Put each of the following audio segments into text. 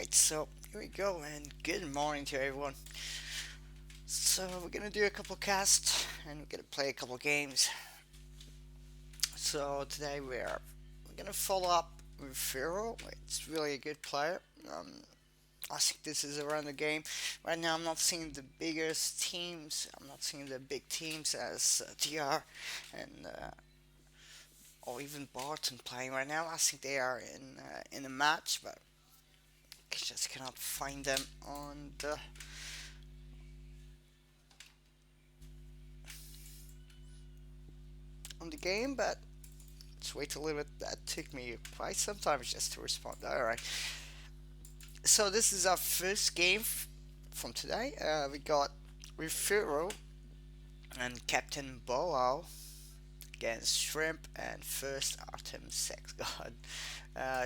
Alright, so here we go, and good morning to everyone. So we're gonna do a couple casts and we're gonna play a couple games. So today we're gonna follow up with Firo. It's really a good player. I think this is around the game. Right now I'm not seeing the biggest teams. I'm not seeing the big teams as TR and or even Barton playing right now. I think they are in a match, but I just cannot find them on the game. But let's wait a little bit. That took me quite some time just to respond. All right. So this is our first game from today. We got Refero and Captain Boao against Shrimp and first Artem Sex God.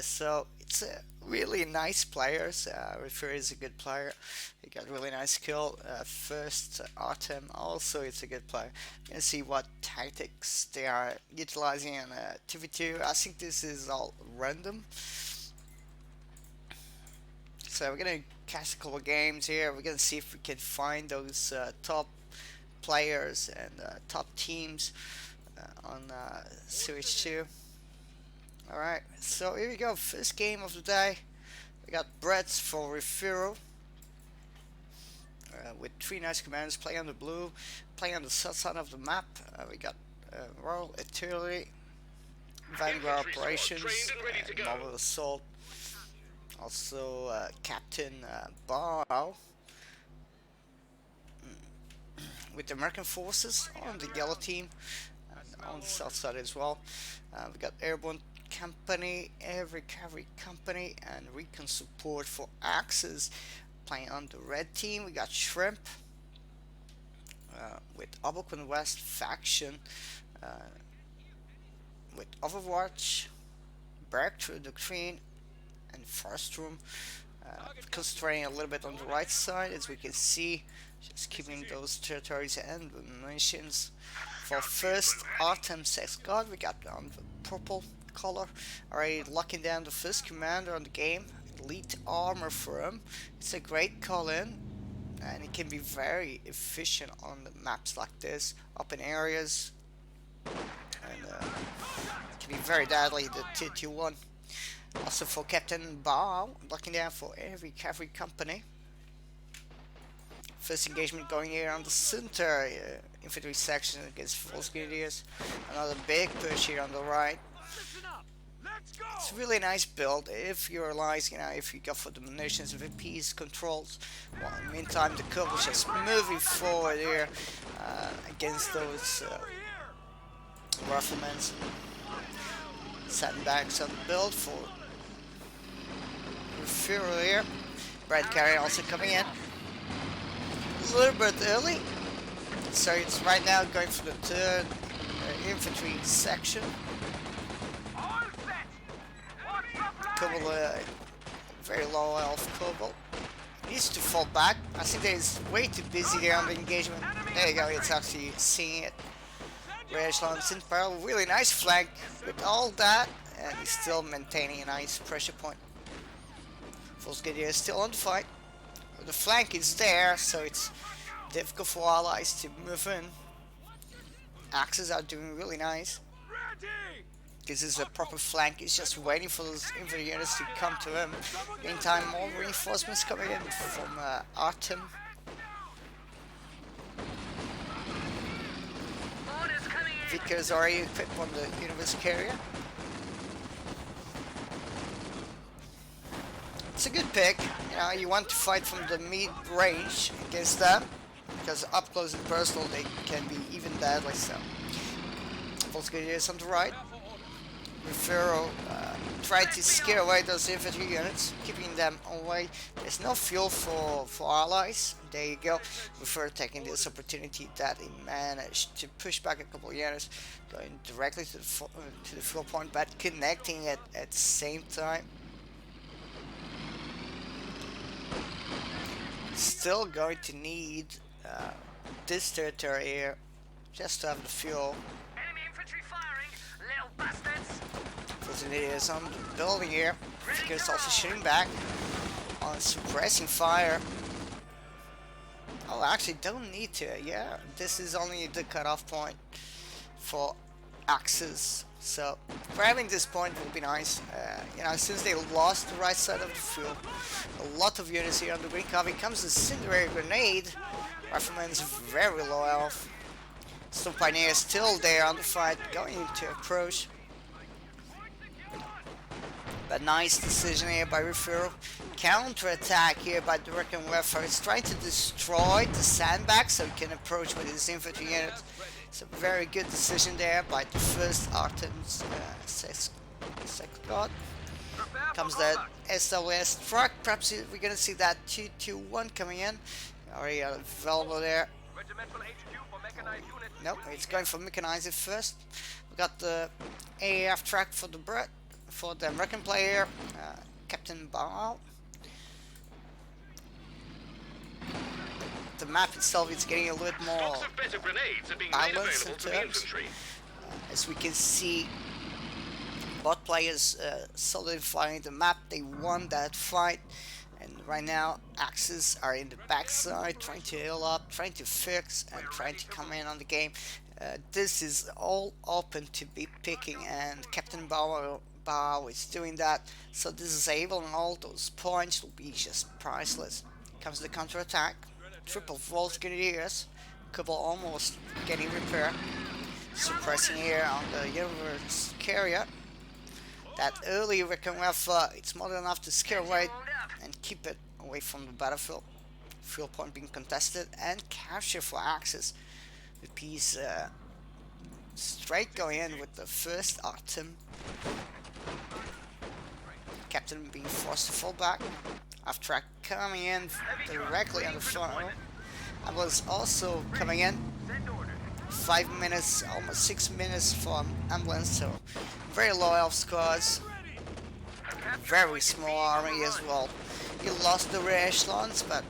So it's a really nice players. Refero is a good player. He got really nice skill. First Artem also it's a good player. You can see what tactics they are utilizing on TV2. I think this is all random. So we're gonna catch a couple of games here. We're gonna see if we can find those top players and top teams on Series 2. Alright, so here we go. First game of the day. We got Brett's for Refero. With three nice commanders. Play on the blue. Play on the south side of the map. We got Royal Artillery. Vanguard Operations. Mobile Assault. Also Captain Bao. With the American forces on the yellow team. On the south side as well. We got Airborne Company, Every Cavalry Company, and Recon Support for Axis playing on the red team. We got Shrimp with Obliquan West Faction with Overwatch, Breakthrough Doctrine, and Forest Room. Concentrating a little bit on the right side, as we can see, just keeping those territories and munitions. For first Artem Sex God, we got on the purple color, already locking down the first commander on the game. Elite armor for him. It's a great call-in, and it can be very efficient on the maps like this, up in areas, and it can be very deadly, the tier 2-1. Also for Captain Bao, locking down for every cavalry company. First engagement going here on the center infantry section against False Grenadiers. Another big push here on the right. It's a really nice build if you realize, if you go for the munitions, VPs, controls. Well, in the meantime, the Cub is just moving forward here against those riflemen. Sandbags on the build for Refero here. Brad Carey also coming in a little bit early, so it's right now going for the third infantry section. Cobble, very low health Cobble. Needs to fall back. I think he's way too busy there on the engagement. There you go, it's actually seeing it. Rejlon in parallel, really nice flank with all that, and he's still maintaining a nice pressure point. Volksgrenadier is still on the fight. The flank is there, so it's difficult for allies to move in. Axes are doing really nice. This is a proper flank. He's just waiting for those infantry units to come to him. Meantime, more reinforcements coming in from Artem. Vickers already equipped on the universe carrier. It's a good pick. You want to fight from the mid-range against them, because up close and personal they can be even deadly. So, Volksgrenadier is on the right. Refero tried to scare away those infantry units, keeping them away. There's no fuel for allies. There you go. Refero taking this opportunity that he managed to push back a couple of units, going directly to the fuel point, but connecting it at the same time. Still going to need this territory here just to have the fuel. Enemy infantry firing, little bastards. Because it is on the building here. Vickers also shooting back on Suppressing fire. Oh, actually, don't need to. Yeah, this is only the cutoff point for Axis. So grabbing this point will be nice. You know, since they lost the right side of the field, a lot of units here on the green cover. Comes the incendiary grenade. Rifleman's very low health. Still Pioneer still there on the fight, going to approach. But nice decision here by Referral. Counter-attack here by the Wrecking Warfare. It's trying to destroy the sandbag so he can approach with his infantry units. It's a very good decision there by the first Artem's Squad. Comes the SOS truck. Perhaps we're going to see that 221 coming in. Already available there. Nope, it's going for mechanizer first. We got the AAF track for the American player, Captain Bao. The map itself is getting a little bit more balanced in terms. As we can see, bot players solidifying the map. They won that fight, and right now Axis are in the backside, trying to heal up, trying to fix, and trying to come in on the game. This is all open to be picking, and Captain Bao is doing that. So disabling all those points will be just priceless. Comes the counter-attack. Triple Volt Grenadiers. Couple almost getting repair. Suppressing here on the universe carrier. That early Wrecking-Werfer, it's more than enough to scare away and keep it away from the battlefield. Fuel point being contested and capture for Axis. The piece straight going in with the first Artem. Captain being forced to fall back. After coming in directly on the front. I was also coming in. 5 minutes, almost 6 minutes for ambulance, so very low health scores. Very small army as well. He lost the rear echelons, but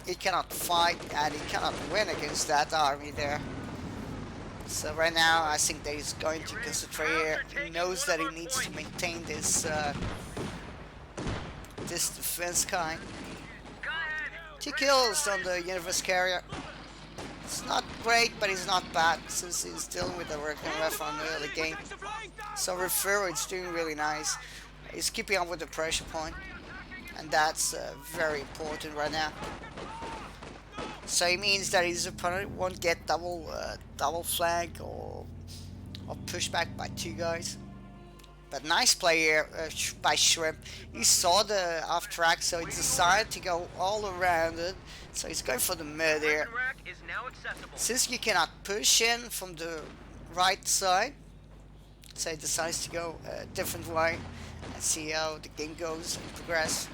he cannot fight and he cannot win against that army there. So right now I think that he's going to concentrate here. He knows that he needs to maintain this this defense kind. 2 kills on the universe carrier. It's not great, but it's not bad since he's dealing with the Wrecking Ref on the early game. So Referral is doing really nice. He's keeping up with the pressure point, and that's very important right now. So it means that his opponent won't get double flank or pushback by 2 guys. But nice play here by Shrimp. He saw the off track, so he decided to go all around it. So he's going for the mid here. Since you cannot push in from the right side, so he decides to go a different way. Let's see how the game goes and progress.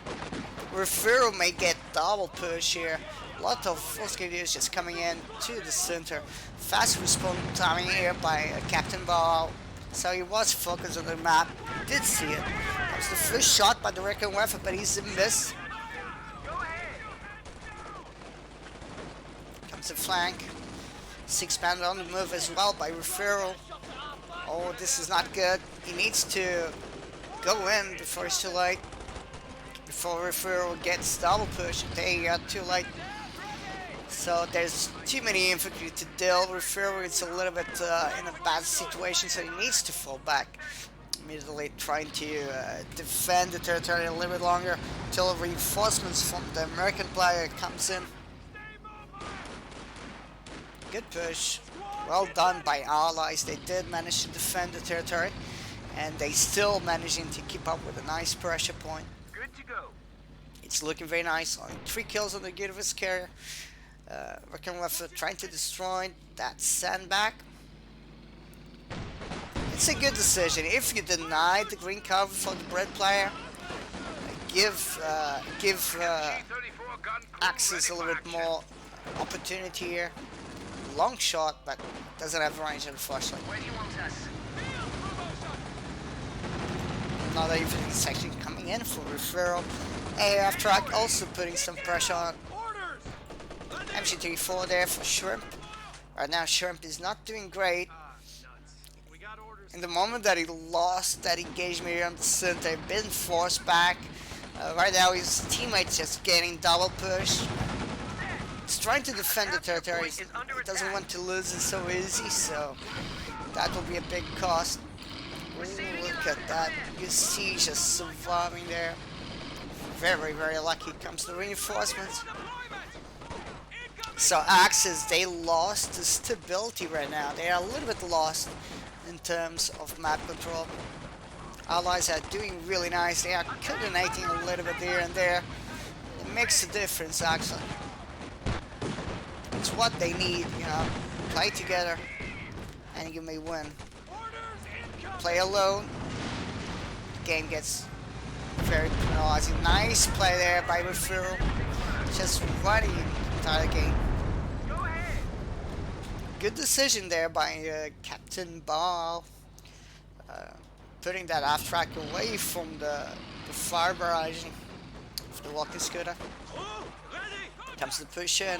Referral may get double push here. A lot of Volkswagens just coming in to the center. Fast response timing here by Captain Ball. So he was focused on the map. Did see it. That was the first shot by the Wrecking Werfer, but he's a miss. Comes the flank. 6-man on the move as well by Referral. Oh, this is not good. He needs to go in before it's too late. Before Referral gets double push. They got too late. So there's too many infantry to deal. Referral is a little bit in a bad situation, so he needs to fall back. Immediately trying to defend the territory a little bit longer until reinforcements from the American player comes in. Good push. Well done by allies. They did manage to defend the territory, and they still managing to keep up with a nice pressure point. Good to go. It's looking very nice. Only 3 kills on the universe carrier. Wrecking Werfer trying to destroy that sandbag. It's a good decision. If you deny the green cover for the bread player, give Axis a little bit more opportunity here. Long shot, but doesn't have range, unfortunately. Where do you want us? Another infantry section coming in for Referral. AF track also putting some pressure on. MG34 there for Shrimp. Right now Shrimp is not doing great. In the moment that he lost that engagement here on the center, been forced back. Right now his teammate's just getting double pushed. He's trying to defend the territories. He doesn't want to lose it so easy, so that will be a big cost. Ooh, look at that. You see just surviving there. Very, very lucky. Comes the reinforcements. So Axis, they lost the stability right now. They are a little bit lost in terms of map control. Allies are doing really nice. They are coordinating a little bit here and there. It makes a difference actually. It's what they need, you know. Play together and you may win. Play alone, the game gets very penalizing. Nice play there by Referral. Just running the entire game. Good decision there by Captain Ball. Putting that half track away from the fire barraging of the walking scooter. Comes the push in.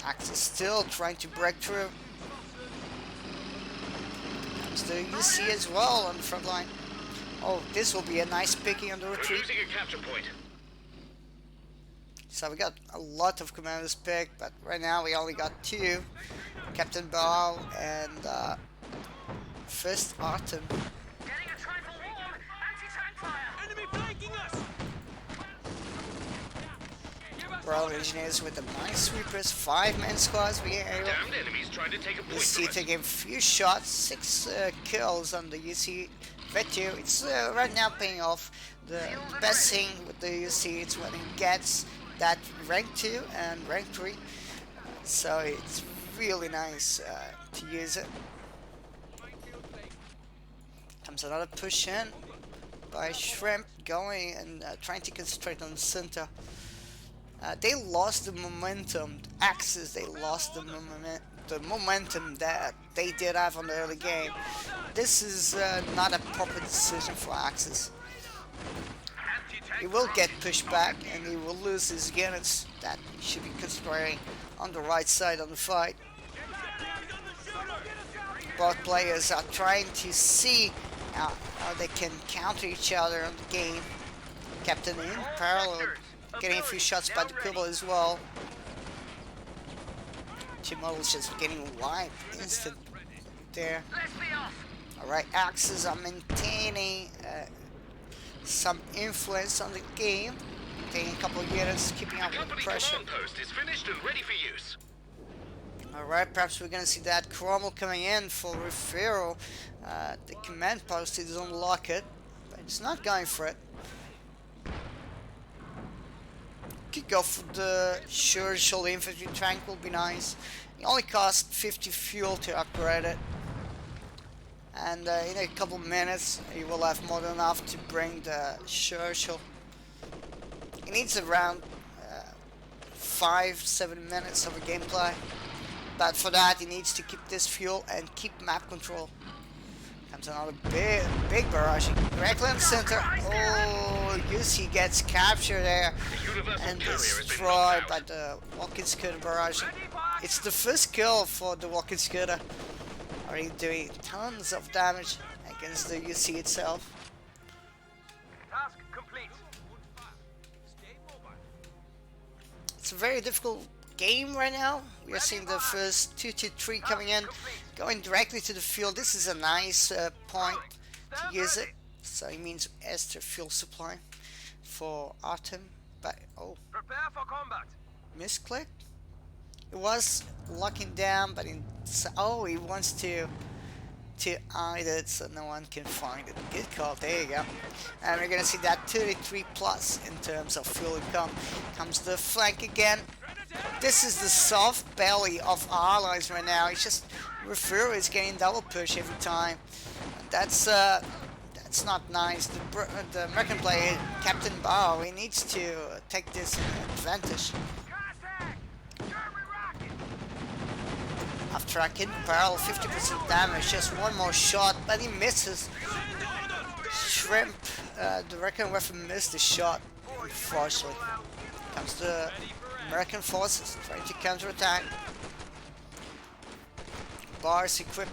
Axis still trying to break through. Comes the UC as well on the front line. Oh, this will be a nice picking on the retreat. Losing a capture point. So we got a lot of commanders picked, but right now we only got 2. Captain Bao and First Autumn. Getting a trifle warm. Anti-tank fire. Enemy flanking us. Royal Engineers with the mine sweepers, 5-man squads. We are Damned enemies trying to take a point from UC us. taking a few shots, 6 kills on the UC Vetu. It's right now paying off. The best thing with the UC is when it gets that rank 2 and rank 3. So it's really nice to use it. Comes another push in by Shrimp, going and trying to concentrate on the center. They lost the momentum. Axis, they lost the momentum that they did have on the early game. This is not a proper decision for Axis. He will get pushed back and he will lose his units that he should be concentrating on the right side of the fight. Both players are trying to see how they can counter each other on the game. Captain in parallel, getting a few shots by the Kubel as well. Two models just getting wiped instant there. Alright, Axis are maintaining some influence on the game. Taking a couple of units, keeping up with the pressure. Post is finished and ready for use. Alright, perhaps we're gonna see that Cromwell coming in for referral. The command post is unlock it, but it's not going for it. Could go for the Churchill infantry tank, will be nice. It only costs 50 fuel to upgrade it. And in a couple minutes you will have more than enough to bring the Churchill. It needs around 5-7 minutes of a gameplay. But for that he needs to keep this fuel and keep map control. Comes another big barraging. Directly in the center. Oh, UC gets captured there and destroyed by the walking scooter barraging. It's the first kill for the walking scooter. Already doing tons of damage against the UC itself. Task complete. It's a very difficult game right now. We are seeing the first 2-3 coming in, going directly to the field. This is a nice point to use it. So it means extra fuel supply for Autumn. But oh, Prepare for combat. misclick. It was locking down, but oh, he wants to hide it so no one can find it. Good call. There you go. And we're gonna see that 33 plus in terms of fuel income. Comes the flank again. This is the soft belly of our allies right now. It's just Referral is getting double push every time. That's not nice. The American player Captain Bao, he needs to take this advantage. After I hit barrel, 50% damage, just one more shot, but he misses. Shrimp, the American weapon missed the shot, unfortunately. Comes the American forces trying to counterattack. Bars equipped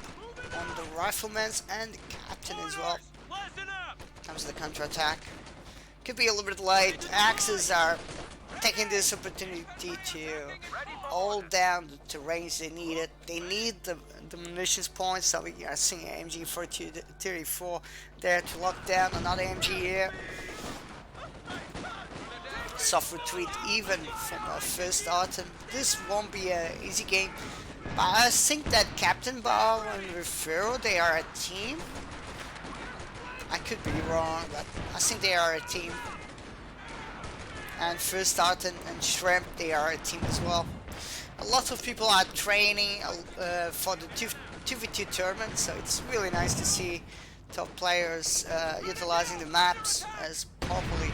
on the riflemen and the captain as well. Comes the counterattack. Could be a little bit late. Axes are taking this opportunity to hold down the terrains they need it. They need the munitions points, so we are seeing AMG 4234 there to lock down another AMG here. Soft retreat even from first autumn. This won't be an easy game, but I think that Captain Ball and Refero, they are a team. I could be wrong, but I think they are a team. And First Autumn and Shrimp, they are a team as well. A lot of people are training for the 2v2 tournament, so it's really nice to see top players utilizing the maps as properly.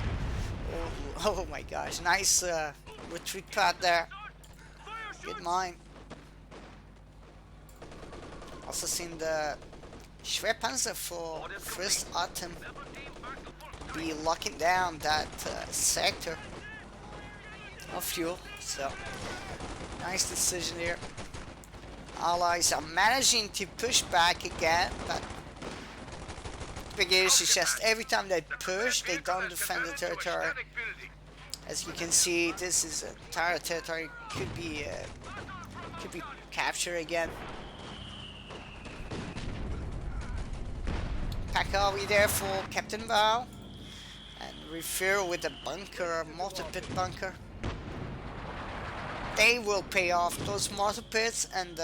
Oh my gosh, nice retreat pad there. Good mine. Also seen the Schwerpanzer for First Autumn be locking down that sector of fuel, so nice decision here. Allies are managing to push back again, but the big issue is just every time they push, they don't defend the territory. As you can see, this is entire territory could be captured again. Pakawi there for Captain Bao, and Refer with a bunker, mortar pit bunker. They will pay off, those mortar pits, and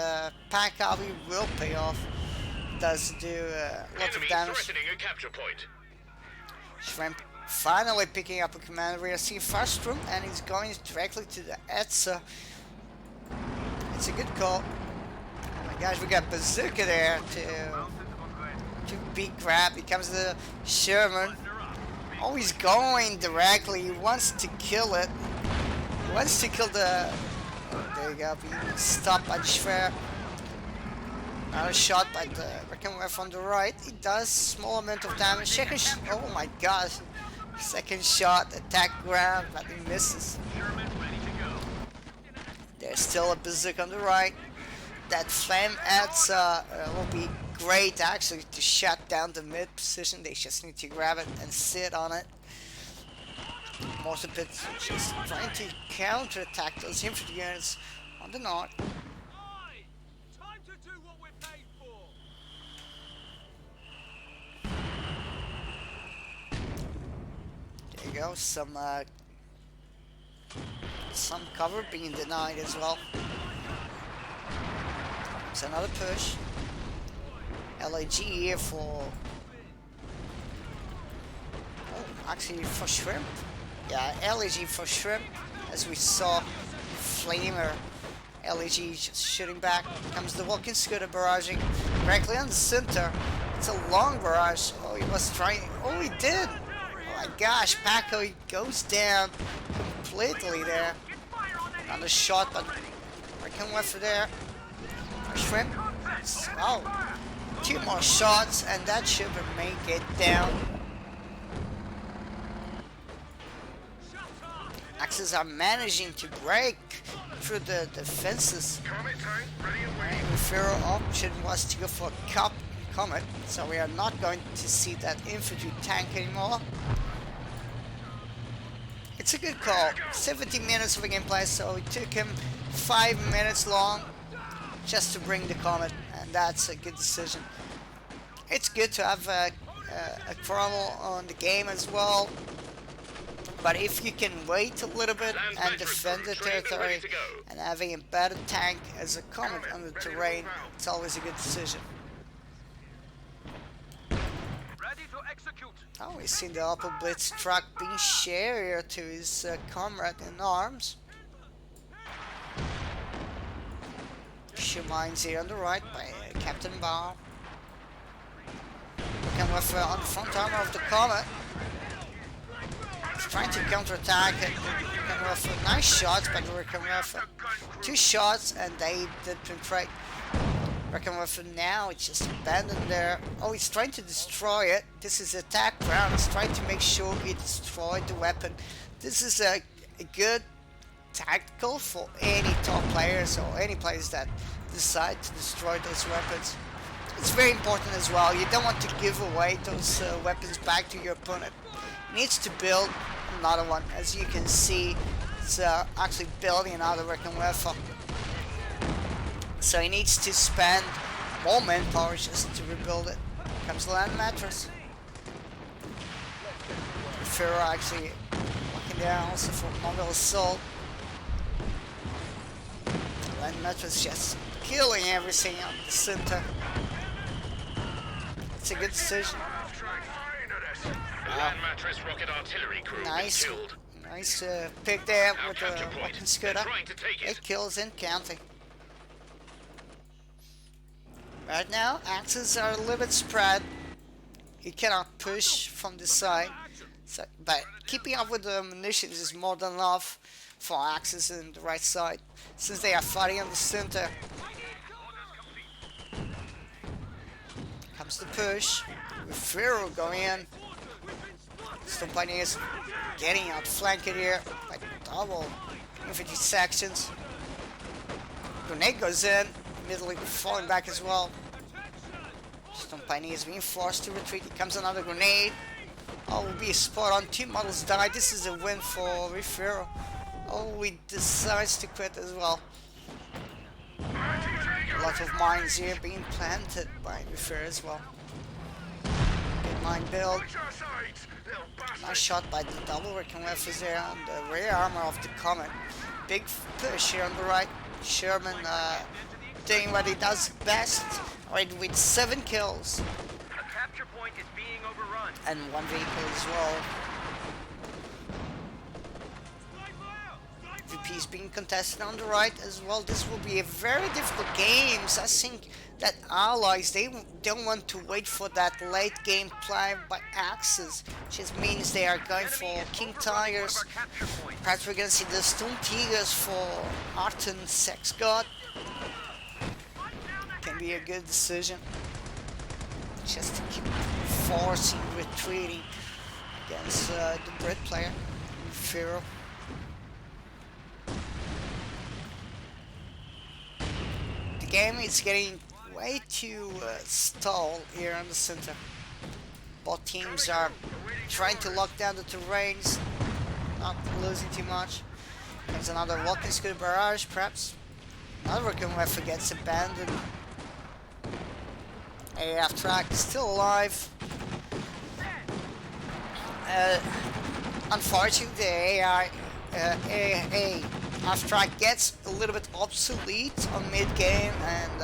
Pakawi will pay off. Does do lots of damage. A capture point. Shrimp finally picking up a command. We are seeing first room, and he's going directly to the Etza. It's a good call. Oh my gosh, we got Bazooka there to be grabbed. Here comes the Sherman. Oh, he's going directly. He wants to kill it. He wants to kill the... Oh, there you go. Being stopped by the Schwer. Another shot by the Reckonware on the right. It does small amount of damage. Second oh my gosh. Second shot, attack ground, but he misses. There's still a Bazooka on the right. That flame adds will be great actually to shut down the mid position. They just need to grab it and sit on it. Mortar pits just trying to counter attack those infantry units on the north. There you go, some cover being denied as well. It's another push. LAG here for... Oh, actually for Shrimp. Yeah, LAG for Shrimp. As we saw, Flamer. LAG just shooting back. Comes the walking scooter barraging directly on the center. It's a long barrage. Oh, he was trying... Oh, he did! Oh my gosh, Paco, he goes down completely there. Another shot, but Reckonware there. Shrimp. Oh, 2 more shots, and that should make it down. Axes are managing to break through the defenses. The Pharaoh option was to go for a Comet, so we are not going to see that infantry tank anymore. It's a good call. 70 minutes of a gameplay, so it took him 5 minutes long just to bring the Comet, and that's a good decision. It's good to have a chrono on the game as well, but if you can wait a little bit and defend the territory and have a embedded tank as a Comet on the terrain, it's always a good decision. Oh, we've seen the Opel Blitz truck being shared to his comrade in arms. Shoe mines here on the right by Captain Bao. Come with on the front armor of the Comet. He's trying to counterattack it. Come with nice shots, but we're coming with 2 shots and they did penetrate. Reckonware now, it's just abandoned there. Oh, he's trying to destroy it. This is attack ground. He's trying to make sure he destroyed the weapon. This is a good tactical for any top players or any players that decide to destroy those weapons. It's very important as well. You don't want to give away those weapons back to your opponent. Needs to build another one. As you can see, it's actually building another wrecking warehouse. So he needs to spend more manpower just to rebuild it. Comes the land mattress. Pharaoh actually locking down also for Mongol assault. Land mattress just killing everything on the center. It's a good decision. Land mattress rocket artillery crew Nice, killed. nice pick there Our with capture the point. weapon scooter. Trying to take it. 8 kills in counting. Right now, axes are a little bit spread. He cannot push from this side. So, but keeping up with the munitions is more than enough for axes in the right side, since they are fighting on the center. Comes the push, with Pharaoh going in. Stone Pioneers getting outflanked here by double infantry sections. Grenade goes in, immediately falling back as well. Stone Pioneers being forced to retreat. Here comes another grenade. Oh, will be a spot on. 2 models died. This is a win for Referro. Oh, he decides to quit as well. A lot of mines here being planted by Referro as well. Good mine build. Nice shot by the double wrecking warehouse there on the rear armor of the Comet. Big push here on the right. Sherman doing what he does best. Already with 7 kills. A capture point is being overrun. And 1 vehicle as well. VP is being contested on the right as well. This will be a very difficult game. So I think that allies, they don't want to wait for that late game play by axes. Just means they are going for King Tigers. Perhaps we're gonna see the Stone Tigers for Arton Sex God. Can be a good decision. Just to keep forcing retreating against the Brit player, Pharaoh. The game is getting way too stalled here on the center. Both teams are trying to lock down the terrains, not losing too much. There's another walking scooter barrage, perhaps. Another working weapon gets abandoned. AF track is still alive. Unfortunately, the AF track gets a little bit obsolete on mid game and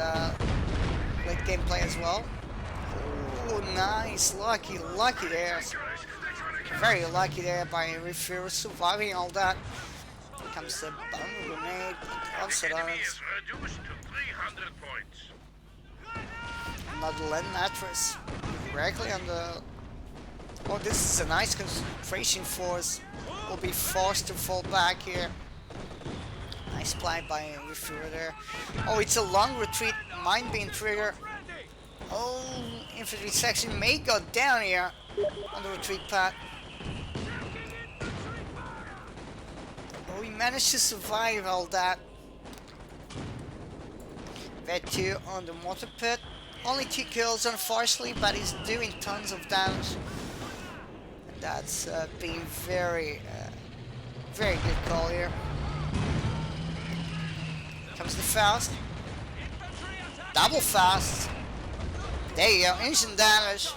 late game play as well. Oh, nice, lucky there. Very lucky there by Refuel surviving all that. Here comes the bomb grenade, also Enemy is reduced to 300 points. another land mattress directly on the. Oh, this is a nice concentration force. Will be forced to fall back here. Nice play by Refuel there. Oh, it's a long retreat. Mine being triggered. Oh, infantry section may go down here on the retreat path. Oh, he managed to survive all that. Vet 2 on the mortar pit. Only 2 kills unfortunately, but he's doing tons of damage. And that's being very good call here. Comes the fast. Double fast. There you go, instant damage.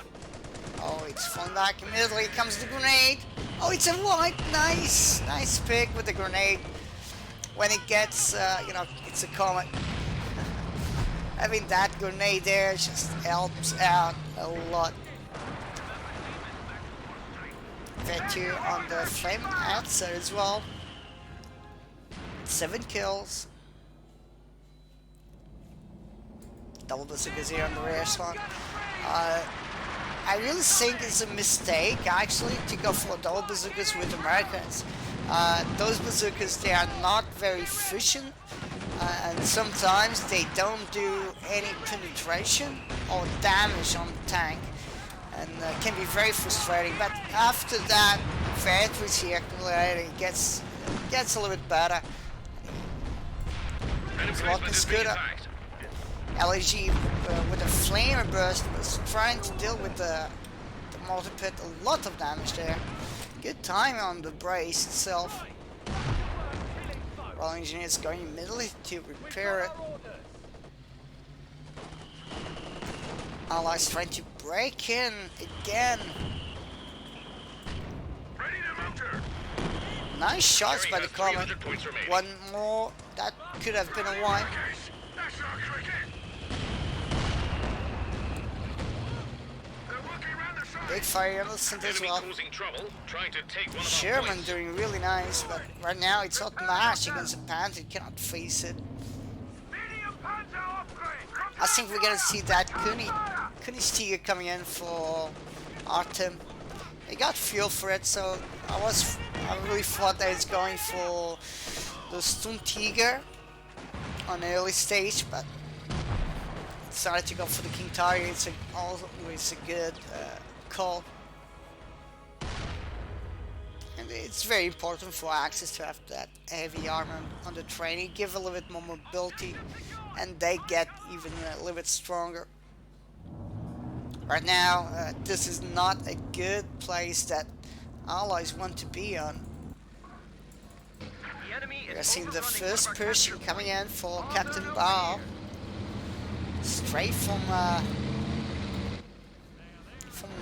Oh, it's falling back immediately. Comes the grenade. Oh, it's a white. Nice. Nice pick with the grenade. When it gets, it's a Comet. Having that grenade there just helps out a lot. Vet 2 on the flame answer as well. 7 kills. Double bazookas here on the rear slot. I really think it's a mistake actually to go for double bazookas with Americans. Those bazookas, they are not very efficient and sometimes they don't do any penetration or damage on the tank and can be very frustrating, but after that Vet's here accumulating gets a little bit better. He's walking scooter. LAG with a flamer burst was trying to deal with the mortar pit, a lot of damage there. Good time on the brace itself. Royal Engineers going immediately to repair it. Allies trying to break in again. Nice shots by the Comet. One more, that could have been a one. Big fire on the center as well. Sherman doing really nice, but right now it's not matched against the Panther. It cannot face it. I think we're gonna see that Königsstiege coming in for Artem. He got fuel for it, so I really thought that it's going for the Sturmtiger on the early stage, but decided to go for the King Tiger. It's always a good call. And it's very important for Axis to have that heavy armor on the train. Give a little bit more mobility, and they get even a little bit stronger. Right now, this is not a good place that Allies want to be on. We're seeing the first Pershing coming in for Captain Bao. Straight from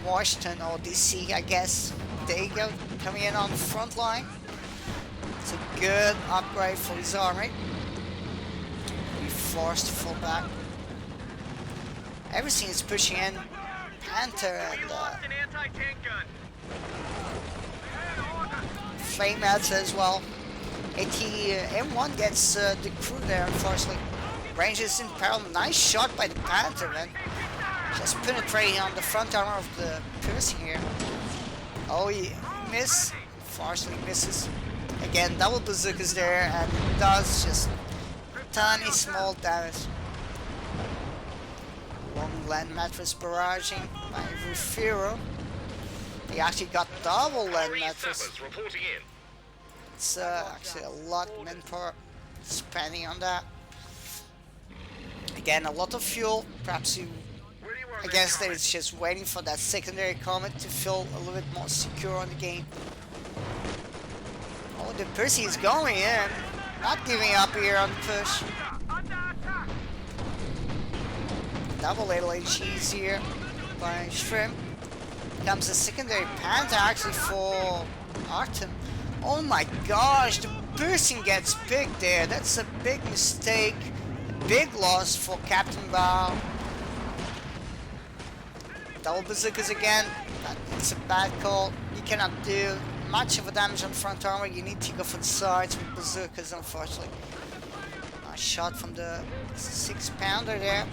Washington or DC, I guess. There you go, coming in on the front line. It's a good upgrade for his army. Be forced to fall back. Everything is pushing in. Panther and Flame Ads as well. M1 gets the crew there, unfortunately. Rangers in peril. Nice shot by the Panther, man. Just penetrating on the front armor of the Pershing here. Oh, he missed. Unfortunately misses. Again, double bazookas there, and it does just tiny small damage. Long land mattress barraging by Rufiro. He actually got double land mattress. It's actually a lot of manpower spending on that. Again, a lot of fuel. Perhaps I guess that it's just waiting for that secondary comet to feel a little bit more secure on the game. Oh, the Percy is going in. Not giving up here on the push. Double HEs here by Shrimp. Comes a secondary Panther actually for Artem. Oh my gosh, the Pershing gets picked there. That's a big mistake. A big loss for Captain Bao. Double bazookas again. It's a bad call. You cannot do much of a damage on front armor. You need to go for the sides with bazookas, unfortunately. Nice shot from the 6-pounder there.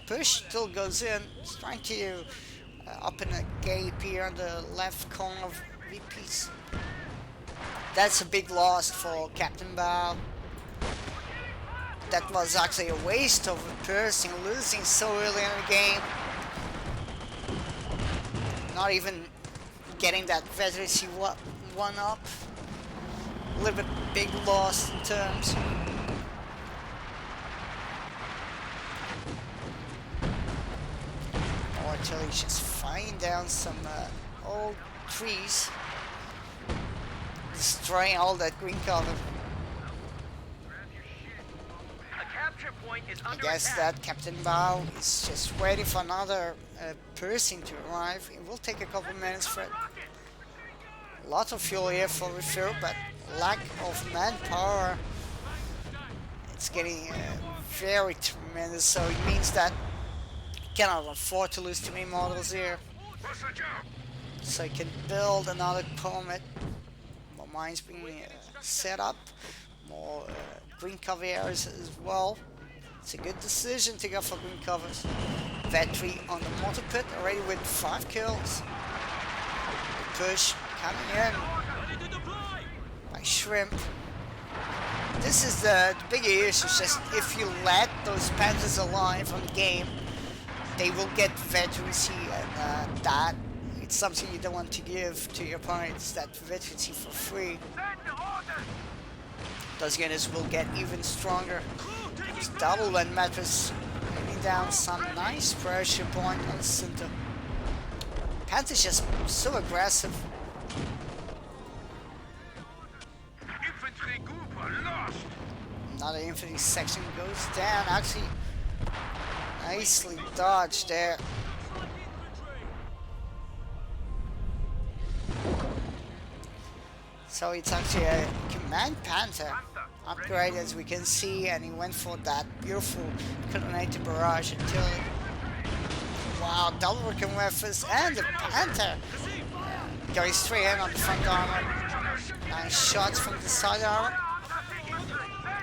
Push still goes in. He's trying to open a gap here on the left corner of VPs. That's a big loss for Captain Bao. That was actually a waste of a Pershing, losing so early in the game. Not even getting that veterancy one up. A little bit big loss in terms. Artillery just firing down some old trees, destroying all that green cover. I guess that Captain Bao is just waiting for another Pershing to arrive. It will take a couple minutes for it. A lot of fuel here for refill, but lack of manpower. It's getting very tremendous, so it means that cannot afford to lose too many models here. So you can build another Comet. More mines being set up. More green cover areas as well. It's a good decision to go for green covers. Vetri on the mortar pit already with 5 kills. The push coming in by Shrimp. This is the bigger issue, just if you let those Panthers alive on the game, they will get veterancy, and that it's something you don't want to give to your opponents, that veterancy for free. Those units will get even stronger. It's double land mattress, bringing down some nice pressure point on the center. Panther's just so aggressive. Infantry group lost. Another infantry section goes down. Actually, nicely dodged there. So it's actually a command Panther upgrade, as we can see, and he went for that beautiful colonnade barrage until, wow, double working weapons, and the Panther going straight in on the front armor. Nice shots from the side armor.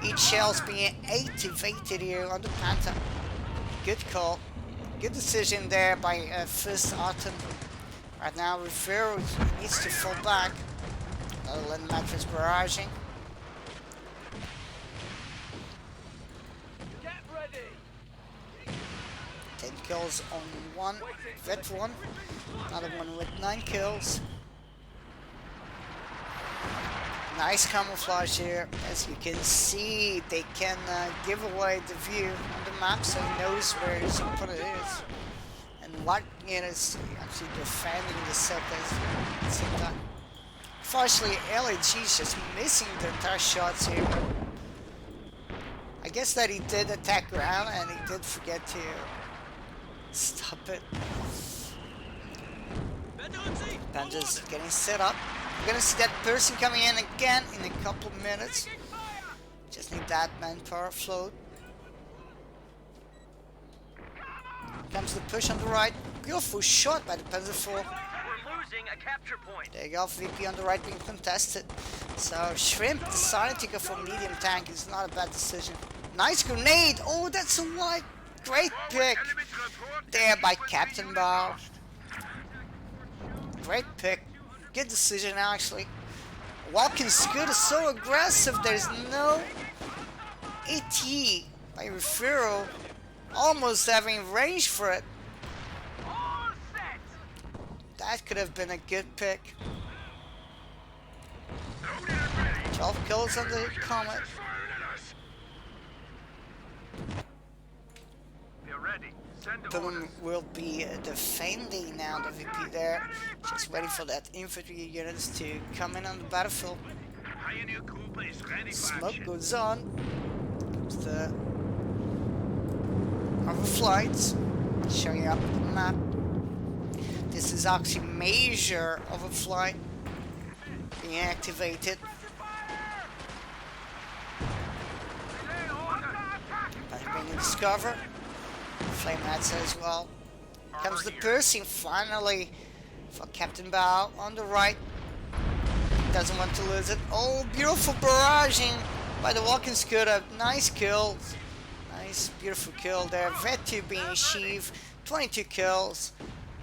Each shell's being activated here on the Panther. Good call. Good decision there by First Autumn. Right now, Rivero needs to fall back. Another land mattress barraging. Get ready. 10 kills on one, vet one. Another one with 9 kills. Nice camouflage here. As you can see, they can give away the view on the map, so he knows where his opponent is. And Larkin is actually defending the set at the same time. Unfortunately, LAG is just missing the entire shots here. I guess that he did attack ground and he did forget to stop it. Panthers getting set up. We're gonna see that person coming in again in a couple of minutes. Just need that manpower float. Comes the push on the right. Beautiful shot by the Panzer IV. We're losing a capture point. There you go, VP on the right being contested. So Shrimp decided to go for medium tank. It's not a bad decision. Nice grenade. Oh, that's a white. Great pick there by Captain Bao. Great pick. Good decision actually. Walking Scoot is so aggressive. There's no AT by Rivero. Almost having range for it. That could have been a good pick. 12 kills on the Comet. Boom will be defending now the VP there. Just waiting for that infantry units to come in on the battlefield. Smoke goes on. Comes the overflights showing up the map. This is actually major overflight being activated. Being discovered. Flame Hats as well. Comes the piercing finally for Captain Bao on the right. Doesn't want to lose it. Oh, beautiful barraging by the walking scooter. Nice kill. Nice, beautiful kill there. Vet 2 being sheave. 22 kills.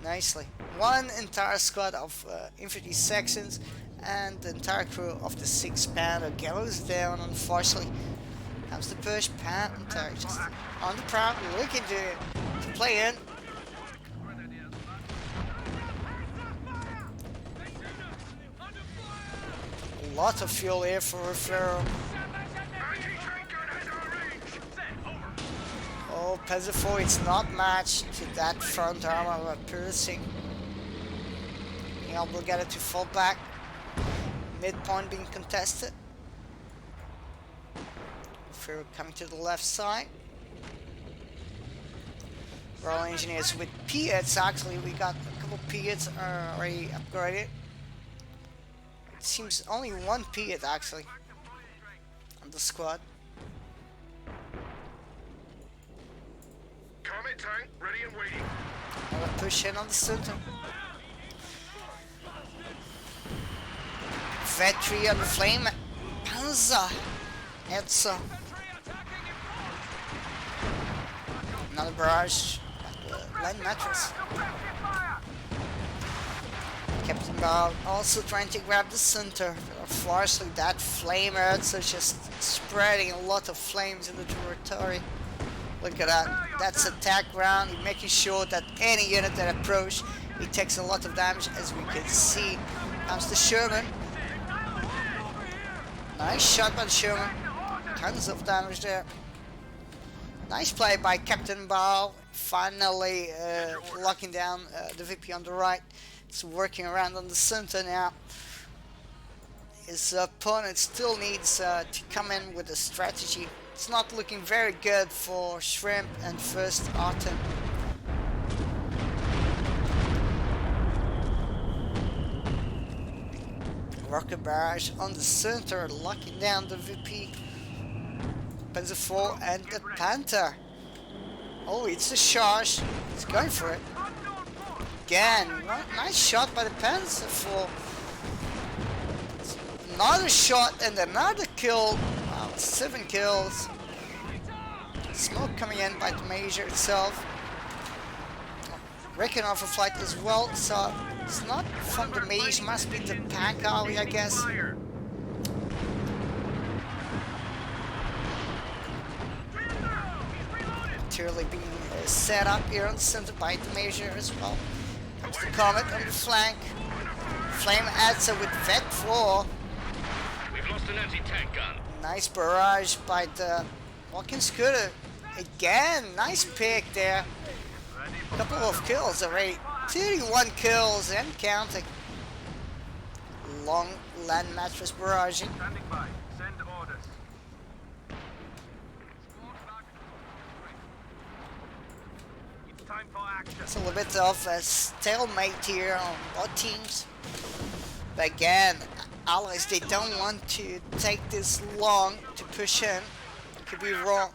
Nicely. One entire squad of infantry sections and the entire crew of the 6th Panther goes down, unfortunately. Comes the push, Panther just on the prowl, looking to play in. A lot of fuel here for Rivero. Oh, Panzer IV, it's not matched to that front armor of piercing. Being able to get it to fall back. Midpoint being contested. Rivero coming to the left side. Royal Engineers with P-hits. Actually, we got a couple P-hits already upgraded. It seems only one P-hit actually on the squad. Comet tank ready and waiting. Another push in on the center. Vet 3 on the flame. Panzer. Edsa. Another barrage at the land mattress. Captain Bao also trying to grab the center. Unfortunately, that flamer Edsa just spreading a lot of flames in the territory. Look at that. That's attack round. He's making sure that any unit that approach, he takes a lot of damage, as we can see. Comes the Sherman. Nice shot by the Sherman. Tons of damage there. Nice play by Captain Bao. Finally locking down the VP on the right. It's working around on the center now. His opponent still needs to come in with a strategy. It's not looking very good for Shrimp and First Autumn. Rocket Barrage on the center, locking down the VP. Panzer IV and the Panther. Oh, it's a charge. It's going for it. Again, nice shot by the Panzer IV. Another shot and another kill. Wow, 7 kills. Smoke coming in by the Major itself. Reconnaissance flight as well, so it's not from the Major, must be the Pank Alley, I guess. Materially being set up here on the center by the Major as well. Comes the Comet on the flank. Flame Adsa with Vet 4. We've lost an anti-tank gun. Nice barrage by the Walking Scooter. Again, nice pick there. Couple of kills already. 31 kills and counting. Long land mattress barraging. Standing by. Send orders. It's time for action. It's a little bit of a stalemate here on both teams. But again, Allies, they don't want to take this long to push in. Could be wrong.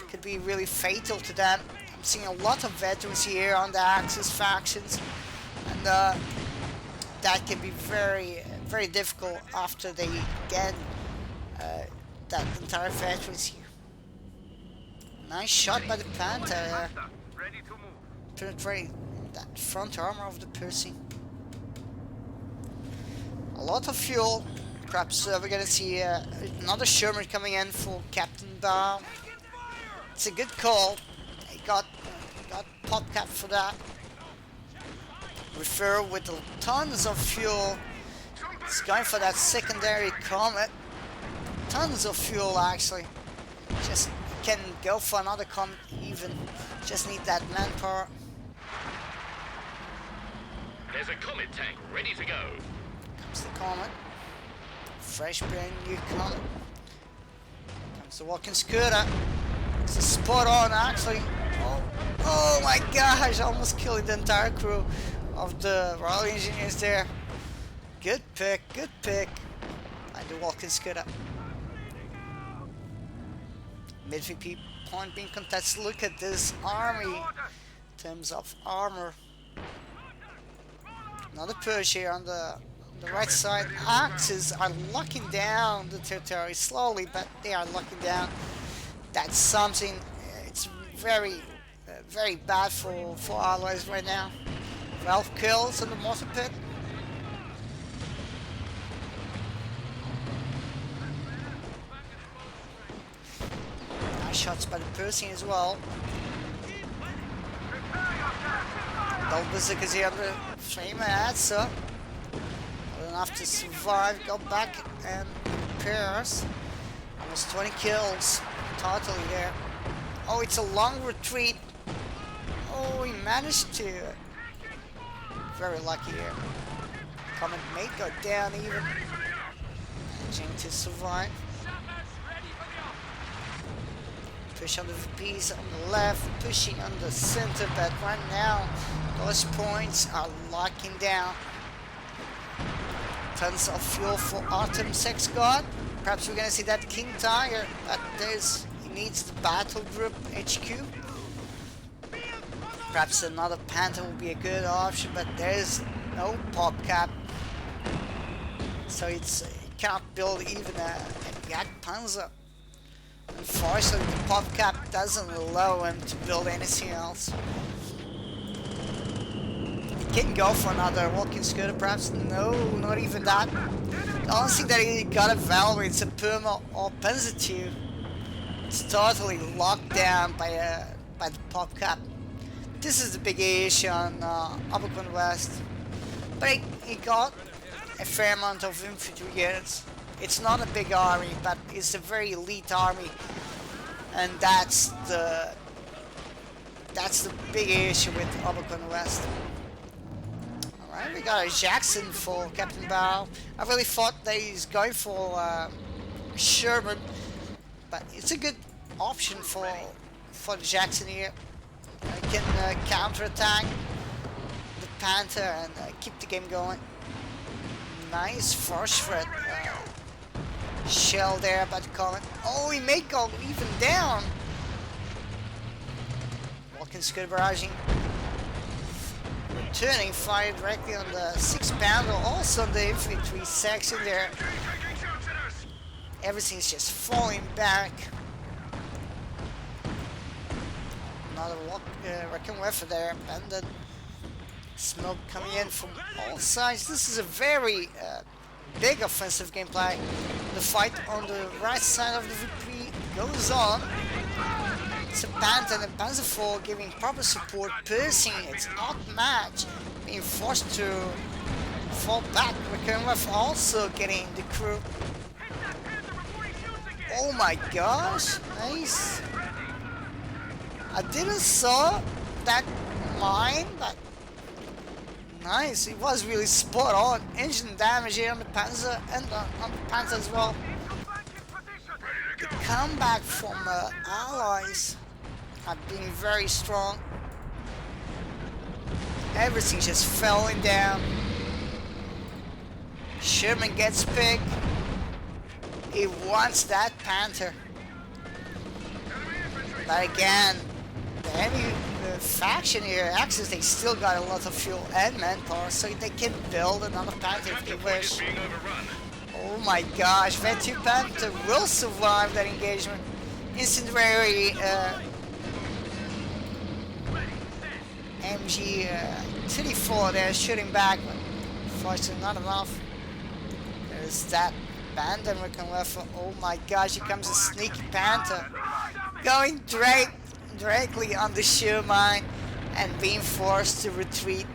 Could be really fatal to them. I'm seeing a lot of veterans here on the Axis factions, and that can be very, very difficult after they get that entire veterans here. Nice shot by the Panther, Ready to move. penetrating that front armor of the Percy. A lot of fuel. Perhaps we're gonna see another Sherman coming in for Captain Bow. It's a good call. He got PopCap for that. Refer with tons of fuel. It's going for that secondary Comet. Tons of fuel actually. Just can go for another Comet even. Just need that manpower. There's a Comet tank ready to go. Comes the Comet. Fresh brand new Comet. Comes the Walking Scooter. It's a spot on actually. Oh my gosh, almost killing the entire crew of the Royal Engineers there. Good pick, good pick. And the Walking Scooter. Mid VP point being contested. Look at this army in terms of armor. Another push here on the right side. Axes are locking down the territory slowly, but they are locking down. That's something. It's very, very bad for Allies right now. 12 kills in the mortar pit. Nice shots by the Pershing as well. Double Berserkers here on the Flame Adsa. Not enough to survive. Go back and repairs. Almost 20 kills totally there. Oh, it's a long retreat. Oh, he managed to. Very lucky here. Comet may go down even. Managing to survive. Push on the VPs on the left, pushing on the center, but right now those points are locking down. Tons of fuel for Autumn Sex God. Perhaps we're gonna see that King Tiger, but he needs the battle group HQ. Perhaps another Panther will be a good option, but there's no PopCap. So he cannot build even a Yak Panzer. Unfortunately, the PopCap doesn't allow him to build anything else. He can go for another Walking Scooter, perhaps. No, not even that. The only thing that he got available is a Puma or Panzer II. It's totally locked down by the PopCap. This is the big issue on Abercorn West. But he got a fair amount of infantry units. It's not a big army, but it's a very elite army, and that's the big issue with Abercorn West. Right, we got a Jackson for Captain Barrow. I really thought that he's going for Sherman, but it's a good option for the Jackson here. He can counter-attack the Panther and keep the game going. Nice first threat shell there about the Comet. Oh, he may go even down. Watkins good barraging. Returning fire directly on the 6-pounder, also on the infantry section there. Everything's just falling back. Another wrecking weapon there, abandoned. Smoke coming in from all sides. This is a very big offensive gameplay. The fight on the right side of the VP goes on. It's a Panther and a Panzer IV giving proper support, piercing, it's outmatched, being forced to fall back. Recurrent also getting the crew. Oh my gosh, nice. I didn't saw that mine, but nice. It was really spot on. Engine damage here on the Panzer and on the Panther as well. The comeback from allies have been very strong. Everything just falling down. Sherman gets big. He wants that Panther. But again, the enemy faction here, Axis, they still got a lot of fuel and manpower, so they can build another Panther if they wish. Oh my gosh, that 2 Panther will survive that engagement. Incendiary MG 34 there shooting back, but unfortunately not enough. There's that Bandit Recon Weapon. Oh my gosh, here comes a sneaky Panther. Going directly on the shear mine and being forced to retreat.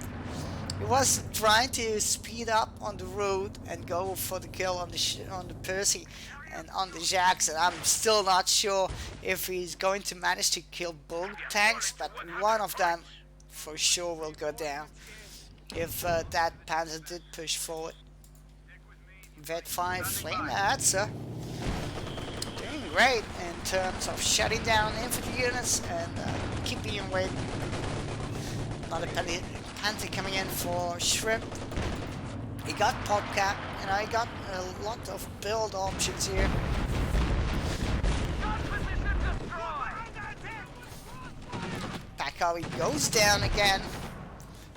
He was trying to speed up on the road and go for the kill on the Percy and on the Jackson. I'm still not sure if he's going to manage to kill both tanks, but one of them for sure will go down if that Panther did push forward. Vet 5 Flame Adzer doing great in terms of shutting down infantry units and keeping away. Another Panther coming in for Shrimp. He got PopCap, and I got a lot of build options here. Pakawi goes down again,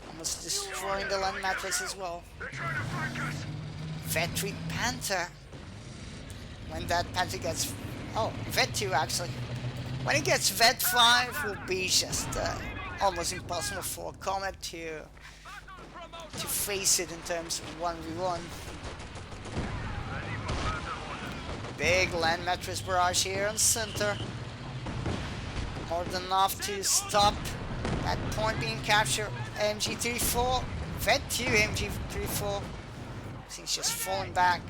almost destroying the land mattress as well. Vet 3 Panther. When that Panther gets, oh, Vet 2 actually. When he gets Vet 5, will be just almost impossible for Comet to face it in terms of 1v1. Big land mattress barrage here on center. More than enough to stop that point being captured. MG34, Vet 2 MG34. Things just falling back.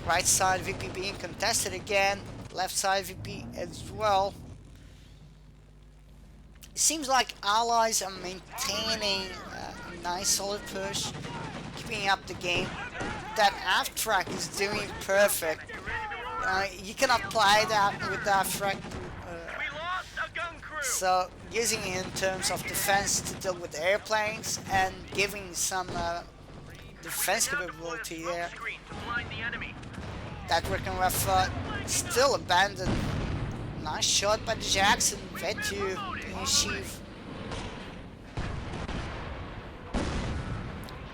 Right side VP being contested again. Left side VP as well. It seems like allies are maintaining a nice solid push, keeping up the game. That aft track is doing perfect. You cannot play that with that track. So using it in terms of defense to deal with airplanes and giving some defense capability there. That working with still abandoned. Nice shot by the Jackson. Vet 2 being achieved.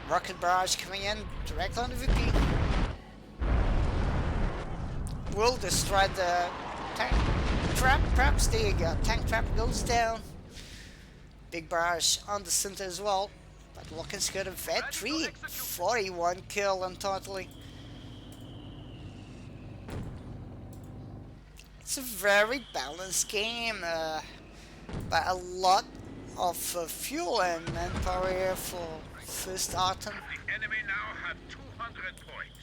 Rocket barrage coming in directly on the VP. Will destroy the tank trap. Perhaps there you go. Tank trap goes down. Big barrage on the center as well. But Watkins got a Vet 3. 41 kill on totally. It's a very balanced game, but a lot of fuel and manpower here for first Arton. The enemy now have 200 points.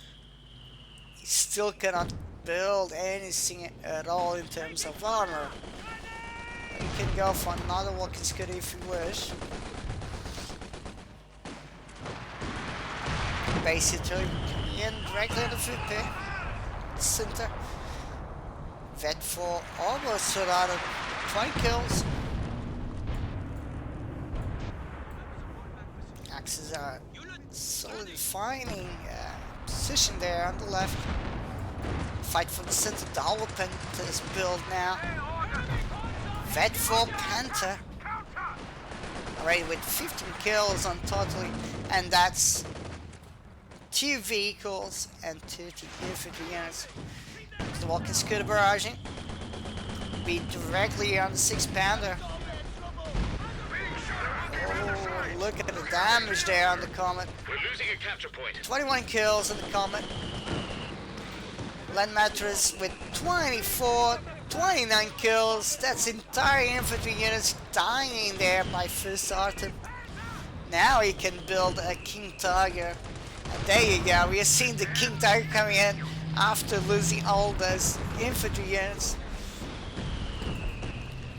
He still cannot build anything at all in terms of armor. You can go for another walking scud if you wish. basically coming in directly in the VP. Center. Vet 4 almost stood out of 20 kills. Axes are solidifying position there on the left. Fight for the center. Double Panther's build now. Vet 4 Panther. Already with 15 kills on totally. And that's 2 vehicles and 30 infantry units. The walking scooter barraging. Be directly on the 6 Panther. Oh, look at the damage there on the Comet. We're losing a capture point. 21 kills on the Comet. Land Mattress with 29 kills. That's entire infantry units dying there by first Artem. Now he can build a King Tiger. And there you go, we are seeing the King Tiger coming in after losing all those infantry units.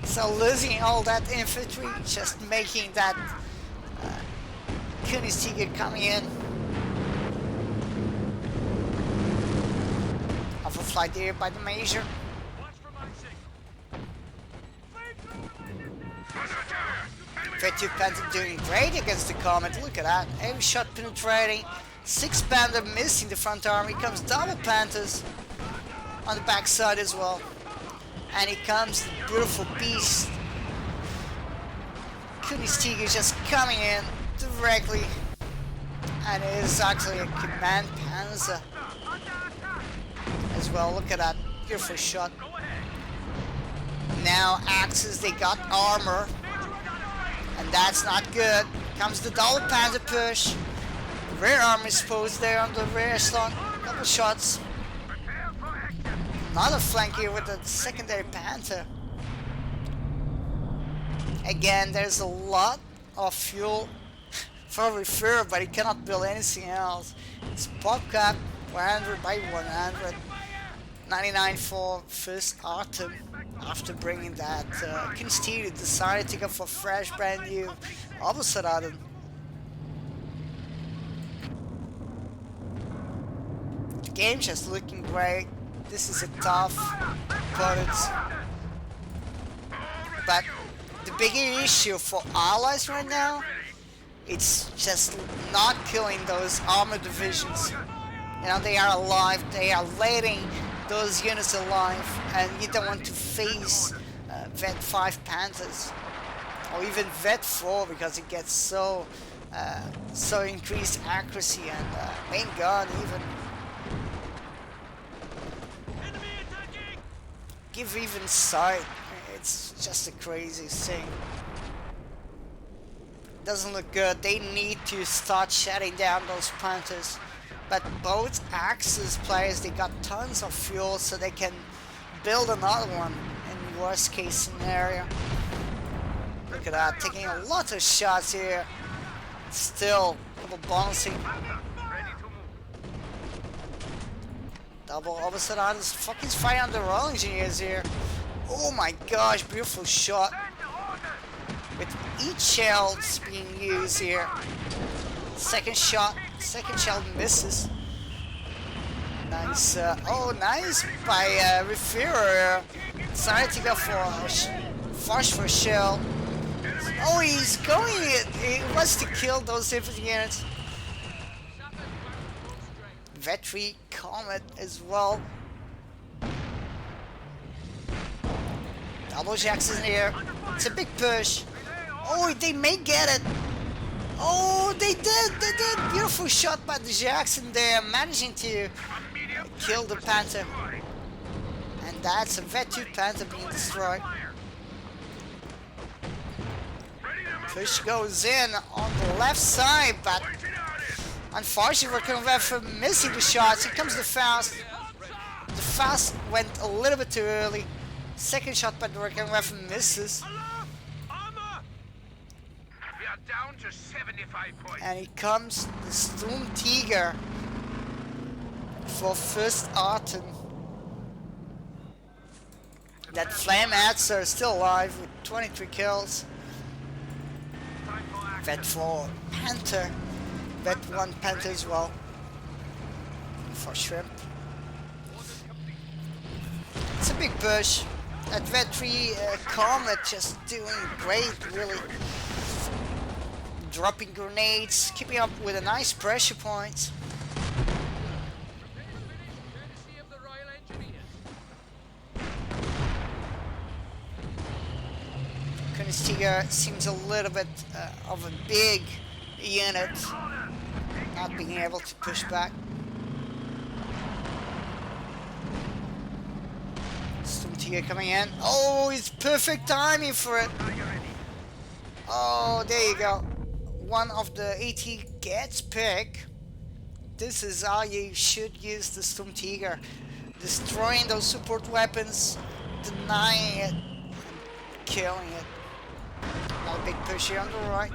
So losing all that infantry, just making that Königsjäger coming in. Alpha flight there by the Major. Vet2 Panther doing great against the Comet, look at that. Every shot penetrating. 6 Panther missing the front arm. Here comes double Panthers on the back side as well. And here comes the beautiful beast. Königsjäger just coming in directly. And it is actually a command Panzer as well. Look at that beautiful shot. Now Axis, they got armor. And that's not good. Comes the double Panther push. Rear arm is posed there on the rear slot. Couple shots. Another flank here with the secondary Panther. Again, there's a lot of fuel for refer, but he cannot build anything else. It's pop cap 100 by 100. 99 for first Artem. After bringing that, Königsjäger decided to go for fresh, brand new opposite Artem. The game just looking great. This is a tough opponent. But the bigger issue for allies right now, it's just not killing those armored divisions. You know, they are alive, they are letting those units alive, and you don't want to face Vet 5 Panthers or even Vet 4 because it gets so increased accuracy and main gun even. Give even sight, it's just a crazy thing. Doesn't look good. They need to start shutting down those Panthers. But both Axis players, they got tons of fuel so they can build another one in worst case scenario. Look at that, taking a lot of shots here. Still, double bouncing. Double opposite arms, fucking fire on the roll engineers here. Oh my gosh, beautiful shot. With each shell being used here. Second shot, second shell misses. Nice, oh nice by Referrer. Decided to go for a phosphor shell. Oh, he's going, he wants to kill those infantry units. Vet3 Comet as well. Double Jacks in here. It's a big push. Oh, they may get it. Oh, they did. Beautiful shot by the Jackson there, managing to kill the Panther. And that's a Vet2 Panther being destroyed. Push goes in on the left side, but unfortunately, we're missing the shots. Here comes the Faust. The Faust went a little bit too early. Second shot by the Rückenwerfer misses. Down to 75 points. And here comes the Storm Tiger for first Artem. That Flame Axer is still alive with 23 kills. Vet 4 Panther. Vet 1 Panther as well. for Shrimp. It's a big push. That Vet 3 Comet just doing great, really. Dropping grenades, keeping up with a nice pressure point. Königstigger seems a little bit of a big unit, not being able to push back. Sturmtiger coming in. Oh, it's perfect timing for it. Oh, there you go. One of the AT gets picked. This is how you should use the Sturmtiger. Destroying those support weapons, denying it, killing it. Another big push here on the right.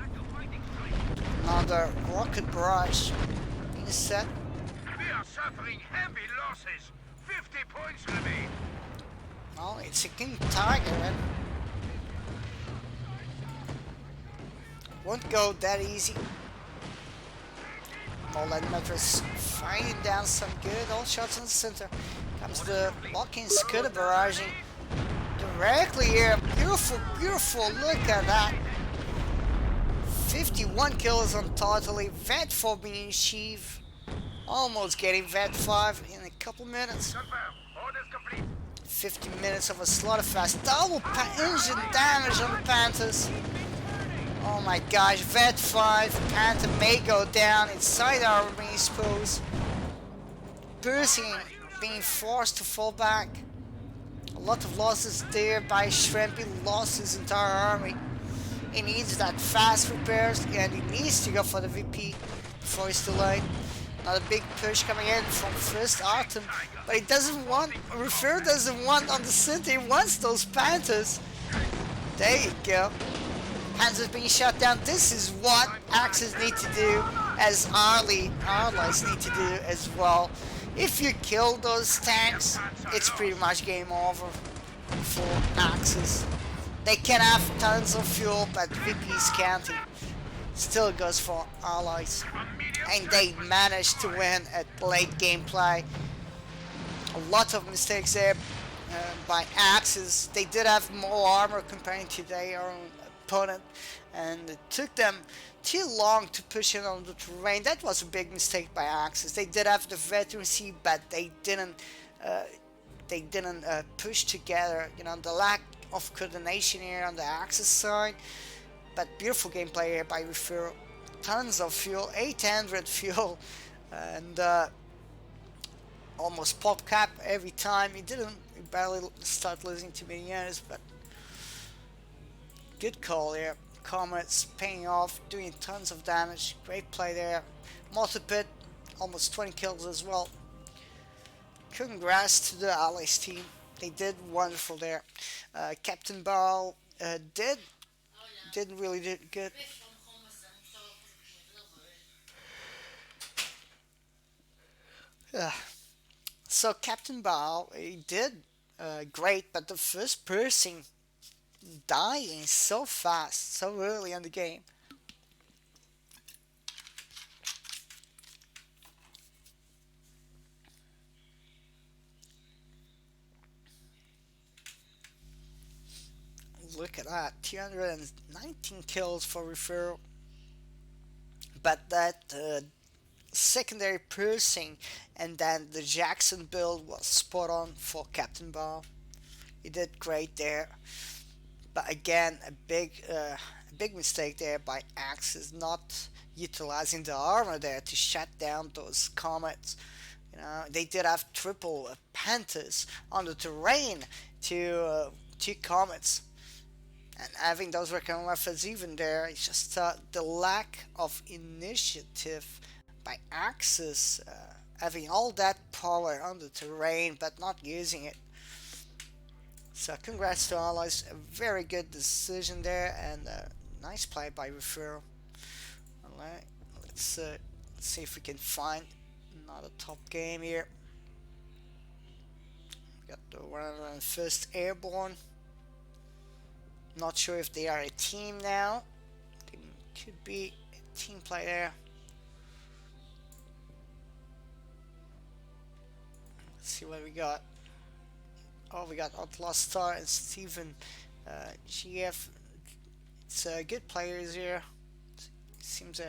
Another rocket barrage being set. We are suffering heavy losses. 50 points remain. Oh, it's a King Tiger, and won't go that easy. Moland Mattress firing down some good old shots in the center. Comes the lock-in Scudder barraging directly here. Beautiful, beautiful. Look at that. 51 kills on totally. Vet 4 being achieved. Almost getting Vet 5 in a couple minutes. 50 minutes of a slaughterfest. Double engine damage on the Panthers. Oh my gosh, Vet 5, Panther may go down inside our base pose. Percy being forced to fall back. A lot of losses there by Shrimp. He lost his entire army. He needs that fast repairs and he needs to go for the VP before he's too late. Another big push coming in from first Autumn, but he doesn't want, Refer doesn't want on the center, he wants those Panthers. There you go. Panthers being shut down. This is what Axis need to do, as allies need to do as well. If you kill those tanks, it's pretty much game over for Axis. They can have tons of fuel, but VP's counting. Still goes for allies. And they managed to win at late gameplay. A lot of mistakes there by Axis. They did have more armor compared to their own opponent, and it took them too long to push in on the terrain. That was a big mistake by Axis. They did have the veterancy, but they didn't push together. You know, the lack of coordination here on the Axis side. But beautiful gameplay here by Refer. Tons of fuel, 800 fuel, and almost pop cap every time. He barely start losing too many units, but good call here. Comets paying off, doing tons of damage. Great play there. Multipit, almost 20 kills as well. Congrats to the Allies team. They did wonderful there. Captain Barrel didn't really do good. So Captain Barrel, he did great, but the first person dying so fast, so early in the game. Look at that, 219 kills for Refer. But that secondary piercing and then the Jackson build was spot on for Captain Barrel. He did great there. But again, a big mistake there by Axis, not utilizing the armor there to shut down those comets. You know, they did have triple Panthers on the terrain to two comets, and having those recon weapons even there. It's just the lack of initiative by Axis, having all that power on the terrain but not using it. So congrats to Allies, a very good decision there, and nice play by Refer. Alright, let's see if we can find another top game here. We got the 101st Airborne. Not sure if they are a team now. They could be a team play there. Let's see what we got. Oh, we got Outlaw Star and Steven GF. It's good players here. Seems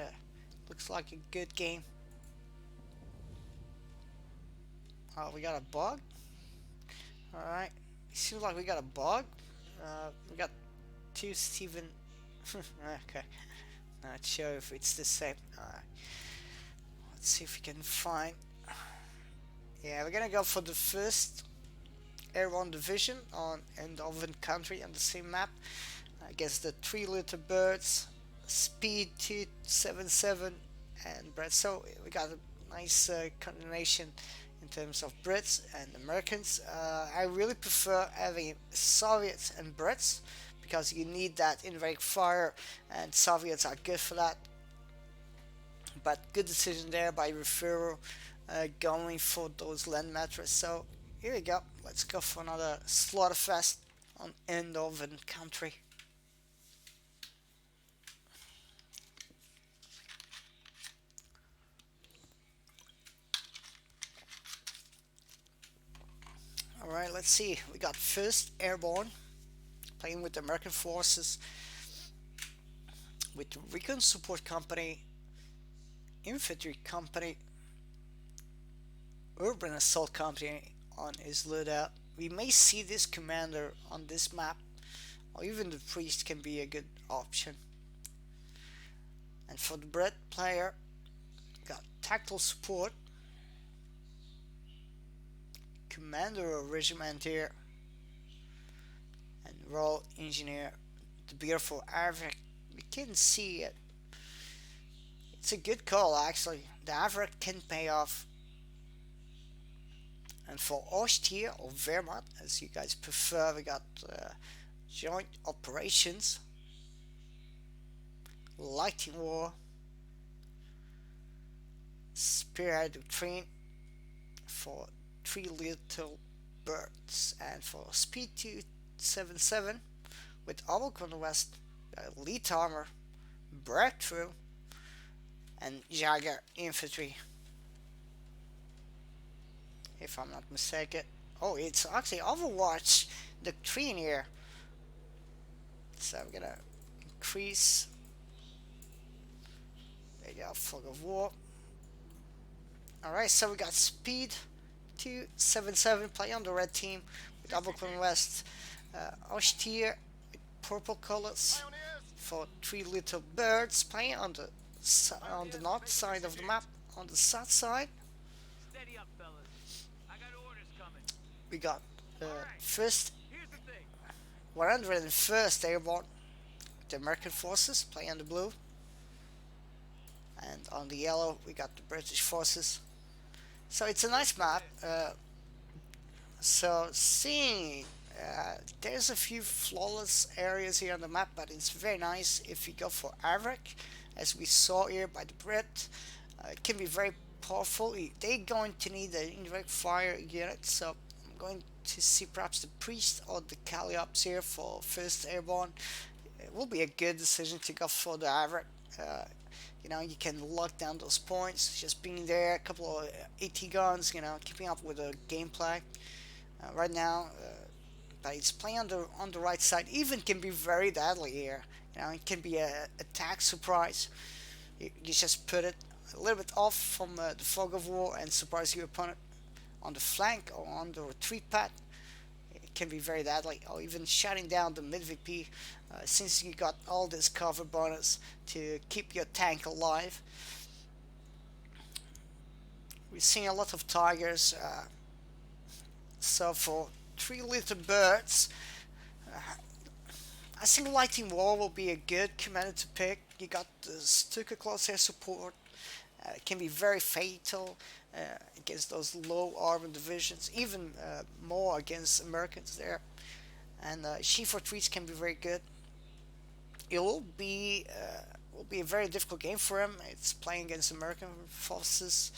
looks like a good game. Oh, we got a bug. All right. Seems like we got a bug. We got two Steven. Okay. Not sure if it's the same. Alright. Let's see if we can find. Yeah, we're gonna go for the first Airborne Division on Eindhoven Country on the same map against the 3 Little Birds, Speed 277, and Brits. So we got a nice combination in terms of Brits and Americans. I really prefer having Soviets and Brits because you need that indirect fire, and Soviets are good for that. But good decision there by referral, going for those land matters. So here we go. Let's go for another Slaughterfest on Eindhoven Country. Alright, let's see. We got first Airborne playing with the American forces with Recon Support Company, Infantry Company, Urban Assault Company on his loadout. We may see this commander on this map, or even the priest can be a good option. And for the Brit player, got Tactical Support, Commander of Regiment here, and Royal Engineer, the beautiful Averick. We can see it. It's a good call actually. The Averick can pay off. And for Ostier or Wehrmacht, as you guys prefer, we got Joint Operations, Lighting War, Spearhead Doctrine for 3 Little Birds, and for Speed 277 with Oberkon West, Elite Armor, Breakthrough, and Jager Infantry, if I'm not mistaken. Oh, it's actually Overwatch Doctrine here. So I'm gonna increase. There you go, Fog of War. Alright, so we got Speed 277 playing on the red team with Abercrombie West, Ostier with purple colors for 3 Little Birds playing on the north side of the map. On the south side, Steady up, fellas. I got orders coming. we got first Here's the thing. 101st Airborne, the American forces playing on the blue, and on the yellow we got the British forces. So it's a nice map. So seeing there's a few flawless areas here on the map, but it's very nice if you go for Averick, as we saw here by the Brit. It can be very powerful. They're going to need an indirect fire unit, so I'm going to see perhaps the Priest or the Calliops here for first Airborne. It will be a good decision to go for the Averick. You know, you can lock down those points, just being there, a couple of AT guns, you know, keeping up with the gameplay. Right now, but it's playing on the right side, even can be very deadly here. You know, it can be a attack surprise. You just put it a little bit off from the fog of war and surprise your opponent on the flank or on the retreat path. It can be very deadly, or even shutting down the mid VP, since you got all this cover bonus to keep your tank alive. We're seeing a lot of tigers, so for 3 Little Birds, I think Lighting War will be a good commander to pick. You got the Stuka Close Air Support. It can be very fatal against those low armor divisions, even more against Americans there. And She-4 can be very good. It will be a very difficult game for him. It's playing against American forces,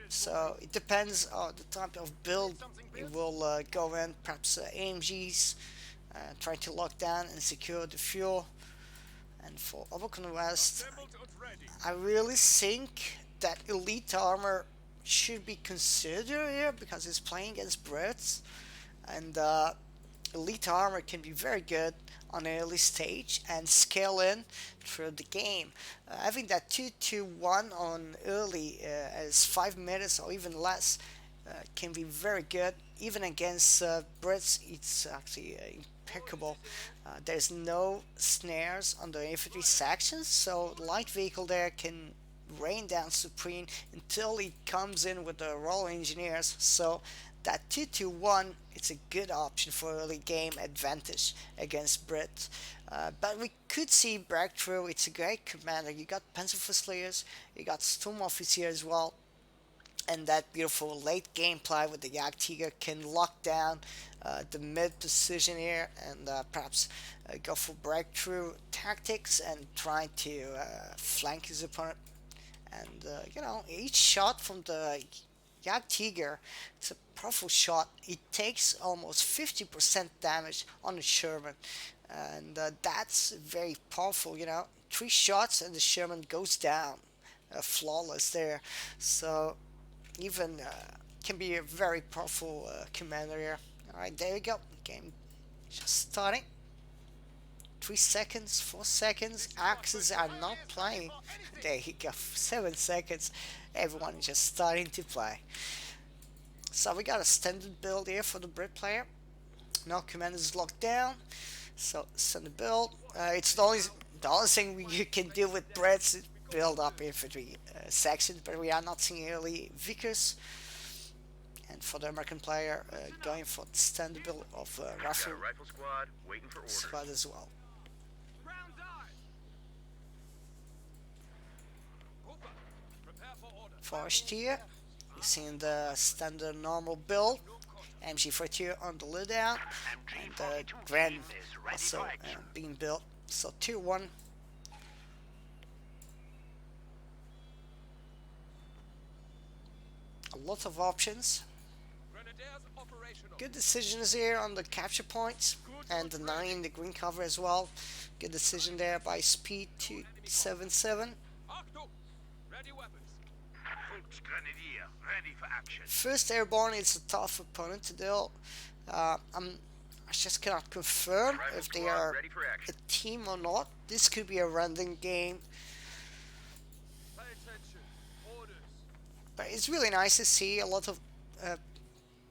so it depends on the type of build. It will go in, perhaps AMGs, trying to lock down and secure the fuel. And for Oberkon West, I really think that elite armor should be considered here because he's playing against Brits, and elite armor can be very good on an early stage and scale in through the game. Having that 2-2-1 on early as 5 minutes or even less can be very good. Even against Brits, it's actually impeccable. There's no snares on the infantry sections, so light vehicle there can rain down supreme until he comes in with the Royal Engineers. So that 2-2-1, it's a good option for early game advantage against Brit. But we could see breakthrough. It's a great commander. You got Pencil Fusiliers, you got Storm Officer as well, and that beautiful late game play with the Jagdtiger can lock down the mid position here and perhaps go for breakthrough tactics and try to flank his opponent. And each shot from the Jagdtiger, it's a powerful shot. It takes almost 50% damage on the Sherman, and that's very powerful. 3 shots and the Sherman goes down, flawless there. So even can be a very powerful commander here. All right, there you go. Game just starting. 3 seconds, 4 seconds. Axes are not playing. There you go. 7 seconds. Everyone is just starting to play. So we got a standard build here for the Brit player. No command is locked down. So standard build. It's the only thing you can do with Brits is build up infantry sections, but we are not seeing early Vickers. And for the American player, going for the standard build of rifle squad waiting for orders. squad as well. Forest here, you're seeing the standard normal build, MG42 on the lid out, and the Grand also being built. So 2-1. A lot of options. Good decisions here on the capture points and denying the green cover as well. Good decision there by Speed 277. First Airborne is a tough opponent to deal. I just cannot confirm if they are a team or not. This could be a random game. But it's really nice to see a lot of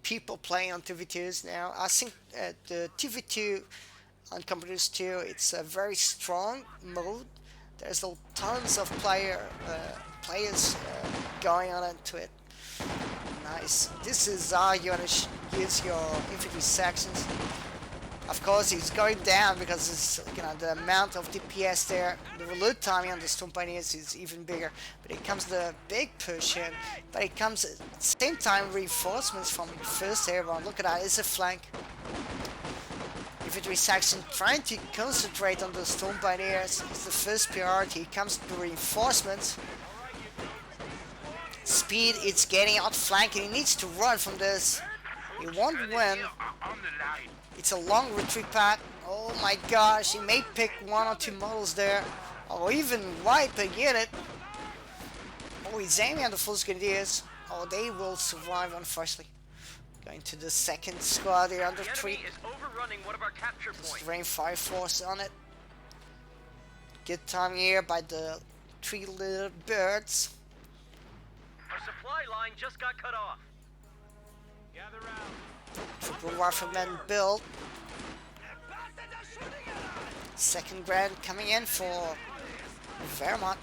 people playing on TV2s now. I think the TV2 on computers too, it's a very strong mode. There's tons of players going on into it. Nice. This is how you want to use your infantry sections. Of course, it's going down because it's the amount of DPS there. The reload timing on the Storm Pioneers is even bigger. But it comes the big push in. But it comes at the same time reinforcements from first Airborne. Look at that, it's a flank. Infantry section trying to concentrate on the Storm Pioneers. It's the first priority. It comes to reinforcements. Speed, it's getting outflanked and he needs to run from this. He won't win. It's a long retreat path. Oh my gosh, he may pick 1 or 2 models there, or even wipe a unit. Oh, he's aiming at the full grenadiers. Oh, they will survive, unfortunately. Going to the second squad here under 3. Just rain fire force on it. Good time here by the 3 little birds. Our supply line just got cut off. Gather round. Triple Rifleman build. Second Grand coming in for Vermont.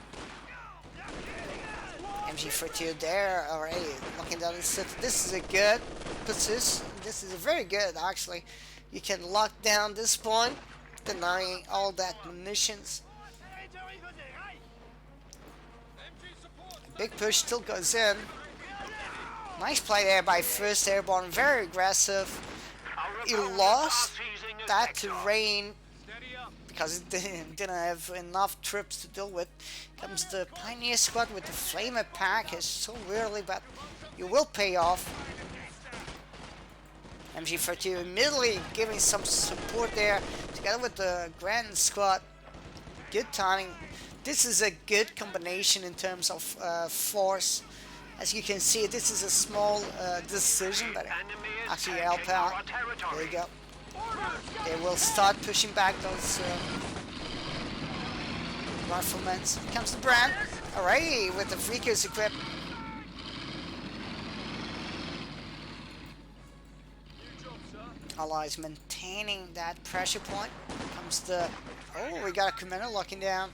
MG42 there already looking down the city. This is a good position. This is a very good actually. You can lock down this point, denying all that munitions. Big push still goes in. Nice play there by first Airborne, very aggressive. He lost that terrain because it didn't have enough troops to deal with. Comes the Pioneer Squad with the Flamer package so rarely, but it will pay off. MG42 immediately giving some support there together with the Grand Squad. Good timing. This is a good combination in terms of force. As you can see, this is a small decision, but actually help out. There you go. They will start pushing back those riflemen. Here comes the Brand. Alright, with the Freakers equipped. Allies maintaining that pressure point. Comes the... Oh, we got a commander locking down.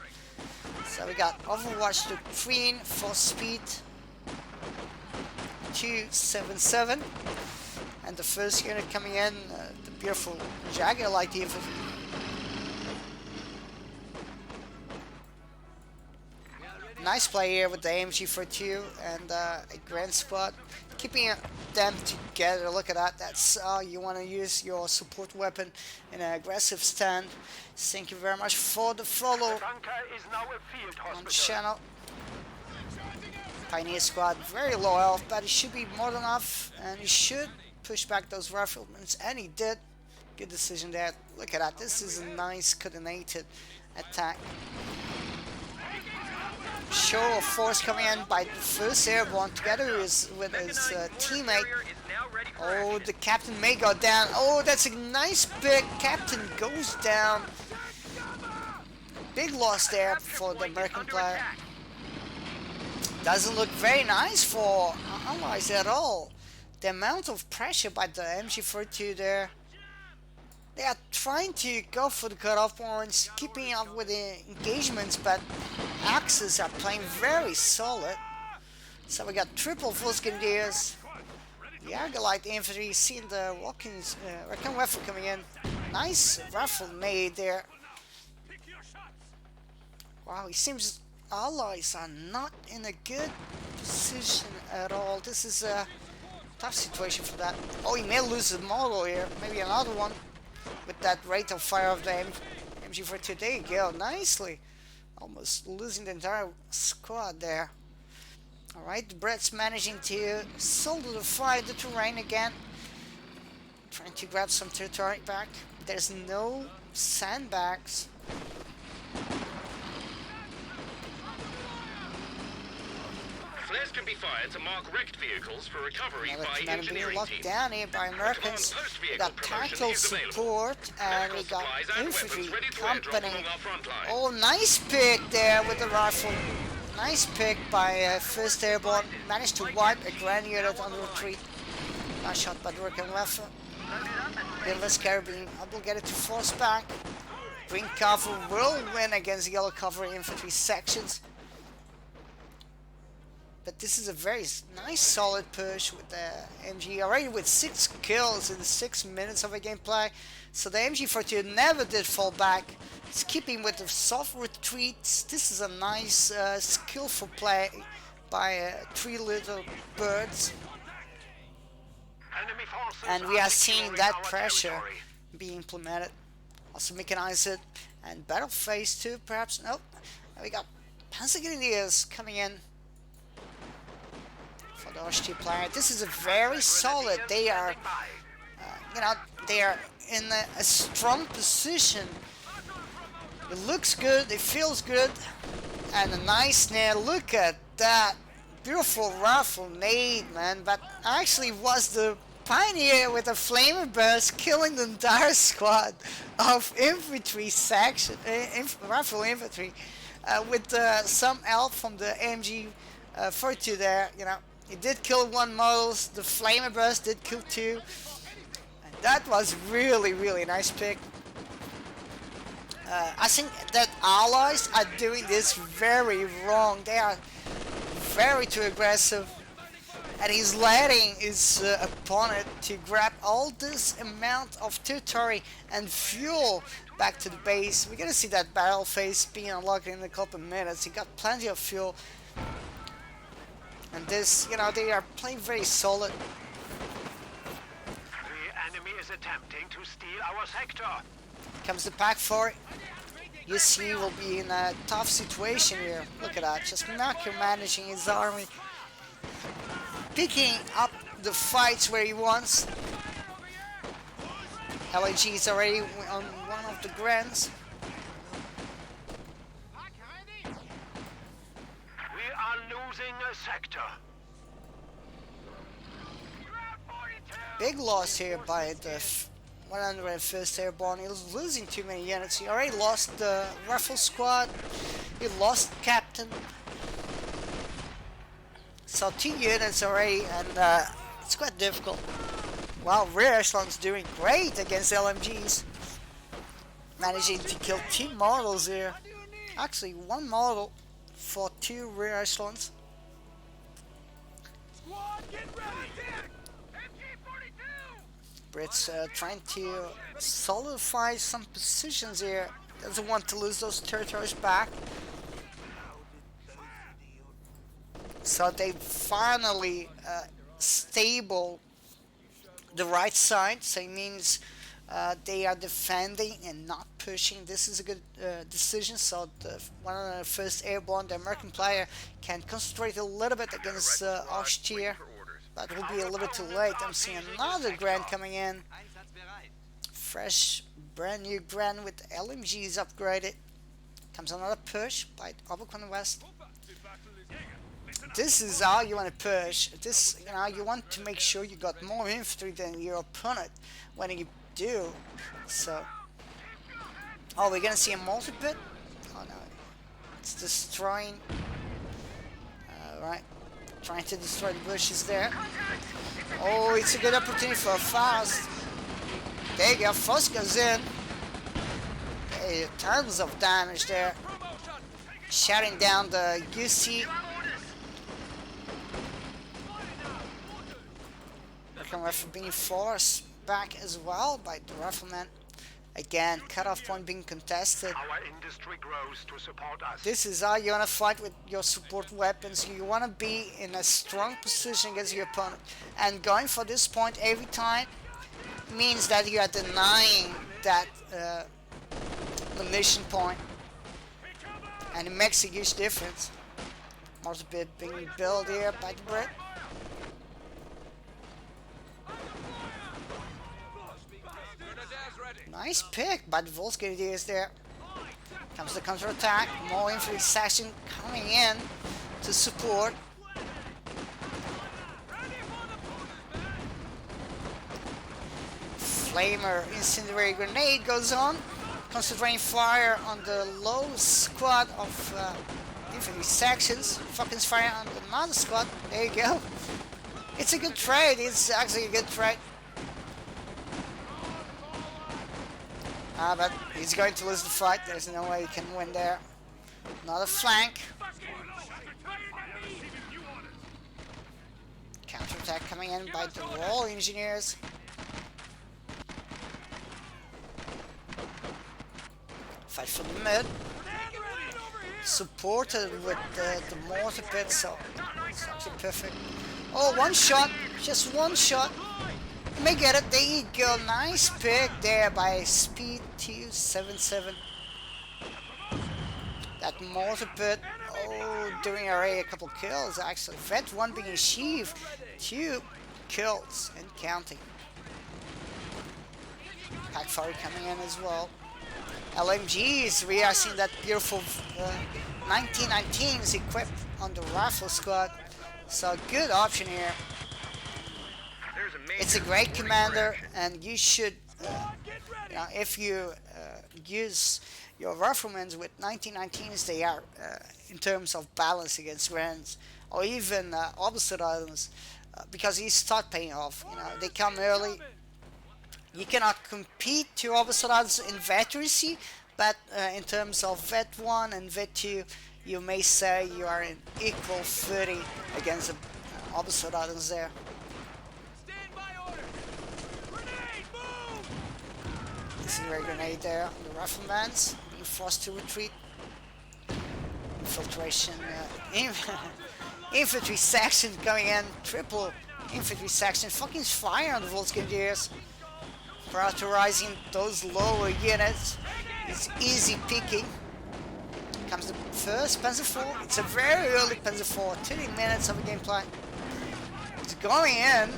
So we got Overwatch Doctrine for speed 277. And the first unit coming in, the beautiful Jagger Light Infantry. Nice play here with the AMG-42 and a grand spot, keeping them together. Look at that. That's how you want to use your support weapon in an aggressive stand. Thank you very much for the follow on the channel. Pioneer Squad, very low health, but it should be more than enough, and he should push back those riflemen, and he did. Good decision there. Look at that. This is a nice coordinated attack. Show of force coming in by the first airborne together with his teammate. Oh, the captain may go down. Oh, that's a nice pick. Captain goes down. Big loss there for the American player. Doesn't look very nice for Allies at all. The amount of pressure by the MG42 there. They are trying to go for the cutoff points, keeping up with the engagements, but Axis are playing very solid. So we got triple Volksgrenadiers, the Argalite Infantry, seeing the Wrecking Rifle coming in. Nice rifle made there. Wow, it seems Allies are not in a good position at all. This is a tough situation for that. Oh, he may lose the model here, maybe another one. With that rate of fire of the MG42, there you go, nicely. Almost losing the entire squad there. Alright, the Brett's managing to solidify the terrain again. Trying to grab some territory back. There's no sandbags. Flares can be fired to mark wrecked vehicles for recovery by engineering locked teams. down here by Americans. We got tactical support and we got infantry company. Oh, nice pick there with the rifle. Nice pick by First Airborne. Managed to wipe a grand unit on the retreat. Nice shot by the Wrecking Rifle. Littlest Caribbean will get it to force back. Green cover will win against yellow cover infantry sections. But this is a very nice solid push with the MG, already with 6 kills in 6 minutes of a gameplay. So the MG42 never did fall back. It's keeping with the soft retreats. This is a nice skillful play by 3 little birds. And we are seeing that pressure be implemented. Also mechanized and battle phase 2 perhaps. Nope. And we got Panzer Grenadiers coming in. For the HT player, this is a very solid. They are, they are in a strong position. It looks good. It feels good, and a nice snare. Look at that beautiful rifle nade, man. But actually, was the Pioneer with a flamer burst killing the entire squad of infantry section, rifle infantry, with some help from the AMG 42 there. It did kill 1 model, the flamer burst did kill 2. And that was really, really nice pick. I think that Allies are doing this very wrong. They are very too aggressive. And he's letting his opponent to grab all this amount of territory and fuel back to the base. We're gonna see that battle phase being unlocked in a couple of minutes. He got plenty of fuel. And this, they are playing very solid. The enemy is attempting to steal our sector. Comes the pack 4. You see, will be in a tough situation here. Look at that, just micromanaging his army, picking up the fights where he wants. LAG is already on one of the grands. We are losing a sector. big loss here by the 101st Airborne. He was losing too many units. He already lost the Rifle Squad. He lost Captain. So 2 units already, and it's quite difficult. Wow, rear echelon's doing great against LMGs. Managing to kill 2 models here. Actually, 1 model for 2 rear echelons. Brits trying to solidify some positions here. Doesn't want to lose those territories back. So they finally stable the right side. So it means they are defending and not pushing. This is a good decision. So the 101st Airborne, the American player, can concentrate a little bit against Oshtier. That will be a little bit too late. I'm seeing another Grand coming in. Fresh, brand new Grand with LMGs upgraded. Comes another push by Oberquan West. This is how you want to push. This, you want to make sure you got more infantry than your opponent when you do. So, oh, we're gonna see a multi-pit. Oh no, it's destroying. Right, trying to destroy the bushes there. Oh, it's a good opportunity for a fast. There you go, Fuss goes in. Hey, tons of damage there. Shutting down the UC. Rifle being forced back as well by the rifleman. Again, cutoff point being contested. Our industry grows to support us. This is how you want to fight with your support weapons. You want to be in a strong position against your opponent. And going for this point every time means that you are denying that munition point. And it makes a huge difference. Multi-bit being built here by the Brit. Nice pick by the Volksgrenadiers there. Comes the counter-attack. More infantry section coming in to support. Flamer incendiary grenade goes on. Concentrating fire on the low squad of infantry sections. Fucking fire on another squad. There you go. It's a good trade. It's actually a good trade. But he's going to lose the fight. There's no way he can win there. Another flank. Counterattack coming in by the Royal Engineers. Fight from the mid. Supported with the mortar pit, so it's actually perfect. Oh, one shot. Just one shot. You may get it. There you go. Nice pick there by Speed 277. That mortar pit. Oh, doing already a couple kills actually. Vet 1 being achieved. 2 kills and counting. Pack 40 coming in as well. LMGs, we are seeing that beautiful 1919s equipped on the rifle squad. So good option here. It's a great commander, and you should, if you use your riflemen with 1919s, they are in terms of balance against Grands or even opposite items, because these start paying off. They come early. You cannot compete to opposite odds in veterancy, but in terms of Vet 1 and Vet 2, you may say you are in equal footing against the opposite odds there. Incendiary grenade there on the riflemen, being forced to retreat. Infiltration, infantry section coming in, triple infantry section, fucking fire on the Volksgrenadiers. Prioritizing those lower units. It's easy picking. Comes the first Panzer IV. It's a very early Panzer IV. 30 minutes of a gameplay. It's going in.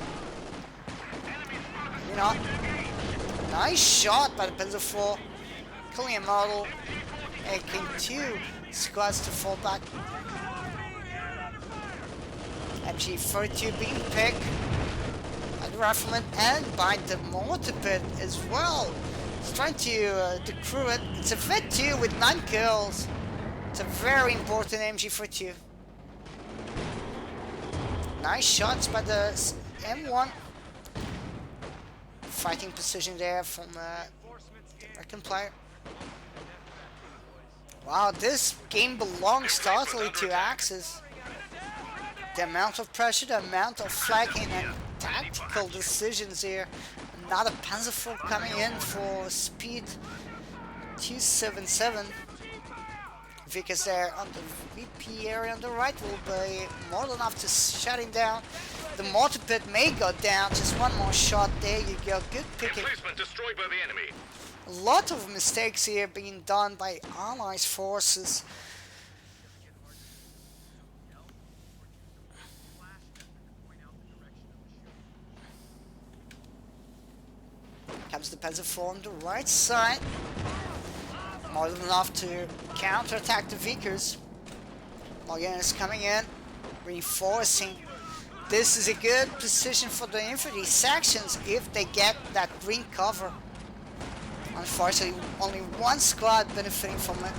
Nice shot by the Panzer IV. Killing a model. Making 2 squads to fall back. MG42 being picked. rifleman and by the mortar pit as well. It's trying to decrew it. It's a Vet 2 with 9 kills. It's a very important MG42. Nice shots by the M1. Fighting position there from the American player. Wow, this game belongs totally to Axis. The amount of pressure, the amount of flanking and tactical decisions here. Another Panzer IV coming in for speed 277. Vickers there on the VP area on the right will be more than enough to shut him down. The mortar pit may go down, just one more shot, there you go, good picking. Destroyed by the enemy. A lot of mistakes here being done by Allies forces. Comes the Panzer IV on the right side. More than enough to counter-attack the Vickers. Morgan is coming in, reinforcing. This is a good position for the infantry sections if they get that green cover. Unfortunately, only one squad benefiting from it.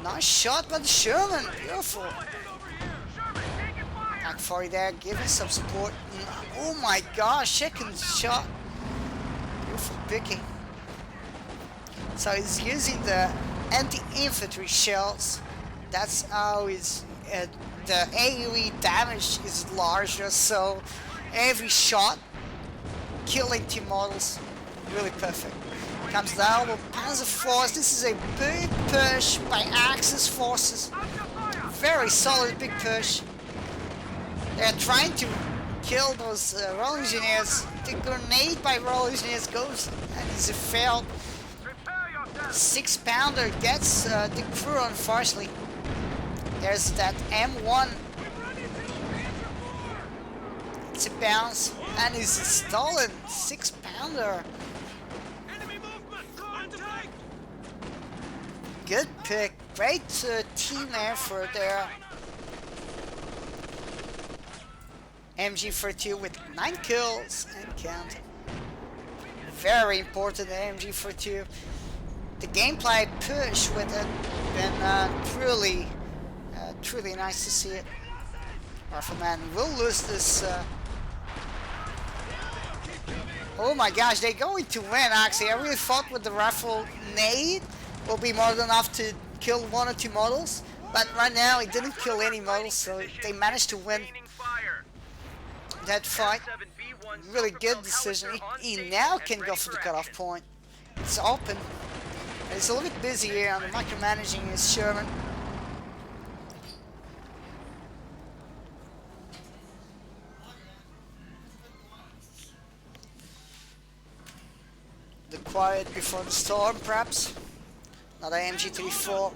Nice shot by the Sherman, beautiful. Attack 40 there, giving some support. Oh my gosh, second shot. Beautiful picking. So he's using the anti-infantry shells. That's how the AoE damage is larger, so every shot killing 2 models. Really perfect. Comes down with Panzer Force. This is a big push by Axis forces. Very solid big push. They're trying to kill those Royal Engineers. The grenade by Royal Engineers goes and is a failed. 6-pounder gets the crew, unfortunately. There's that M1. It's a bounce and is stolen. 6-pounder. Good pick. Great team effort there. MG42 with 9 kills and counting. Very important MG42. The gameplay push with it been truly nice to see it. Rifleman will lose this. Oh my gosh, they're going to win actually. I really thought with the rifle nade will be more than enough to kill 1 or 2 models. But right now it didn't kill any models, so they managed to win that fight. Really good decision. He now can go for the cutoff point. It's open. It's a little bit busy here on the micromanaging his Sherman. The quiet before the storm, perhaps. Another MG34.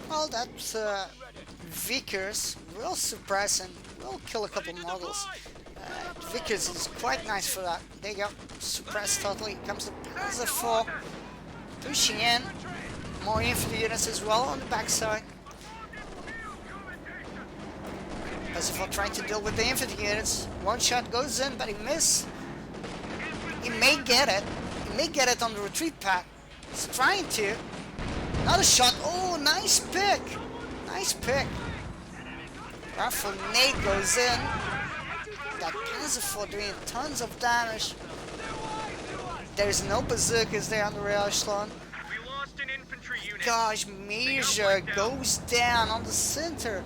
Well, that's Vickers will suppress and will kill a couple models. Vickers is quite nice for that. There you go. Suppressed totally. Comes the Panzer IV. Pushing in. More infantry units as well on the backside. Panzer IV trying to deal with the infantry units. One shot goes in, but he missed. He may get it. He may get it on the retreat path. He's trying to. Another shot. Oh, nice pick. Nice pick. Rifle nade goes in. That Panzer IV doing tons of damage. There's no bazookas there on the rear echelon. Gosh, Major goes down on the center.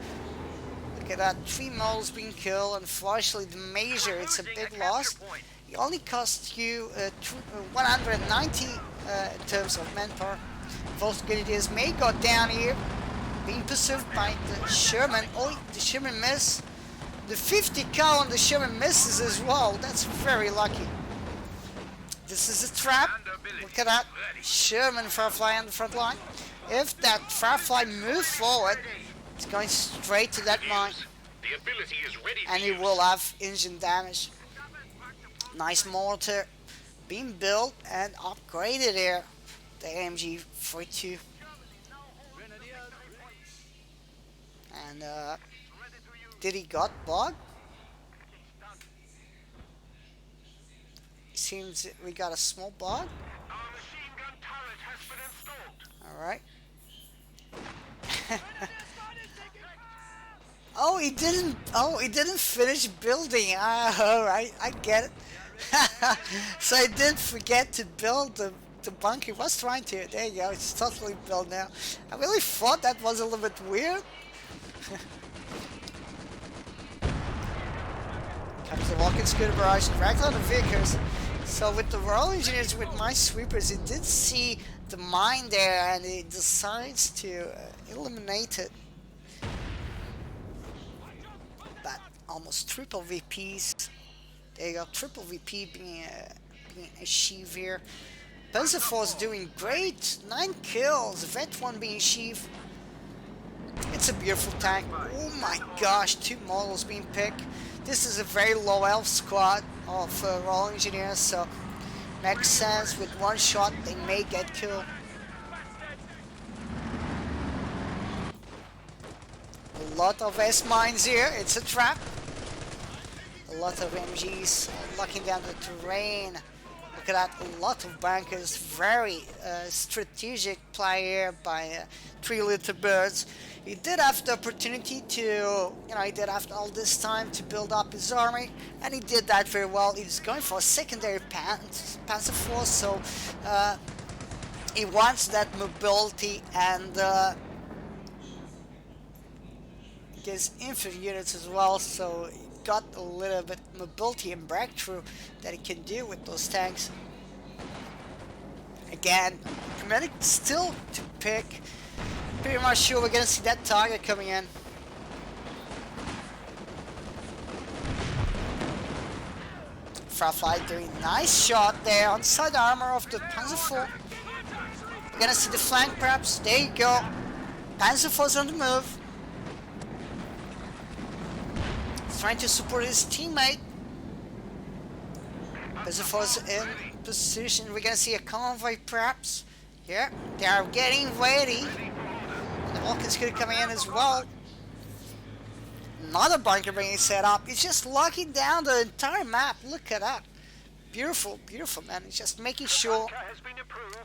Look at that, 3 models being killed. Unfortunately, the Major, it's a big loss. It only costs you 190 in terms of manpower. Both grenadiers may go down here. Being pursued by the Sherman. Oh, the Sherman missed. The 50 cal on the Sherman misses as well. That's very lucky. This is a trap. Look at that. Sherman Firefly on the front line. If that Firefly moves forward, it's going straight to that mine. And it will have engine damage. Nice mortar being built and upgraded here. The AMG 42. And Did he got bug? Seems we got a small bug. Our machine gun turret has been installed. Alright. Oh, he didn't. Oh, he didn't finish building. All right, I get it. So I did forget to build the bunker. He was trying to. There you go. It's totally built now. I really thought that was a little bit weird. Comes the walking scooter barrage directly on the vehicles. So with the Royal Engineers, with my sweepers, it did see the mine there, and it decides to eliminate it. But almost triple VPs. There you go, triple VP being achieved here. Panzerforce doing great, 9 kills. Vet 1 being achieved. It's a beautiful tank. Oh my gosh, 2 models being picked. This is a very low elf squad of Royal Engineers, so makes sense. With 1 shot, they may get killed. A lot of S-mines here. It's a trap. A lot of MGs locking down the terrain. Look at that, a lot of bunkers. Very strategic play here by 3 Little Birds. He did have the opportunity to, you know, he did have all this time to build up his army, and he did that very well. He was going for a secondary panzer force, so he wants that mobility and his infantry units as well, so he got a little bit mobility and breakthrough that he can do with those tanks. Again, Commander still to pick. Pretty much sure we're gonna see that target coming in. Firefly doing a nice shot there on side armor of the Panzer IV. We're gonna see the flank perhaps. There you go. Panzer IV's on the move. He's trying to support his teammate. Panzer IV's in position. We're gonna see a convoy perhaps. Here, they are getting ready. The Vulcan's gonna come in as well. Another bunker being set up. He's just locking down the entire map. Look at that. Beautiful, beautiful, man. He's just making sure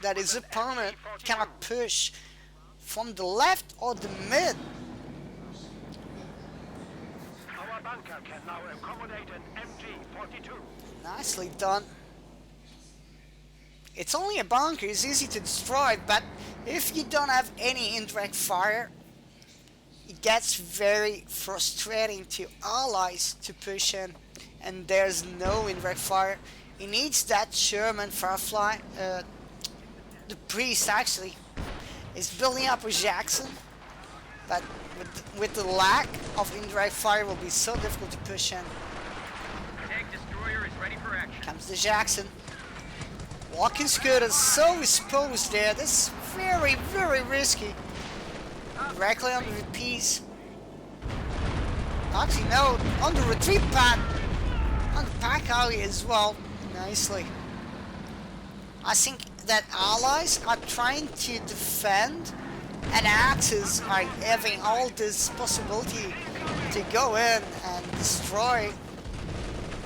that his opponent cannot push from the left or the mid. Our bunker can now accommodate an MG-42. Nicely done. It's only a bunker, it's easy to destroy, but if you don't have any indirect fire, it gets very frustrating to allies to push in, and there's no indirect fire. He needs that Sherman Firefly. The priest actually is building up with Jackson, but with the lack of indirect fire, it will be so difficult to push in. Tank destroyer is ready for action. Comes the Jackson. Walking scooter so exposed there. This is very, very risky. Directly on the VPs. Actually, no, on the retreat pad. On the pack alley as well. Nicely. I think that allies are trying to defend, and Axis are having all this possibility to go in and destroy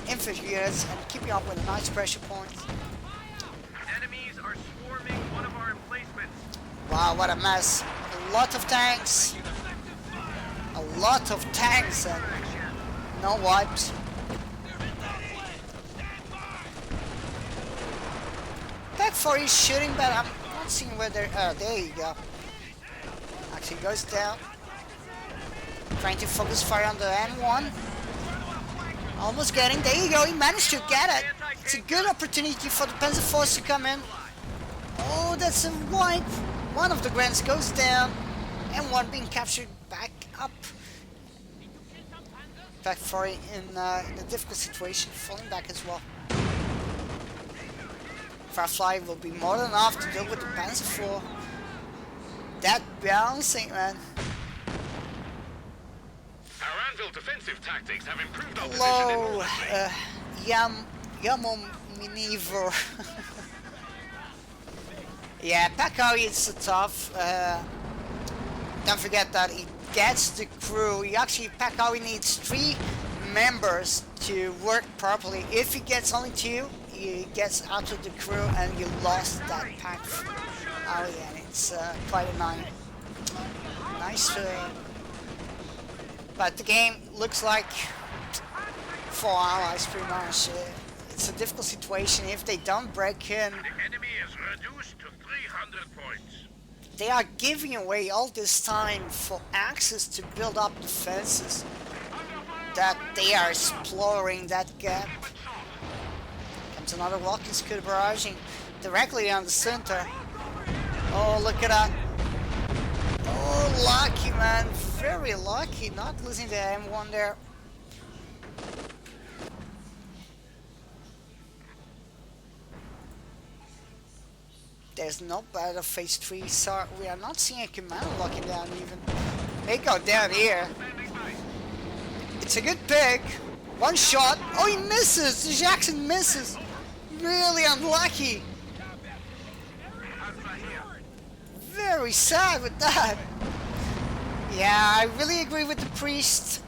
infantry units and keeping up with a nice pressure point. Enemies are swarming one of our emplacements. Wow, what a mess. A lot of tanks. A lot of tanks and no wipes. Back 4 is shooting, but I'm not seeing where they're... Oh, there you go. Actually goes down. Trying to focus fire on the N1. Almost getting... There you go, he managed to get it. It's a good opportunity for the Panzer Force to come in. Oh, that's a wipe. One of the Grants goes down. And one being captured back up. Back 4 in a difficult situation, falling back as well. Firefly will be more than enough to deal with the Panzer IV. That bouncing, man. Our Anvil defensive tactics have improved our Hello, position Yamom Miniver. Yeah, Pakao is tough. Don't forget that he gets the crew. He actually, Pakawi needs 3 members to work properly. If he gets only 2, he gets out of the crew and you lost that pack. Oh yeah, and it's quite annoying. Nice, but the game looks like for allies pretty much. It's a difficult situation if they don't break in. The enemy is reduced to 300 points. They are giving away all this time for Axis to build up defenses. That they are exploring that gap. Comes another walking scooter barraging directly on the center. Oh, look at that. Oh, lucky, man. Very lucky not losing the M1 there. There's no better phase 3, so we are not seeing a commander locking down even. They go down here. It's a good pick. One shot. Oh, he misses. Jackson misses. Really unlucky. Very sad with that. Yeah, I really agree with the priest.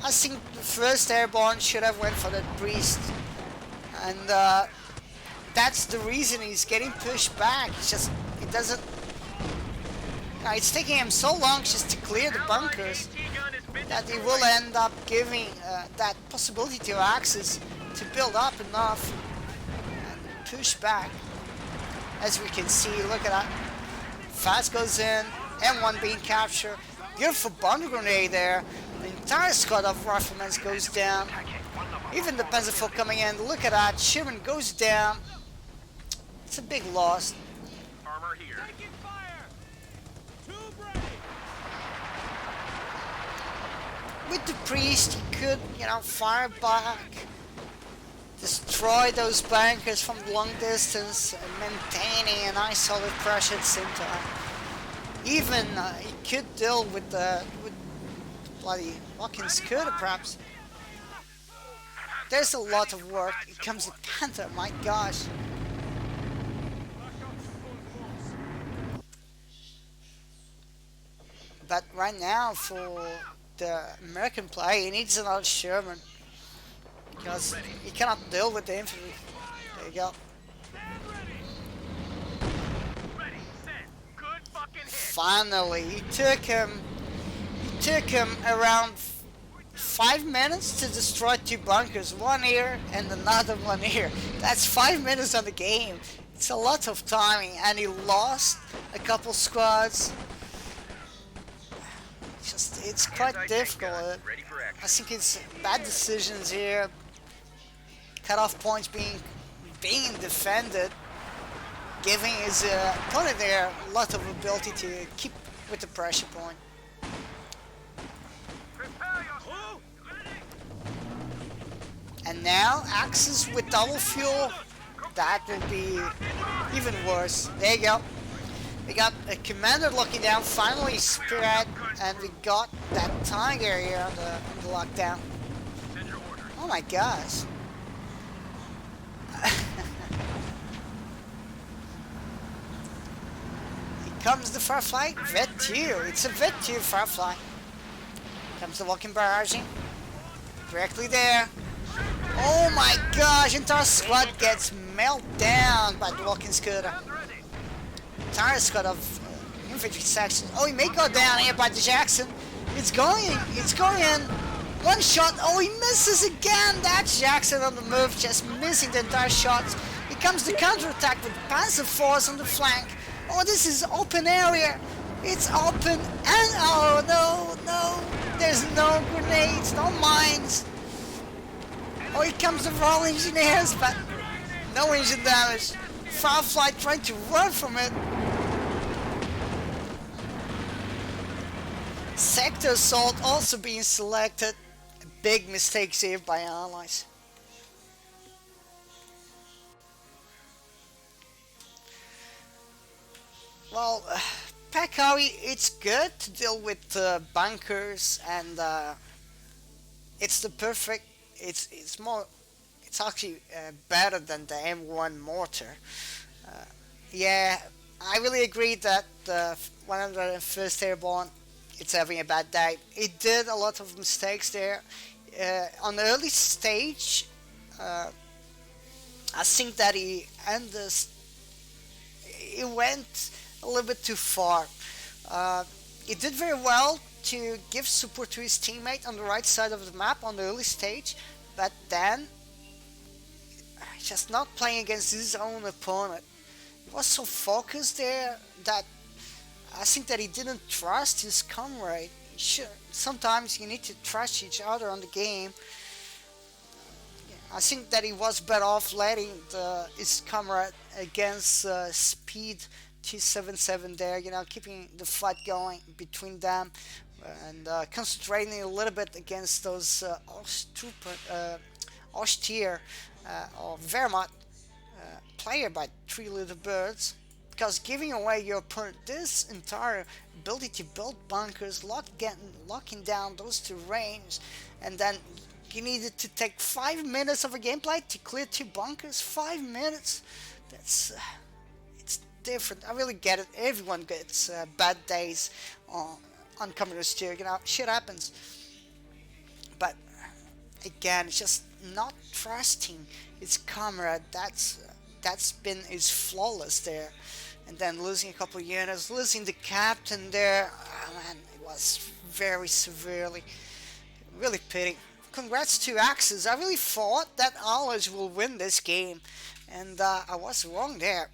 I think the first airborne should have went for the priest. And that's the reason he's getting pushed back. It's just, it doesn't... it's taking him so long just to clear the bunkers that he will end up giving that possibility to Axis to build up enough and push back. As we can see, look at that. Fast goes in, M1 being captured. Beautiful bomb grenade there. The entire squad of riflemen goes down. Even the Panzerfolk coming in. Look at that. Sherman goes down. It's a big loss. Armor here. With the priest, he could, fire back, destroy those bankers from long distance, maintaining a nice solid pressure at the same time. Even he could deal with bloody walking scooter, perhaps. There's a lot of work. It comes the Panther. My gosh. But right now, for the American player, he needs another Sherman because he cannot deal with the infantry. There you go. Finally, he took him around 5 minutes to destroy 2 bunkers, one here and another one here. That's 5 minutes on the game. It's a lot of timing, and he lost a couple squads. It's quite difficult. I think it's bad decisions here. Cut-off points being defended, giving his opponent there a lot of ability to keep with the pressure point. And now Axis with double fuel, that will be even worse. There you go. We got a commander locking down, finally Spirit, and we got that Tiger here on the lockdown. Oh my gosh. Here comes the Firefly, Vet 2. It's a Vet 2 Firefly. Comes the walking barraging. Directly there. Oh my gosh, entire squad gets melted down by the walking scooter. Entire squad of infantry sections. Oh, he may go down here by the Jackson. It's going in. One shot. Oh, he misses again. That's Jackson on the move, just missing the entire shots. Here comes the counterattack with Panzer Force on the flank. Oh, this is open area. It's open, and oh no. There's no grenades, no mines. Oh, here comes the Royal Engineers, but no engine damage. Firefly trying to run from it. Sector Assault also being selected. A big mistake here by allies. Well, Pakawi, it's good to deal with bunkers, and it's the perfect. It's actually better than the M1 mortar. Yeah, I really agree that the 101st Airborne it's having a bad day. It did a lot of mistakes there. On the early stage, uh, I think that he went a little bit too far. Uh, he did very well to give support to his teammate on the right side of the map on the early stage, but then just not playing against his own opponent. He was so focused there that I think that he didn't trust his comrade. Sometimes you need to trust each other on the game. I think that he was better off letting his comrade against Speed T77 there, keeping the fight going between them and concentrating a little bit against those Ostier or Wehrmacht player by Three Little Birds, because giving away your opponent this entire ability to build bunkers, locking down those terrains, and then you needed to take 5 minutes of a gameplay to clear 2 bunkers. 5 minutes. It's different. I really get it. Everyone gets bad days on Commodore Steer. Shit happens. But again, it's just not trusting his comrade. That's been his flawless there. And then losing a couple of units, losing the captain there. Oh, man, it was very severely. Really pity. Congrats to Axis. I really thought that Allies will win this game, and I was wrong there.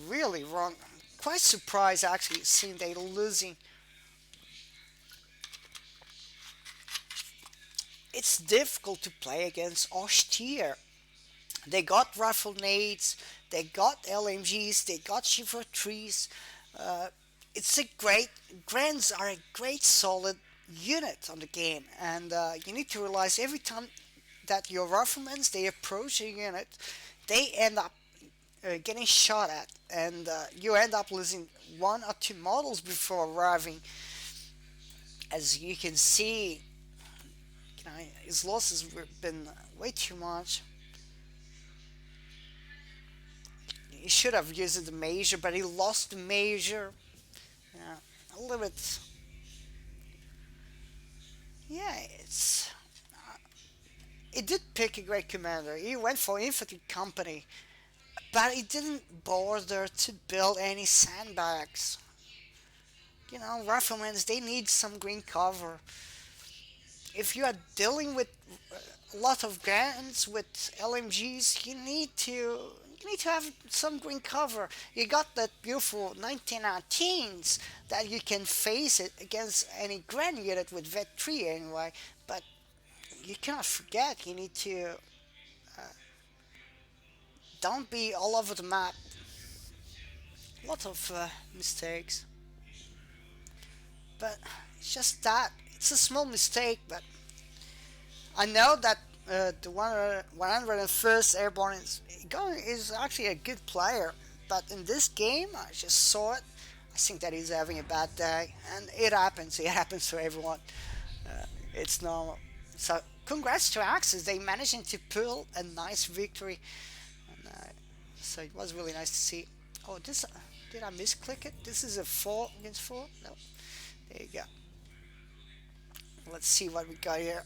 Really wrong. Quite surprised actually seeing they losing. It's difficult to play against Ostier. They got rifle nades, they got LMGs, they got Shiver trees. It's a great Grens are a great solid unit on the game, and you need to realize every time that your riflemen they approach a unit, they end up getting shot at, and you end up losing 1 or 2 models before arriving. As you can see, his losses have been way too much. He should have used the major, but he lost the major. Yeah, a little bit. Yeah, he did pick a great commander. He went for infantry company, but he didn't bother to build any sandbags. Riflemen they need some green cover. If you are dealing with a lot of guns with LMGs, you need to have some green cover. You got that beautiful 1919s that you can face it against any grand unit with Vet 3 anyway. But you cannot forget you need to don't be all over the map. A lot of mistakes, but it's just that it's a small mistake. But I know that the 101st Airborne is actually a good player, but in this game, I just saw it. I think that he's having a bad day, and it happens. It happens to everyone. It's normal. So, congrats to Axis. They managing to pull a nice victory, and so it was really nice to see. Oh, this did I misclick it? This is a 4 against 4. No, there you go. Let's see what we got here.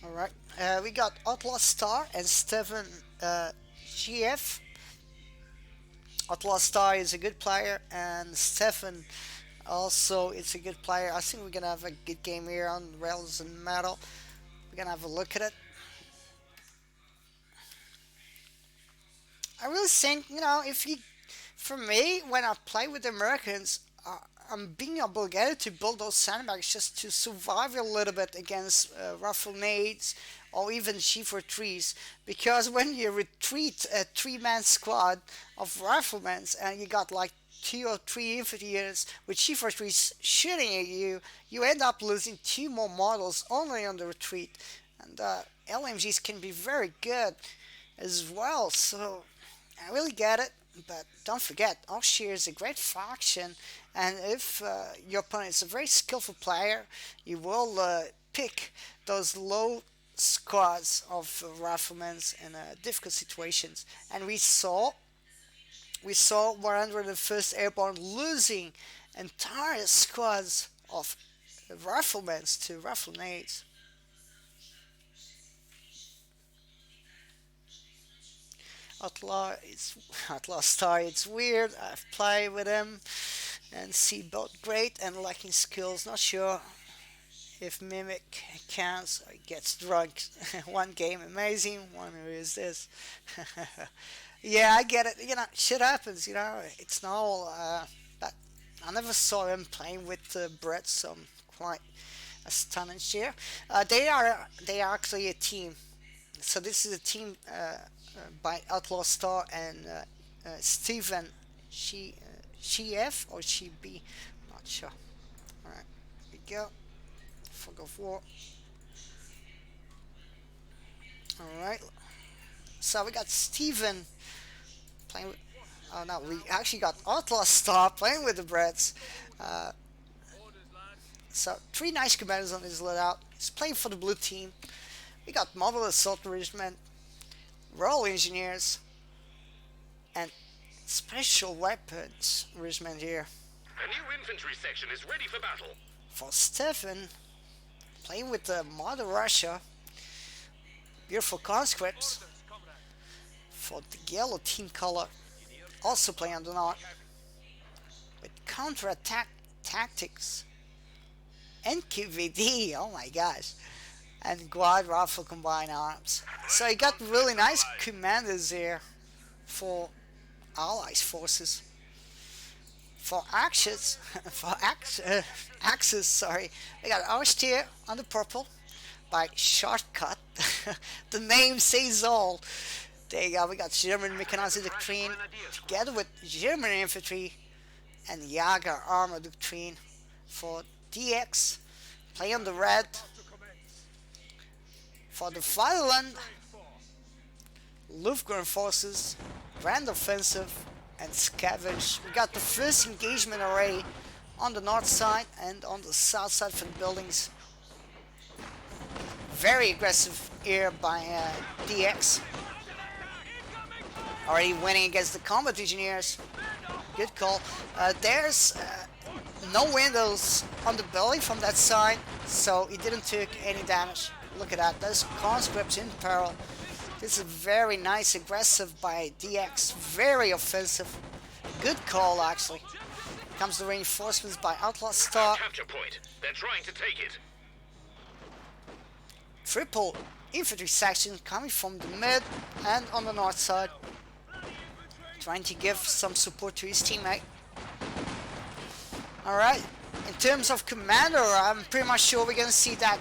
Alright. Alright. We got Outlaw Star and Stefan GF. Outlaw Star is a good player, and Stefan also is a good player. I think we're gonna have a good game here on Rails and Metal. We're gonna have a look at it. I really think, if you, for me, when I play with the Americans, I'm being obligated to build those sandbags just to survive a little bit against rifle nades or even Shiver trees. Because when you retreat a 3-man squad of riflemen and you got like 2 or 3 infantry units with Shiver trees shooting at you, you end up losing 2 more models only on the retreat. And LMGs can be very good as well. So I really get it, but don't forget, Oshir is a great faction, and if your opponent is a very skillful player, you will pick those low squads of riflemen in difficult situations. And we saw 101st Airborne losing entire squads of riflemen to rifle nades. Outlaw is Outlaw Star. It's weird. I've played with him and see both great and lacking skills. Not sure if Mimic counts or gets drunk. One game amazing, one who is this. Yeah, I get it. Shit happens. It's normal. But I never saw him playing with Brett, so I'm quite astonished here. They are actually a team. So this is a team by Outlaw Star and Steven. She F or she B? Not sure. All right, here we go. Fog of War. All right. So we got Steven playing with. Oh no, we actually got Outlaw Star playing with the Breds. Uh, so three nice commanders on his loadout. He's playing for the blue team. We got Mobile Assault Regiment, Royal Engineers, and Special Weapons Regiment here. A new infantry section is ready for battle. For Stefan, playing with the Mother Russia, beautiful conscripts. For the yellow team color, also playing on the north with counterattack tactics, NQVD, oh my gosh, and Quad Rifle Combined Arms. So you got really nice commanders here for Allies forces. For Axis, Axis, sorry, we got Austere on the purple by Shortcut. The name says all. There you go, we got German Mechanized Doctrine together with German Infantry and Jager Armor Doctrine for DX. Play on the red. For the Fatherland, Luftgrund Forces, Grand Offensive, and Scavenge. We got the first engagement array on the north side and on the south side for the buildings. Very aggressive here by DX. Already winning against the combat engineers. Good call. There's no windows on the belly from that side, so he didn't take any damage. Look at that. Those conscripts in peril. This is very nice, aggressive by DX. Very offensive. Good call, actually. Comes the reinforcements by Outlaw Star. Capture point. They're trying to take it. Triple infantry section coming from the mid and on the north side. Trying to give some support to his teammate. Alright, in terms of commander, I'm pretty much sure we're going to see that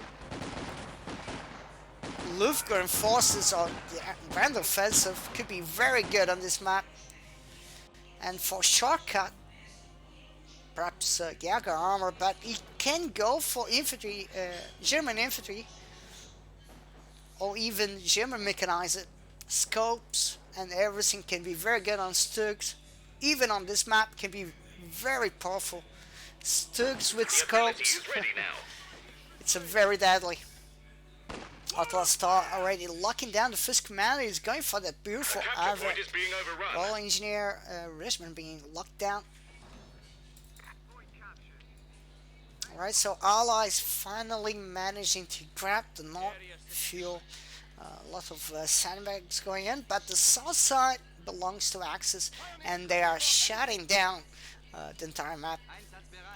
Luftgrund forces or the Grand Offensive could be very good on this map. And for Shortcut, perhaps Jager armor, but he can go for infantry, German infantry, or even German mechanized scopes, and everything can be very good on Stugs. Even on this map can be very powerful. Stugs with scopes, it's a very deadly. Outlaw Star already locking down the first commander. He's going for that beautiful Ava. Royal Engineer Regiment being locked down. Alright, so Allies finally managing to grab the north fuel. A lot of sandbags going in, but the south side belongs to Axis, and they are shutting down the entire map.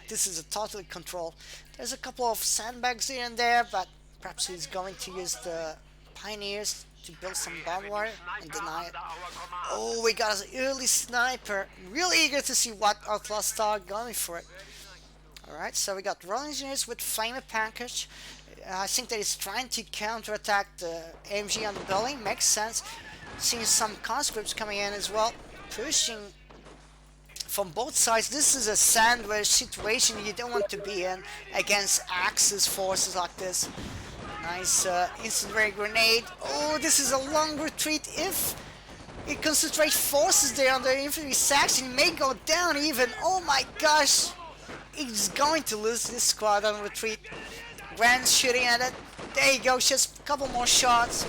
This is a total control. There's a couple of sandbags here and there, but perhaps he's going to use the Pioneers to build some bomb wire and deny it. Oh, we got an early sniper. Really eager to see what Outlaw Star going for it. Alright, so we got Royal Engineers with Flamer package. I think that he's trying to counterattack the AMG on the building. Makes sense. Seeing some conscripts coming in as well. Pushing from both sides. This is a sandwich situation you don't want to be in against Axis forces like this. Nice incendiary grenade. Oh, this is a long retreat. If He concentrates forces there on the infantry section. He may go down even. Oh my gosh. He's going to lose this squad on retreat. Grant's shooting at it. There you go. Just a couple more shots.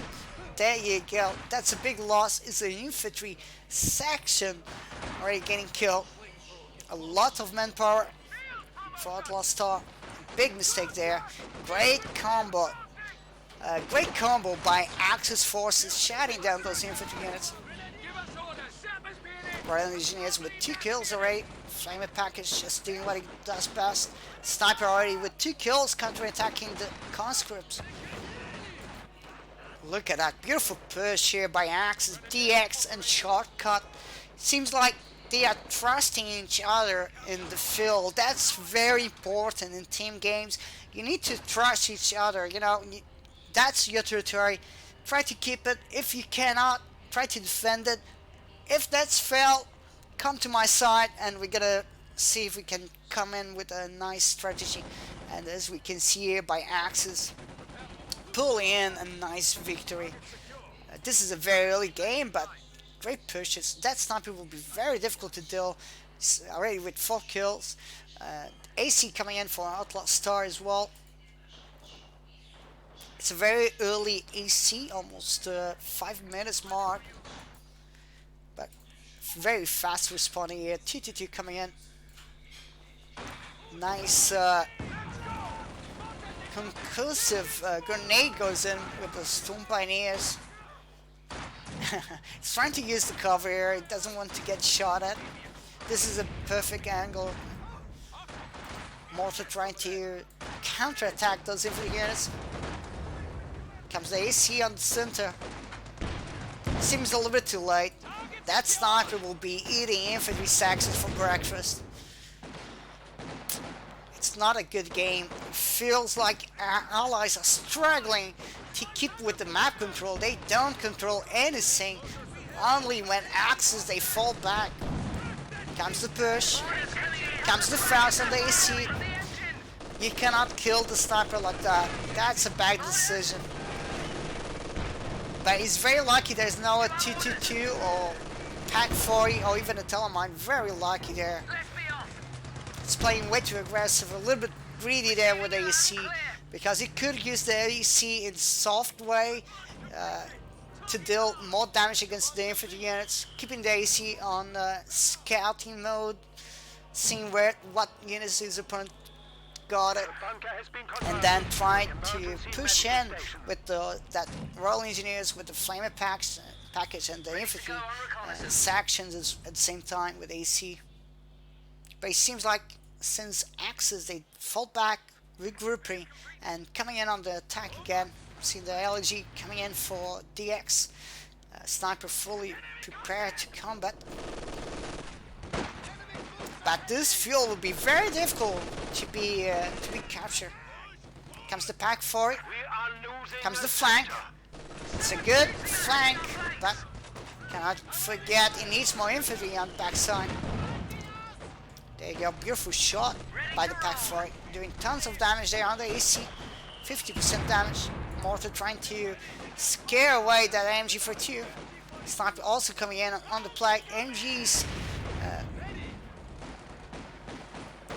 There you go. That's a big loss. It's the infantry section already getting killed. A lot of manpower for Outlaw Star. Big mistake there. Great combo. Great combo by Axis forces shutting down those infantry units. Royal Engineers with 2 kills already. Flamer package just doing what he does best. Sniper already with 2 kills counter-attacking the conscripts. Look at that beautiful push here by Axis, DX and Shortcut. Seems like they are trusting each other in the field. That's very important in team games. You need to trust each other, you know. That's your territory. Try to keep it. If you cannot, try to defend it. If that's failed, come to my side and we're gonna see if we can come in with a nice strategy. And as we can see here by Axis, pulling in a nice victory. This is a very early game, but great pushes. That sniper will be very difficult to deal. It's already with 4 kills. AC coming in for Outlaw Star as well. It's a very early AC, almost 5 minutes mark. But very fast responding here. 2-2 coming in. Nice conclusive grenade goes in with the Storm Pioneers. It's trying to use the cover here. It doesn't want to get shot at. This is a perfect angle. Mortar trying to counter-attack those infantry units. Comes the AC on the center. Seems a little bit too late. That sniper will be eating infantry sections for breakfast. It's not a good game. It feels like our allies are struggling to keep with the map control. They don't control anything. Only when Axis they fall back. Comes the push. Comes the fast on the AC. You cannot kill the sniper like that. That's a bad decision. But he's very lucky there's no a 222 or Pack 40 or even a Telemine. Very lucky there. It's playing way too aggressive, a little bit greedy there with the AC, because he could use the AC in soft way to deal more damage against the infantry units, keeping the AC on scouting mode, seeing what units his opponent got it, and then trying to push in with that Royal Engineers with the Flamer package and the infantry sections at the same time with AC. But it seems like since Axis they fall back, regrouping and coming in on the attack again. See the LG coming in for DX. Sniper fully prepared to combat. But this field will be very difficult to be captured. Comes the pack for it. Comes the flank. It's a good flank, but cannot forget he needs more infantry on the backside. There you go, beautiful shot by the pack for it, doing tons of damage there on the AC, 50% damage. Mortar trying to scare away that MG42. Sniper also coming in on the play. MG's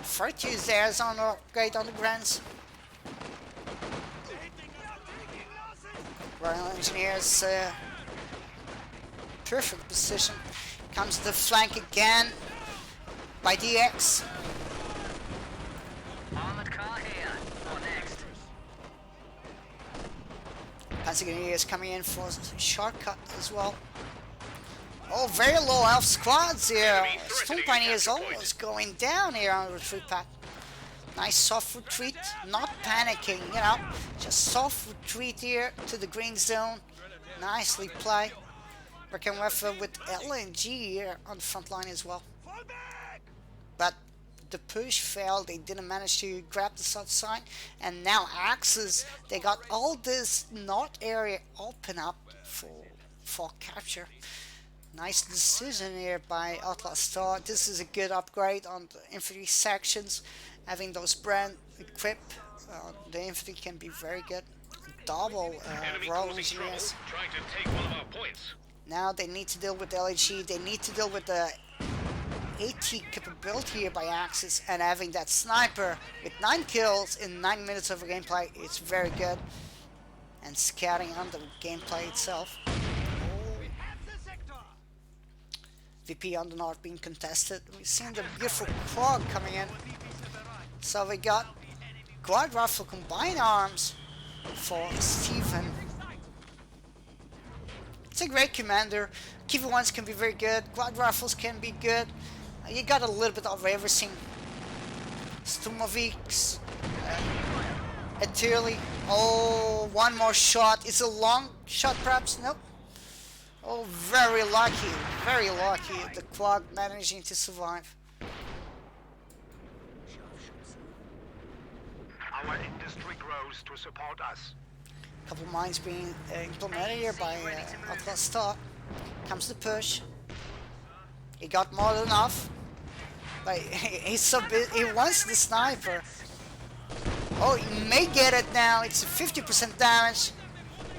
42s there is on the great on the grants. Royal Engineers perfect position. Comes the flank again by DX. Armored car here. What next? Panzer is coming in for a shortcut as well. Oh, very low health squads here. Storm Pioneer is almost going down here on the retreat path. Nice soft retreat, not panicking, you know, just soft retreat here to the green zone. Nicely played. Working with LNG here on the front line as well. But the push failed. They didn't manage to grab the south side, and now Axis they got all this north area open up for capture. Nice decision here by Outlaw Star. This is a good upgrade on the infantry sections. Having those brand equipped, the infantry can be very good. Double Royal Engineers. Trying to take one of our points. Now they need to deal with the LHE, they need to deal with the AT capability here by Axis, and having that sniper with 9 kills in 9 minutes of gameplay, it's very good. And scouting on the gameplay itself. VP on the north being contested. We've seen the beautiful Krog coming in. So we got Quad Rifle combined arms for Steven. It's a great commander. Kiwi ones can be very good. Quad Rifles can be good. You got a little bit of everything. Stumoviks. Eternally. Oh, one more shot. It's a long shot perhaps? Nope. Oh, very lucky. Very lucky. The quad managing to survive. Our industry grows to support us. Couple mines being implemented here by Atlas Star. Comes the push. He got more than enough. But he's so busy. He wants the sniper. Oh, he may get it now. It's a 50% damage.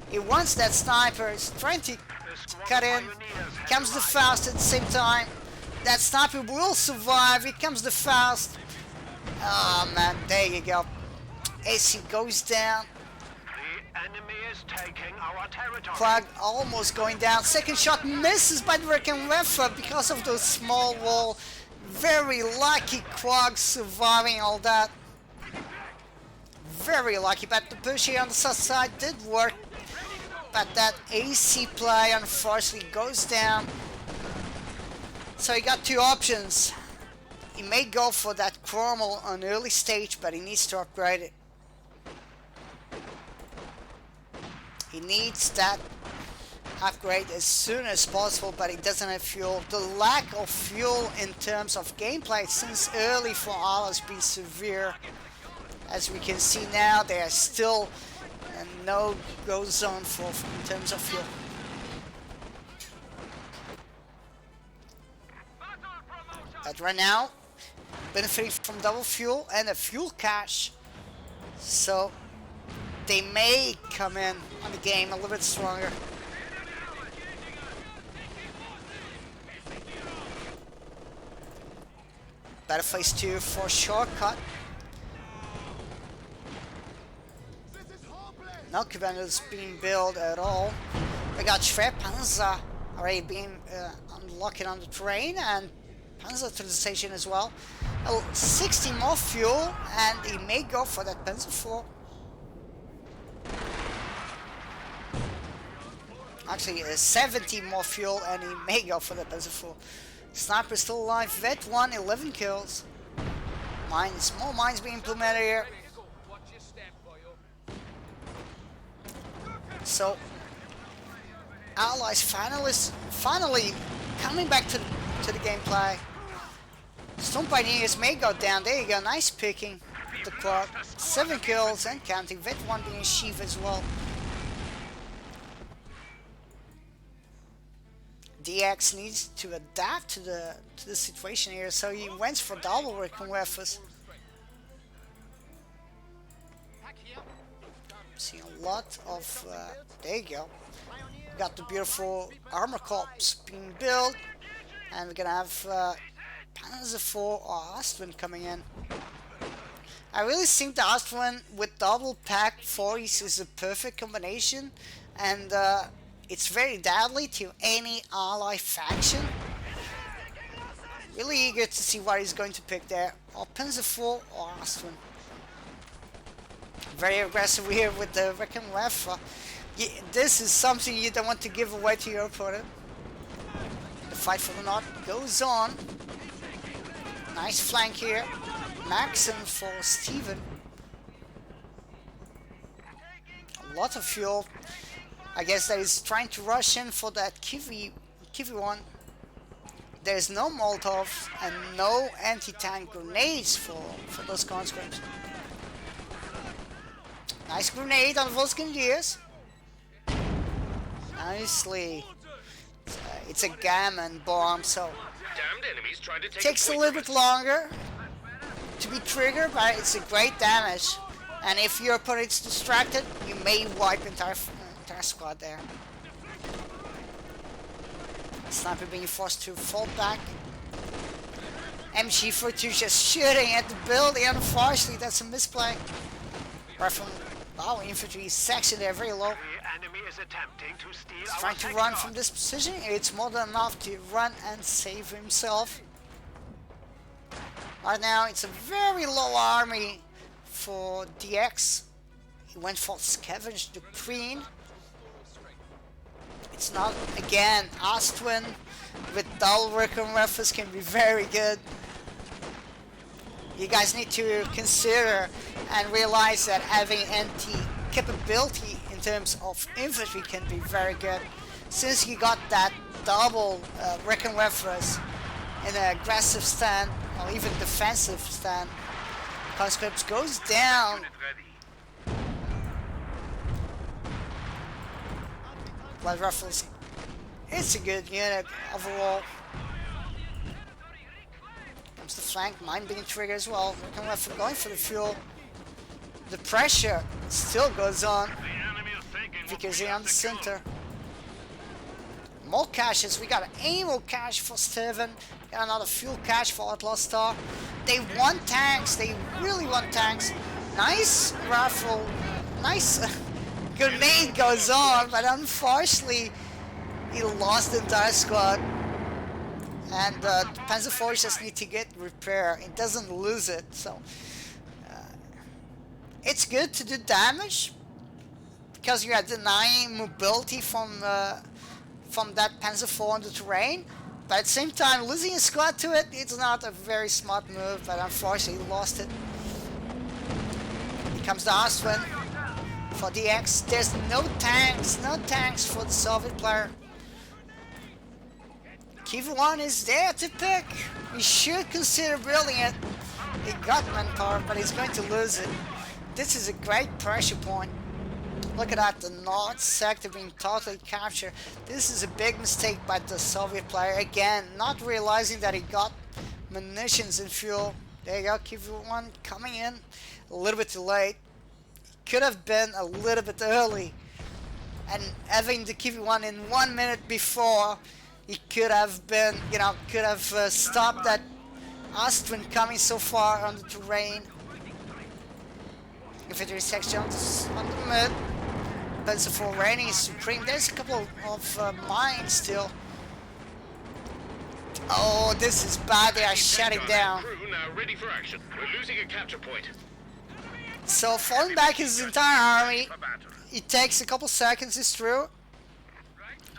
He wants that sniper. He's trying to cut in. Comes the Faust at the same time. That sniper will survive. Here comes the Faust. Oh man, there you go. AC goes down. The enemy is taking our territory. Quag almost going down. Second shot misses by the Wreckenwerfer because of the small wall. Very lucky Quag surviving all that. Very lucky, but the push here on the south side did work. But that AC play unfortunately goes down. So he got two options. He may go for that Chromal on early stage, but he needs to upgrade it. He needs that upgrade as soon as possible, but he doesn't have fuel. The lack of fuel in terms of gameplay since early for all has been severe. As we can see now, they are still a no-go zone in terms of fuel. But right now, benefiting from double fuel and a fuel cache, so they may come in on the game a little bit stronger. Better phase 2 for shortcut. No Cubanos being built at all. We got Schwerpanzer already being unlocking on the train, and Panzer to the station as well. 60 more fuel, and he may go for that Panzer 4. Actually, 70 more fuel, and he may go for that Panzer 4. Sniper still alive. Vet 1, 11 kills. Mines, more mines being implemented here. So, Allies finally coming back to the gameplay. Storm Pioneers may go down. There you go, nice picking. The quad, 7 kills and counting. Vet 1 being Sheev as well. DX needs to adapt to the situation here, so he went for double Wreckenwerfers. See a lot of there you go. Got the beautiful armor corps being built, and we're gonna have Panzer 4 or Ostwind coming in. I really think the Ostwind with double pack 40s is a perfect combination, and it's very deadly to any ally faction. Really eager to see what he's going to pick there. Or Panzer 4 or Ostwind. Very aggressive here with the Wreckenwerfer. This is something you don't want to give away to your opponent. The fight for the north goes on. Nice flank here. Maxim for Steven. A lot of fuel. I guess that he's trying to rush in for that Kiwi one. There's no Molotovs and no anti-tank grenades for those conscripts. Nice grenade on Volskendiers. Nicely. It's a gammon bomb, so it takes a little bit longer to be triggered, but it's a great damage. And if your opponent's distracted, you may wipe entire squad there. Sniper being forced to fall back. MG42 just shooting at the building. Unfortunately, that's a misplay. Rifle. Oh, infantry section there, very low. The enemy is attempting to steal He's our trying to sector. run from this position. It's more than enough to run and save himself. Right now, it's a very low army for DX. He went for Scavenge the Queen. It's not, again, Astwin with double Recon Rifles can be very good. You guys need to consider and realize that having anti-capability in terms of infantry can be very good. Since you got that double Recon Rifles in an aggressive stand or even defensive stand, conscripts goes down. Blood Rifles, it's a good unit overall. Comes the flank, mine being triggered as well. Recon Rifle going for the fuel. The pressure still goes on because they're on the center. More caches, we got an ammo cache for Steven, got another fuel cache for Outlaw Star. They want tanks, they really want tanks. Nice rifle, nice grenade goes on, but unfortunately he lost the entire squad. And the Panzer IV just need to get repair. It doesn't lose it, so it's good to do damage because you are denying mobility from that Panzer IV on the terrain. But at the same time, losing a squad to it, it's not a very smart move. But unfortunately, he lost it. Here comes the Astwin for DX. There's no tanks for the Soviet player. Kiv1 is there to pick. He should consider building it. He got manpower, but he's going to lose it. This is a great pressure point. Look at that, the north sector being totally captured. This is a big mistake by the Soviet player. Again, not realizing that he got munitions and fuel. There you go, Kiv1 coming in a little bit too late. Could have been a little bit early. And having the Kiv1 in 1 minute before, he could have been, could have stopped that Astwin coming so far on the terrain. Infantry section on the mid. Panzer IV reigning supreme. There's a couple of mines still. Oh, this is bad. They are shutting down. Crew now ready for action. We're losing a capture point. So falling back his entire army. It takes a couple seconds, it's true.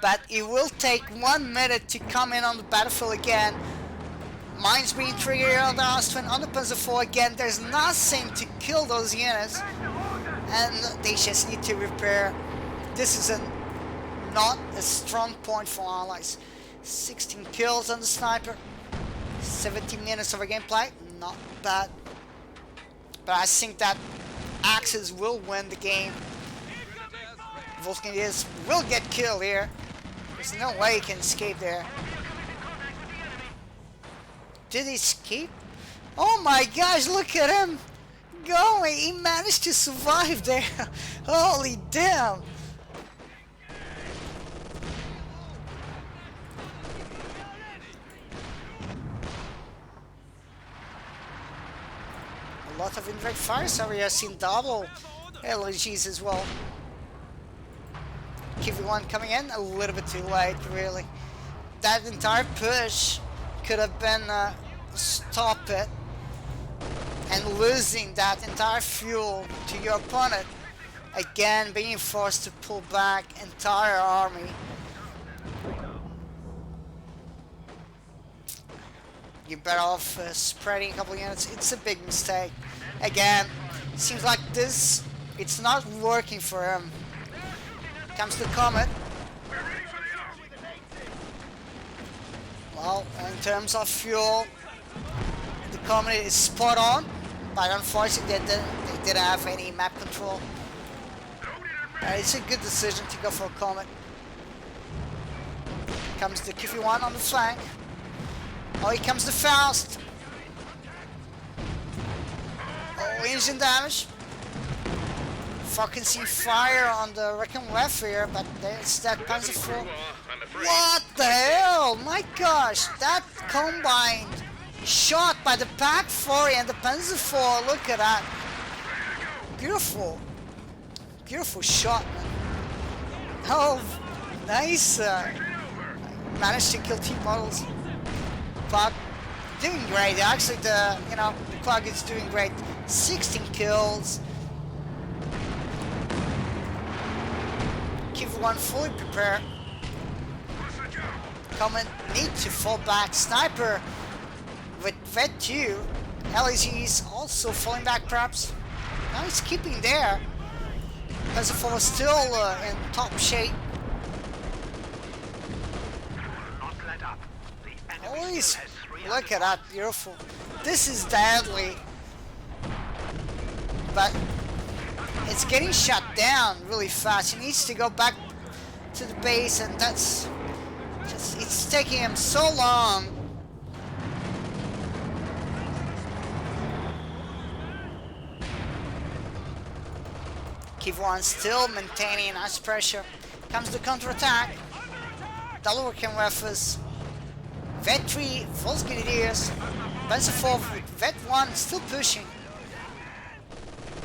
But it will take 1 minute to come in on the battlefield again. Mines being triggered on the Astwin, on the Panzer IV again. There's nothing to kill those units. And they just need to repair. This is not a strong point for allies. 16 kills on the sniper. 17 minutes of a gameplay. Not bad. But I think that Axis will win the game. Volskin will get killed here. There's no way he can escape there. Did he escape? Oh my gosh, look at him going. He managed to survive there. Holy damn. A lot of indirect fire, so we have seen double LGs as well. Kiv1 coming in a little bit too late, really. That entire push could have been stop it and losing that entire fuel to your opponent. Again, being forced to pull back entire army. You're better off spreading a couple units. It's a big mistake. Again, seems like this, it's not working for him. Comes the Comet. Well, in terms of fuel, the Comet is spot on, but unfortunately they didn't have any map control. It's a good decision to go for a Comet. Comes the Kiv1 on the flank. Oh, here comes the Faust. Oh, engine damage. Fucking see fire on the Recon Ref here, but there's that Panzer IV. What the hell? My gosh, that combined shot by the Pack 4 and the Panzer 4, look at that. Beautiful. Beautiful shot, man. Oh, nice. Managed to kill 2 models. Clock doing great. Actually, the Clock is doing great. 16 kills. Keep one fully prepared. Comment need to fall back. Sniper with Vet 2. LAG is also falling back perhaps. Now he's keeping there. Panzer IV still in top shape. Always look at that, beautiful. This is deadly. But it's getting shut down really fast. He needs to go back to the base, and that's just, it's taking him so long. Kiev 1 still maintaining nice pressure. Comes the counter-attack. Double working weapons. Vet 3, false grenadiers. Panzer 4 with Vet 1 still pushing.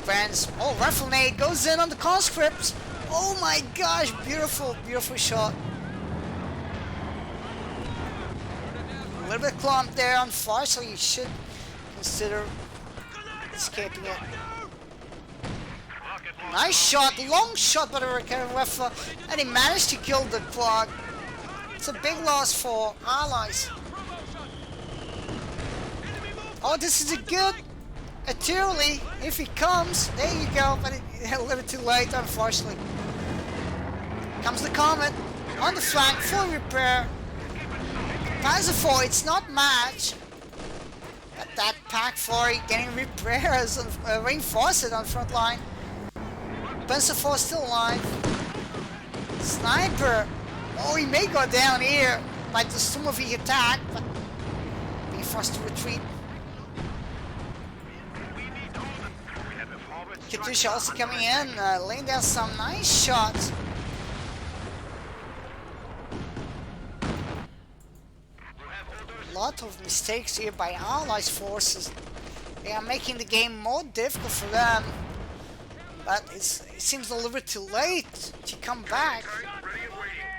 Friends, oh, rifle nade goes in on the conscripts. Oh my gosh, beautiful, beautiful shot. A little bit clumped there, unfortunately, you should consider escaping it. Nice shot, long shot by the recurring weapon, and he managed to kill the Clog. It's a big loss for allies. Oh, this is a good artillery. If he comes, there you go, but a little too late, unfortunately. Comes the Comet on the flank, full repair. Panzer 4, it's not match, but that Pack 4 getting repairs and reinforced on front line. Panzer 4 still alive. Sniper. Oh, he may go down here by the Sumovi attack, but being forced to retreat. Katusha also coming in, laying down some nice shots. A lot of mistakes here by Allies forces. They are making the game more difficult for them. But it seems a little bit too late to come back.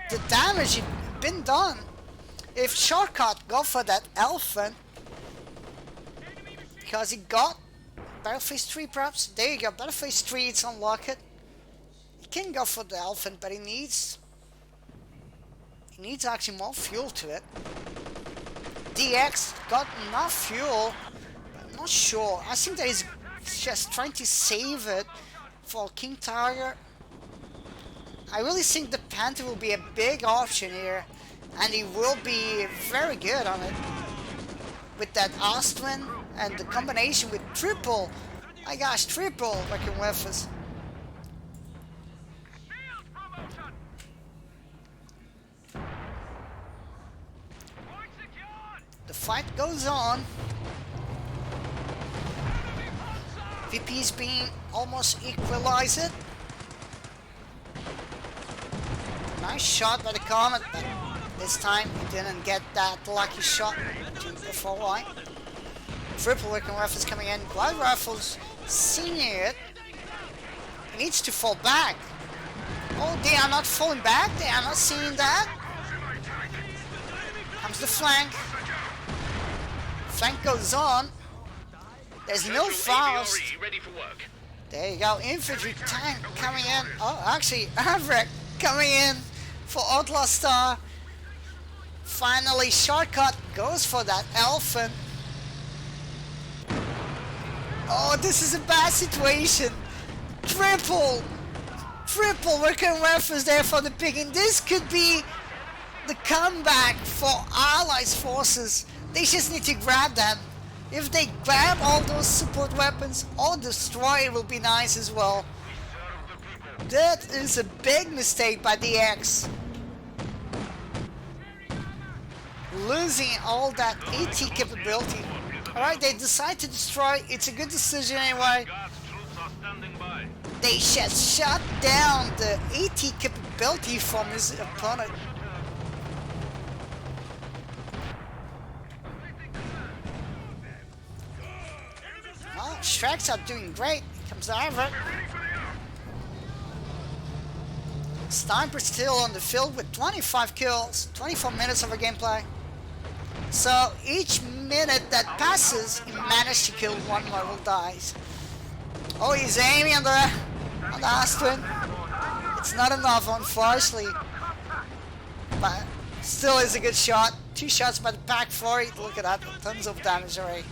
The damage had been done. If Shortcut go for that elephant, because he got Battle Phase 3 perhaps. There you go, Battle Phase 3, it's unlocked. He can go for the elephant, but he needs actually more fuel to it. DX got enough fuel, but I'm not sure. I think that he's just trying to save it for King Tiger. I really think the Panther will be a big option here, and he will be very good on it. With that Ostwin and the combination with triple, my gosh, triple working weapons. The fight goes on. VP is being almost equalized. Nice shot by the Comet, but this time he didn't get that lucky shot to the 4Y. Triple working rifles coming in. Glide rifles seeing it. He needs to fall back. Oh, they are not falling back. They are not seeing that. Comes the flank. Flank goes on. There's no fouls. There you go. Infantry tank coming in. Oh, actually, Avrek coming in for Outlaw Star. Finally, Shortcut goes for that elephant. Oh, this is a bad situation. Triple working weapons there for the picking. This could be the comeback for Allies forces. They just need to grab them. If they grab all those support weapons, or destroy it will be nice as well. That is a big mistake by DX. Losing all that AT capability. Alright, they decide to destroy. It's a good decision anyway. They just shut down the AT capability from his opponent. tracks are doing great. Here comes the Ivor. Sniper still on the field with 25 kills, 24 minutes of a gameplay. So each minute that passes, he managed to kill one level dice. Oh, he's aiming on the Astrid. It's not enough, unfortunately, but still is a good shot. 2 shots by the pack 4. Look at that, tons of damage already.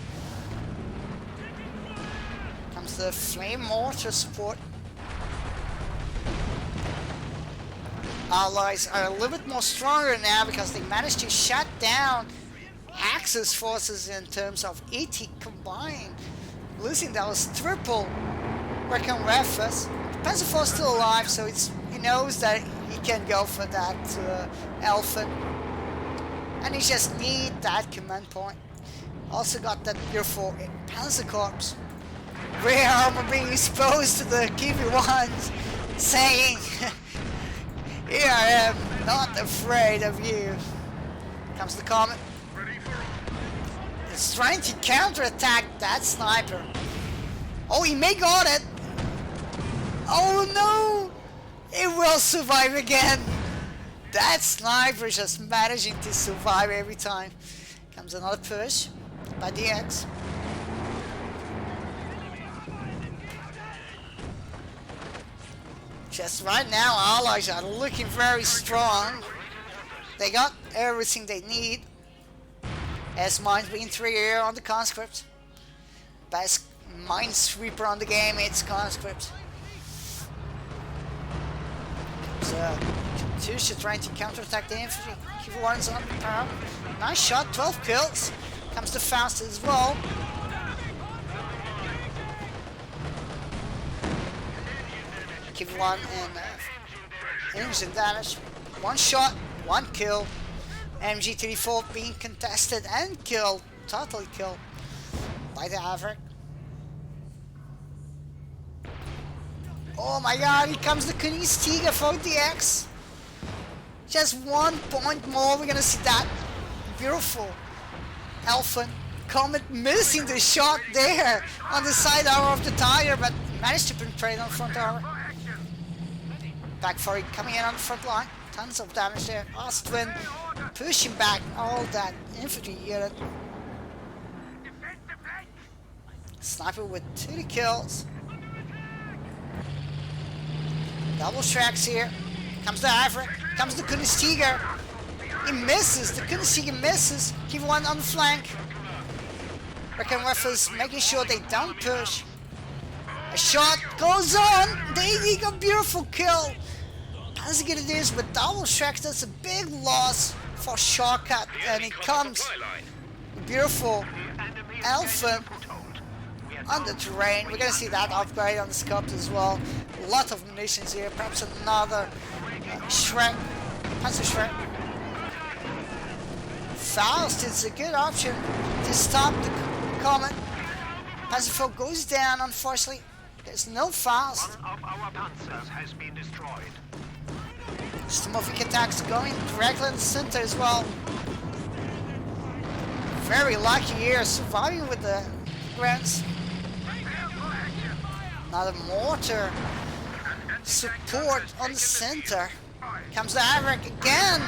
Comes the flame mortar support. Allies are a little bit more stronger now because they managed to shut down Axis forces in terms of 80 combined, losing those triple Recon Refus. Panzer IV is still alive, so he knows that he can go for that Elephant, and he just need that command point. Also got that beautiful Panzer Corps. Rear armor being exposed to the KV-1s, saying, "Here I am, not afraid of you." Comes the Comet. It's trying to counterattack that sniper. Oh, he may got it. Oh no! It will survive again. That sniper just managing to survive every time. Comes another push by DX. Just right now, allies are looking very strong. They got everything they need. S-Mines being 3 here on the conscript. Best minesweeper on the game, it's conscript. So, Katusha trying to counterattack the infantry. KV-1's on the power. Nice shot, 12 kills. Comes the Faust as well. KV-1 and engine damage. 1 shot, 1 kill. MG-34 being contested and killed, totally killed by the Averick. Oh my god, here comes the Kunistiga for DX. Just 1 point more, we're gonna see that beautiful Elephant. Comet missing the shot there on the side armor of the tire, but managed to penetrate on front armor. Back for it, coming in on the front line. Tons of damage there. Ostwind pushing back all that infantry unit. Sniper with 2 kills. Double tracks here. Comes the Ivor. Comes the Kunistiga. He misses. The Kunistiga misses. KV-1 on the flank. Recon Refus making sure they don't push. A shot goes on. They got a beautiful kill. As good it is with double tracks, that's a big loss for Shortcut, and it comes beautiful Alpha on the terrain. We're gonna see that upgrade on the scopes as well. A lot of munitions here, perhaps another Shrek, Panzer Shrek. Faust is a good option to stop the Comet. Panzer IV goes down, unfortunately. There's no Faust. One of our panzers has been destroyed. Stomorphic attacks going directly in the center as well. Very lucky here, surviving with the grants. Another mortar support on the center. Comes the Averick again.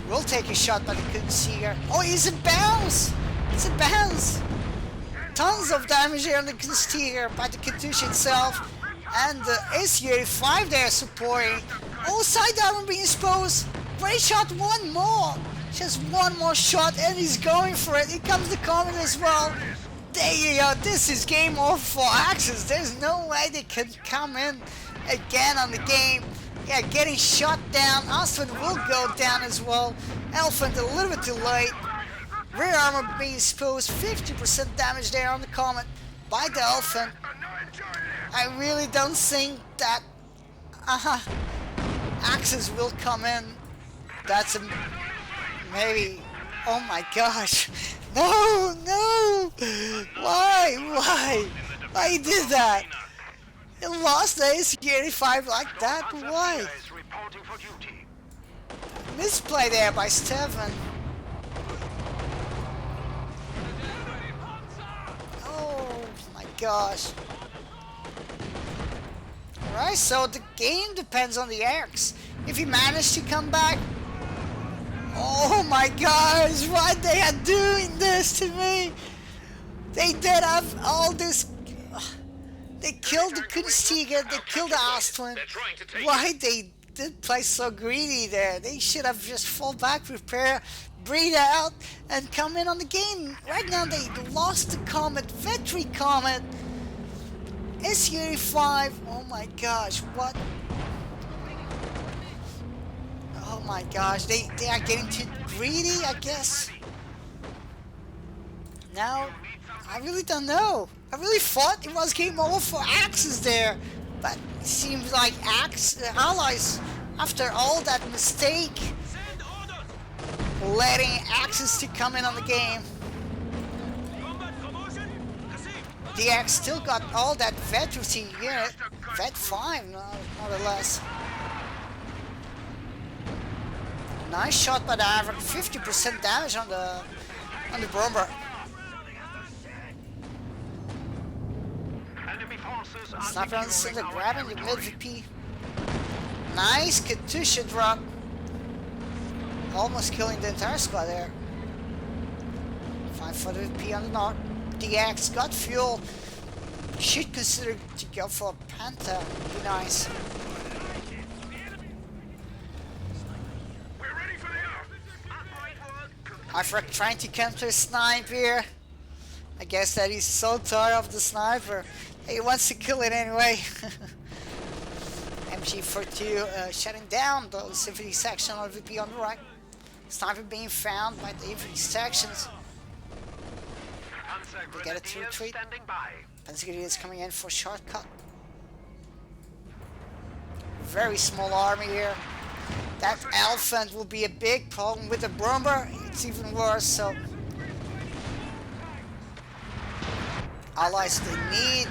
Will take a shot by the Kunstiger. Oh, it's a bounce! It's a bounce! Tons of damage here on the Kunstiger by the Katusha itself. And the AC-85 there supporting. Oh, side armor being exposed. Great shot, 1 more. Just 1 more shot and he's going for it. Here comes the Comet as well. There you go. This is game over for Axis. There's no way they can come in again on the game. Yeah, getting shot down. Ostwind will go down as well. Elephant a little bit too late. Rear armor being exposed. 50% damage there on the Comet by the Elephant. I really don't think that Axis will come in. That's a maybe. Oh my gosh. No, no. Why he did that? He lost the AC-85 like that. Why? Misplay there by Stefan. Oh, gosh. Alright, so the game depends on the X. If he managed to come back... Oh my gosh, why they are doing this to me? They did have all this... They killed the Kunstiger, they killed the Astwin. Why they did play so greedy there? They should have just fall back, prepare, breathe out, and come in on the game. Right now they lost the Comet, Vetri Comet. SU-85, oh my gosh, what? Oh my gosh, they are getting too greedy, I guess. Now, I really don't know. I really thought it was game over for Axis there, but it seems like Allies, after all that mistake, letting Axis to come in on the game. The X still got all that veterancy unit, Vet 5, more or less. Nice shot by the Averick, 50% damage on the bomber. Sniper on the center, grabbing the mid VP. Nice Katusha drop. Almost killing the entire squad there. 5 for the VP on the knock. DX got fuel. Should consider to go for a Panther. Be nice. Ifrak trying to counter snipe here. I guess that he's so tired of the sniper. He wants to kill it anyway. MG42 shutting down those infantry section on VP on the right. Sniper being found by the infantry sections. They get it to retreat. Panzergrenadier is coming in for shortcut. Very small army here. That elephant will be a big problem with the bomber. It's even worse, so Allies, they need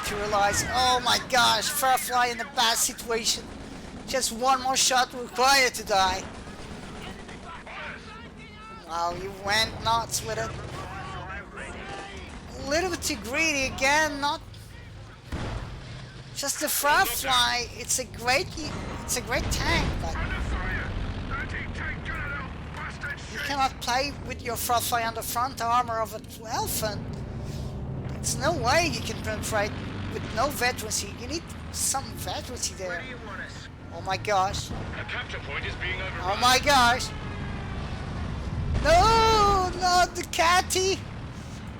to realize, oh my gosh, Firefly in a bad situation. Just one more shot required to die. Wow, he went nuts with it. A little bit too greedy again, not just the Firefly. It's a great tank, but you cannot play with your Firefly on the front armor of an elephant. There's no way you can penetrate with no veterancy. You need some veterancy there. Oh my gosh. Oh my gosh. No, not the catty.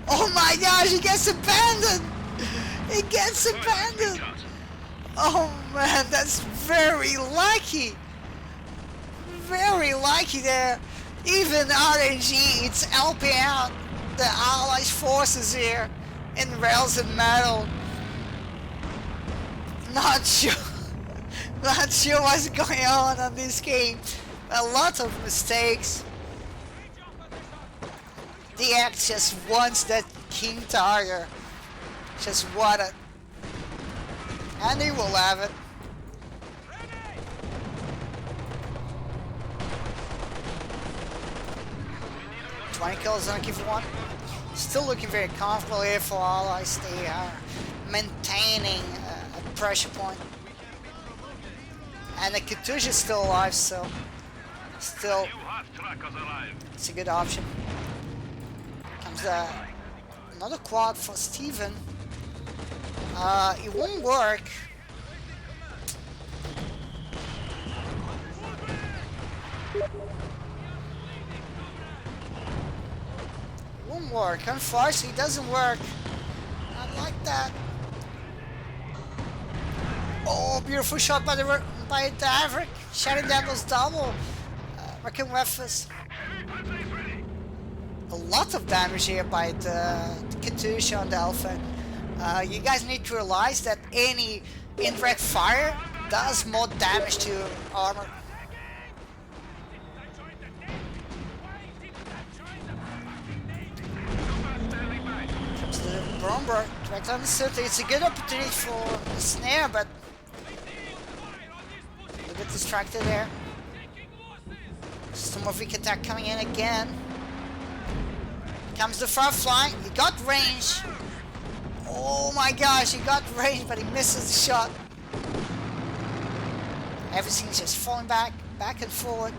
Oh my gosh, he gets abandoned. He gets abandoned. Oh man, that's very lucky. Very lucky there. Even RNG, it's helping out the Allies forces here in rails and metal. Not sure what's going on this game. A lot of mistakes. The X just wants that King Tiger. Just want it. And he will have it. $20 kills on a Q1. Still looking very comfortable here for Allies. They are maintaining a pressure point. And the Katusha is still alive, so still it's a good option. Comes another quad for Steven. It won't work. It won't work. Unfortunately, it doesn't work. Not like that. Oh, beautiful shot by the Averick, shutting down those double rocket weapons. A lot of damage here by the Katusha on the Elephant. You guys need to realize that any indirect fire does more damage to armor. Comes the bomber direct on the center. It's a good opportunity for the snare, but a bit distracted there. Stormovik attack coming in again. Comes the Firefly. He got range. Oh my gosh, he got range, but he misses the shot. Everything's just falling back and forward.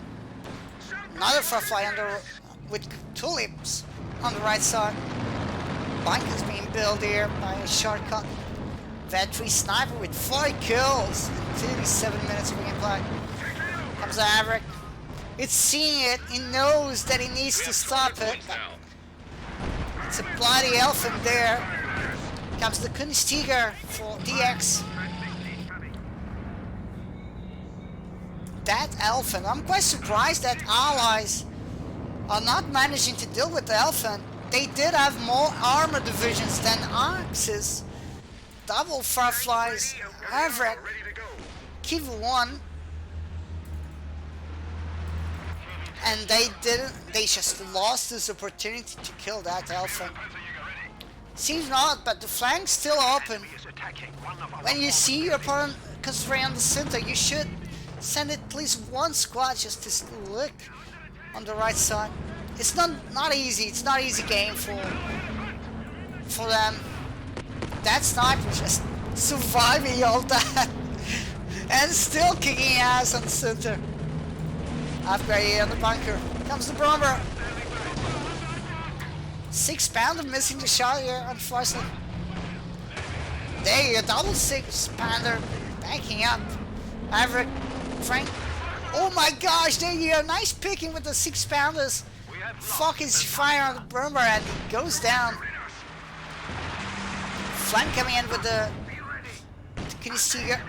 Another firefly with tulips on the right side. Bunker's being built here by a shortcut. Veteran sniper with 4 kills in 37 minutes of gameplay. Comes Averick. It's seeing it. He knows that he needs to stop it. It's a bloody elephant there. Comes the Kunstiger for DX. That elephant. I'm quite surprised that allies are not managing to deal with the elephant. They did have more armor divisions than Axis. Double fireflies. Averick. Kivu 1. And they just lost this opportunity to kill that elephant. Seems not, but the flank's still open. When you see your opponent concentrating on the center, you should send at least one squad just to look on the right side. It's not easy. It's not easy game for them. That sniper just surviving all that and still kicking ass on the center. Upgrade on the bunker. Comes the bomber. 6-pounder missing the shot here, unfortunately. There you go, double 6-pounder backing up. Averick, Frank. Oh my gosh, there you go. Nice picking with the 6-pounders. Fucking fire on the bomber and he goes down. Flank coming in with the Kinestiger.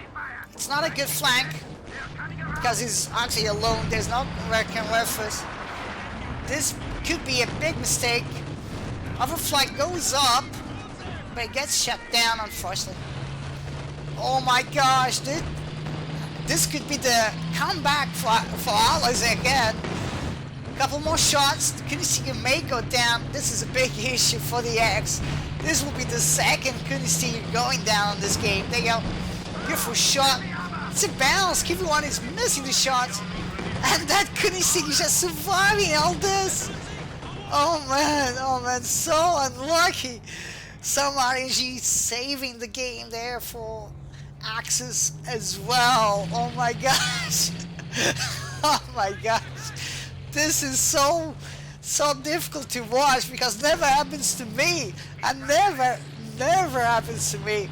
It's not a good flank because he's actually alone. There's no American weapons. This could be a big mistake. Overflight goes up, but it gets shut down, unfortunately. Oh my gosh, dude. This could be the comeback for allies again. Couple more shots. Kunstiger may go down. This is a big issue for the X. This will be the second Kunstiger going down in this game. There you go. Beautiful shot. It's a bounce. Kivu1 is missing the shots. And that Kunstiger is just surviving all this. Oh man, so unlucky. Some RNG saving the game there for Axis as well. Oh my gosh. Oh my gosh. This is so difficult to watch because it never happens to me. And never happens to me.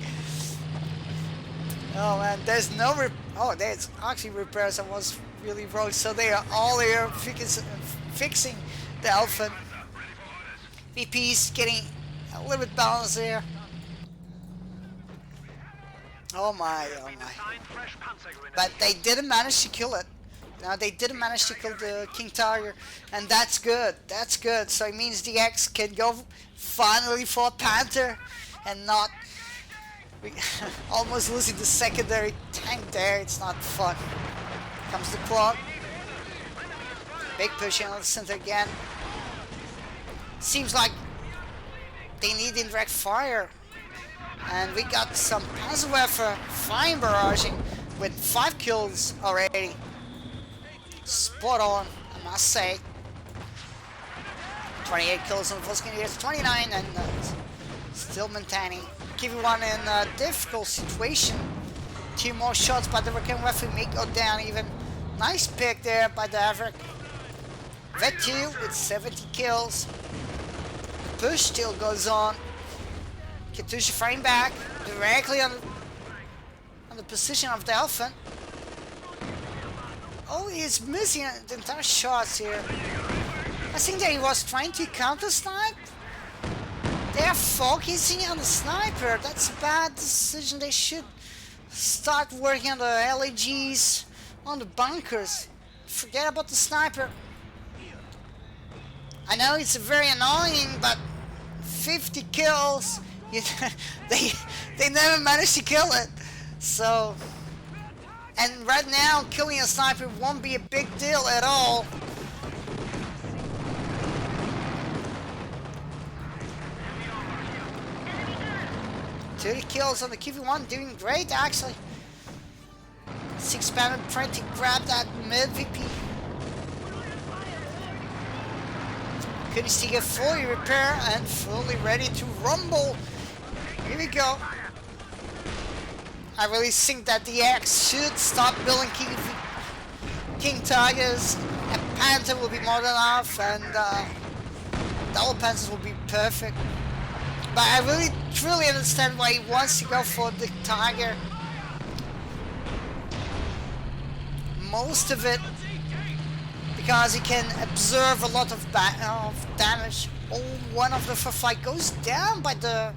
Oh man, there's no there's actually repairs. I was really wrong. So they are all here fixing the elephant. VP's getting a little bit balanced there. Oh my. But they didn't manage to kill it. Now they didn't manage to kill the King Tiger, and that's good. That's good. So it means the X can go finally for a Panther, and not almost losing the secondary tank there. It's not fun. Comes the clock. Big push on the center again. Seems like they need indirect fire, and we got some Panzerwerfer fine barraging with 5 kills already. Spot on, I must say. 28 kills on the Volskin, 29, and still maintaining. Kivu1 in a difficult situation. 2 more shots, but the Volskin may go down even. Nice pick there by the Averick. Vet2 with 70 kills. The push still goes on. Katusha frame back directly on the position of the elephant. Oh, he's missing the entire shots here. I think that he was trying to counter-snipe. They are focusing on the sniper. That's a bad decision. They should start working on the LAGs, on the bunkers. Forget about the sniper. I know it's very annoying, but 50 kills, they never managed to kill it. So... And right now, killing a sniper won't be a big deal at all. Thirty kills on the Kivu1, doing great actually. 6-pounder trying to grab that mid VP. Kunstiger fully repair and fully ready to rumble Here we go. I really think that the X should stop building King Tigers. A Panther will be more than enough, and double Panthers will be perfect. But I really truly understand why he wants to go for the Tiger. Most of it because he can absorb a lot of damage. Oh, one of the fight goes down by the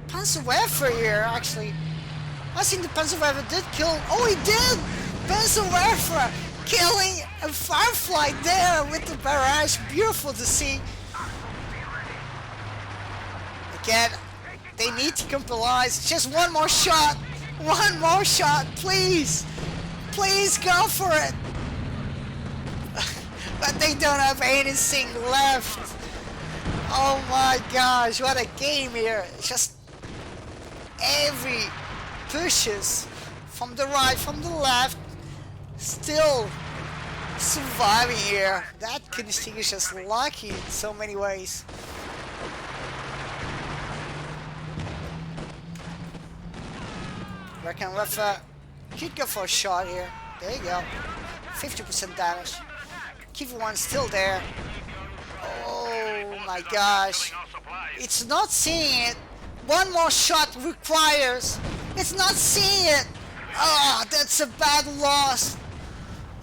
Panzerwerfer here, actually. I think the Panzerwerfer did kill... Oh, he did! Panzerwerfer killing a Firefly there with the barrage. Beautiful to see. Again, they need to compromise. Just one more shot. One more shot, please. Please go for it. But they don't have anything left. Oh my gosh, what a game here. It's just every pushes from the right, from the left, still surviving here. That Kinestic is just lucky in so many ways. Reckon Rafa could go for a shot here. There you go. 50% damage. Kiwi1 still there. Oh my gosh. It's not seeing it. One more shot requires. It's not seeing it. Oh, that's a bad loss.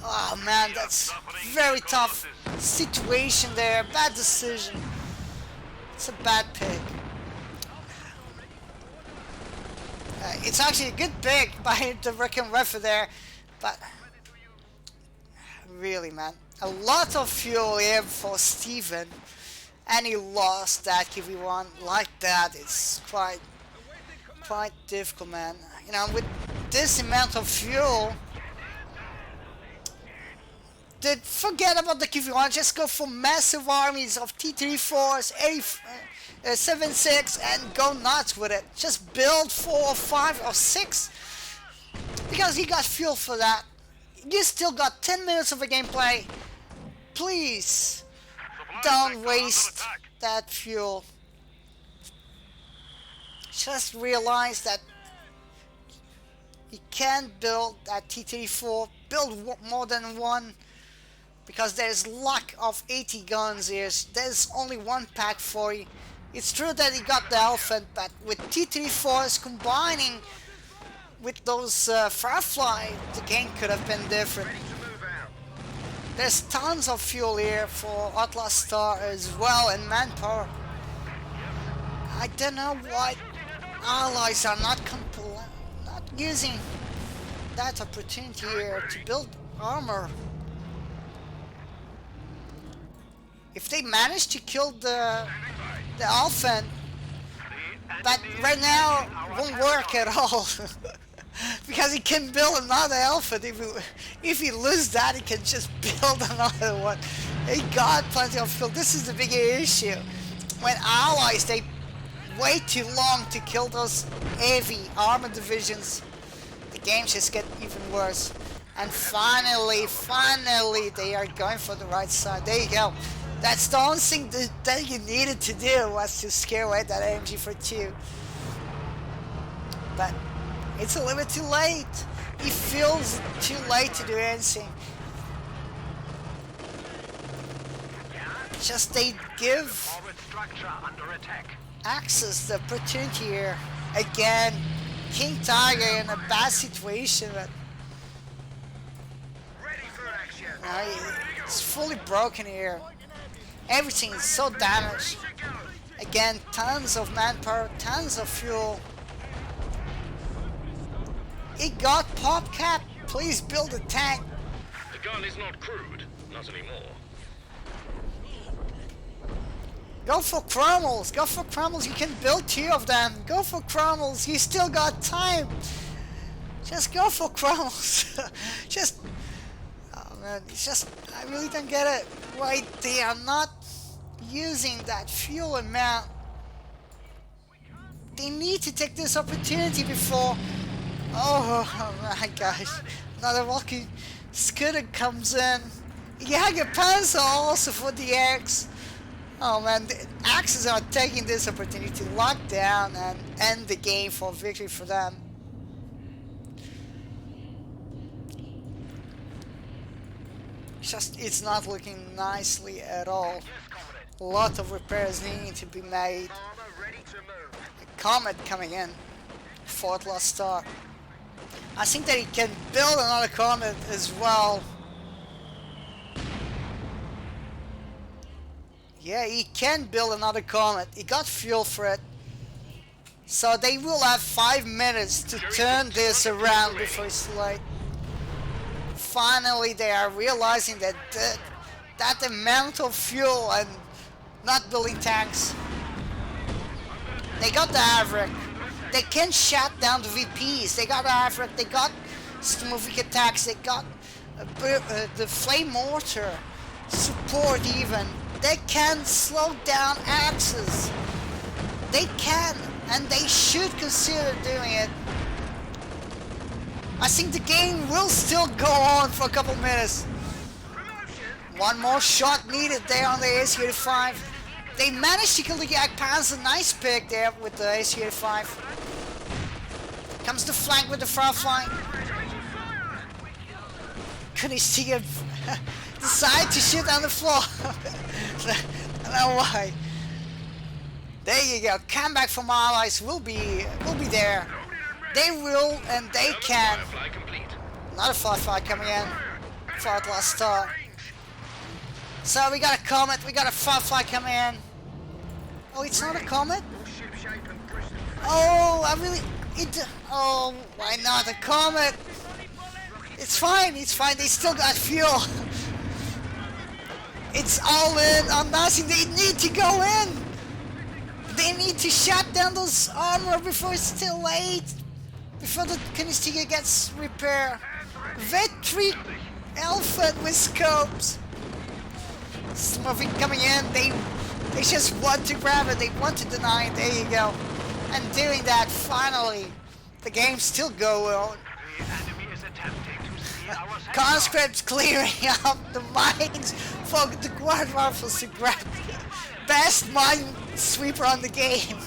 Oh man, that's very tough situation there. Bad decision. It's a bad pick. It's actually a good pick by the Wrecking Refer there, but really, man, a lot of fuel here for Steven, and he lost that Kiwi1 like that. It's quite difficult, man. You know, with this amount of fuel, forget about the Kiwi1. Just go for massive armies of T-34s, 7.6, and go nuts with it. Just build 4 or 5 or 6, because you got fuel for that. You still got 10 minutes of a gameplay. Please don't waste that fuel. Just realize that you can't build that T-34. Build more than one, because there's lack of 80 guns here. There's only one pack for you. It's true that he got the Elephant, but with T-34s combining with those Firefly, the game could have been different. There's tons of fuel here for Atlas Star as well, and manpower. I don't know why allies are not using that opportunity here to build armor. If they manage to kill the Elephant, but right now won't work at all. Because he can build another Elephant. If he loses that, he can just build another one. He got plenty of fuel. This is the bigger issue. When allies, they wait too long to kill those heavy armor divisions, the games just get even worse. And finally, they are going for the right side. There you go. That's the only thing that you needed to do, was to scare away that AMG for 2. But it's a little bit too late. It feels too late to do anything. Just they give Axis the opportunity here. Again, King Tiger in a bad situation, but it's fully broken here. Everything is so damaged. Again, tons of manpower, tons of fuel. It got pop cap. Please build a tank. The gun is not crude, not anymore. Go for Cromwells. Go for Cromwells. You can build 2 of them. Go for Cromwells. You still got time. Just go for Cromwells. Just... Oh man, it's just... I really don't get it. Why they are not using that fuel amount. They need to take this opportunity before... Oh my gosh. Another walking scooter comes in. Jagerpanzer also for the X. Oh man, the Axis are taking this opportunity to lock down and end the game for victory for them. Just, it's not looking nicely at all. A lot of repairs needing to be made. A comet coming in. Fourth last star. I think that he can build another comet as well. Yeah, he can build another comet. He got fuel for it. So they will have 5 minutes to turn this around before it's too late. Finally, they are realizing that that amount of fuel and not building tanks. They got the Averick. They can shut down the VPs. They got the Averick. They got moving attacks. They got the flame mortar support even. They can slow down Axis. They can, and they should consider doing it. I think the game will still go on for a couple minutes. One more shot needed there on the AC-85. They managed to kill the Jagdpanzer. Nice pick there with the AC-85. Comes the flank with the Firefly. Couldn't see him decide to shoot on the floor. I don't know why. There you go. Comeback from Allies will be there. They will and they can. Another Firefly coming in. Fourth last star. So we got a comet. We got a Firefly coming in. Oh, it's not a comet? Oh, I really... oh, why not a comet? It's fine, it's fine. They still got fuel. It's all in on nothing. They need to go in. They need to shut down those armor before it's too late. Before the Canistiga gets repaired. Vetri Elephant with scopes. Smurfing coming in. They just want to grab it. They want to deny it. There you go. And doing that, finally, the game still go on. Conscripts clearing up the mines for the Guard Rifles to grab best mine sweeper on the game.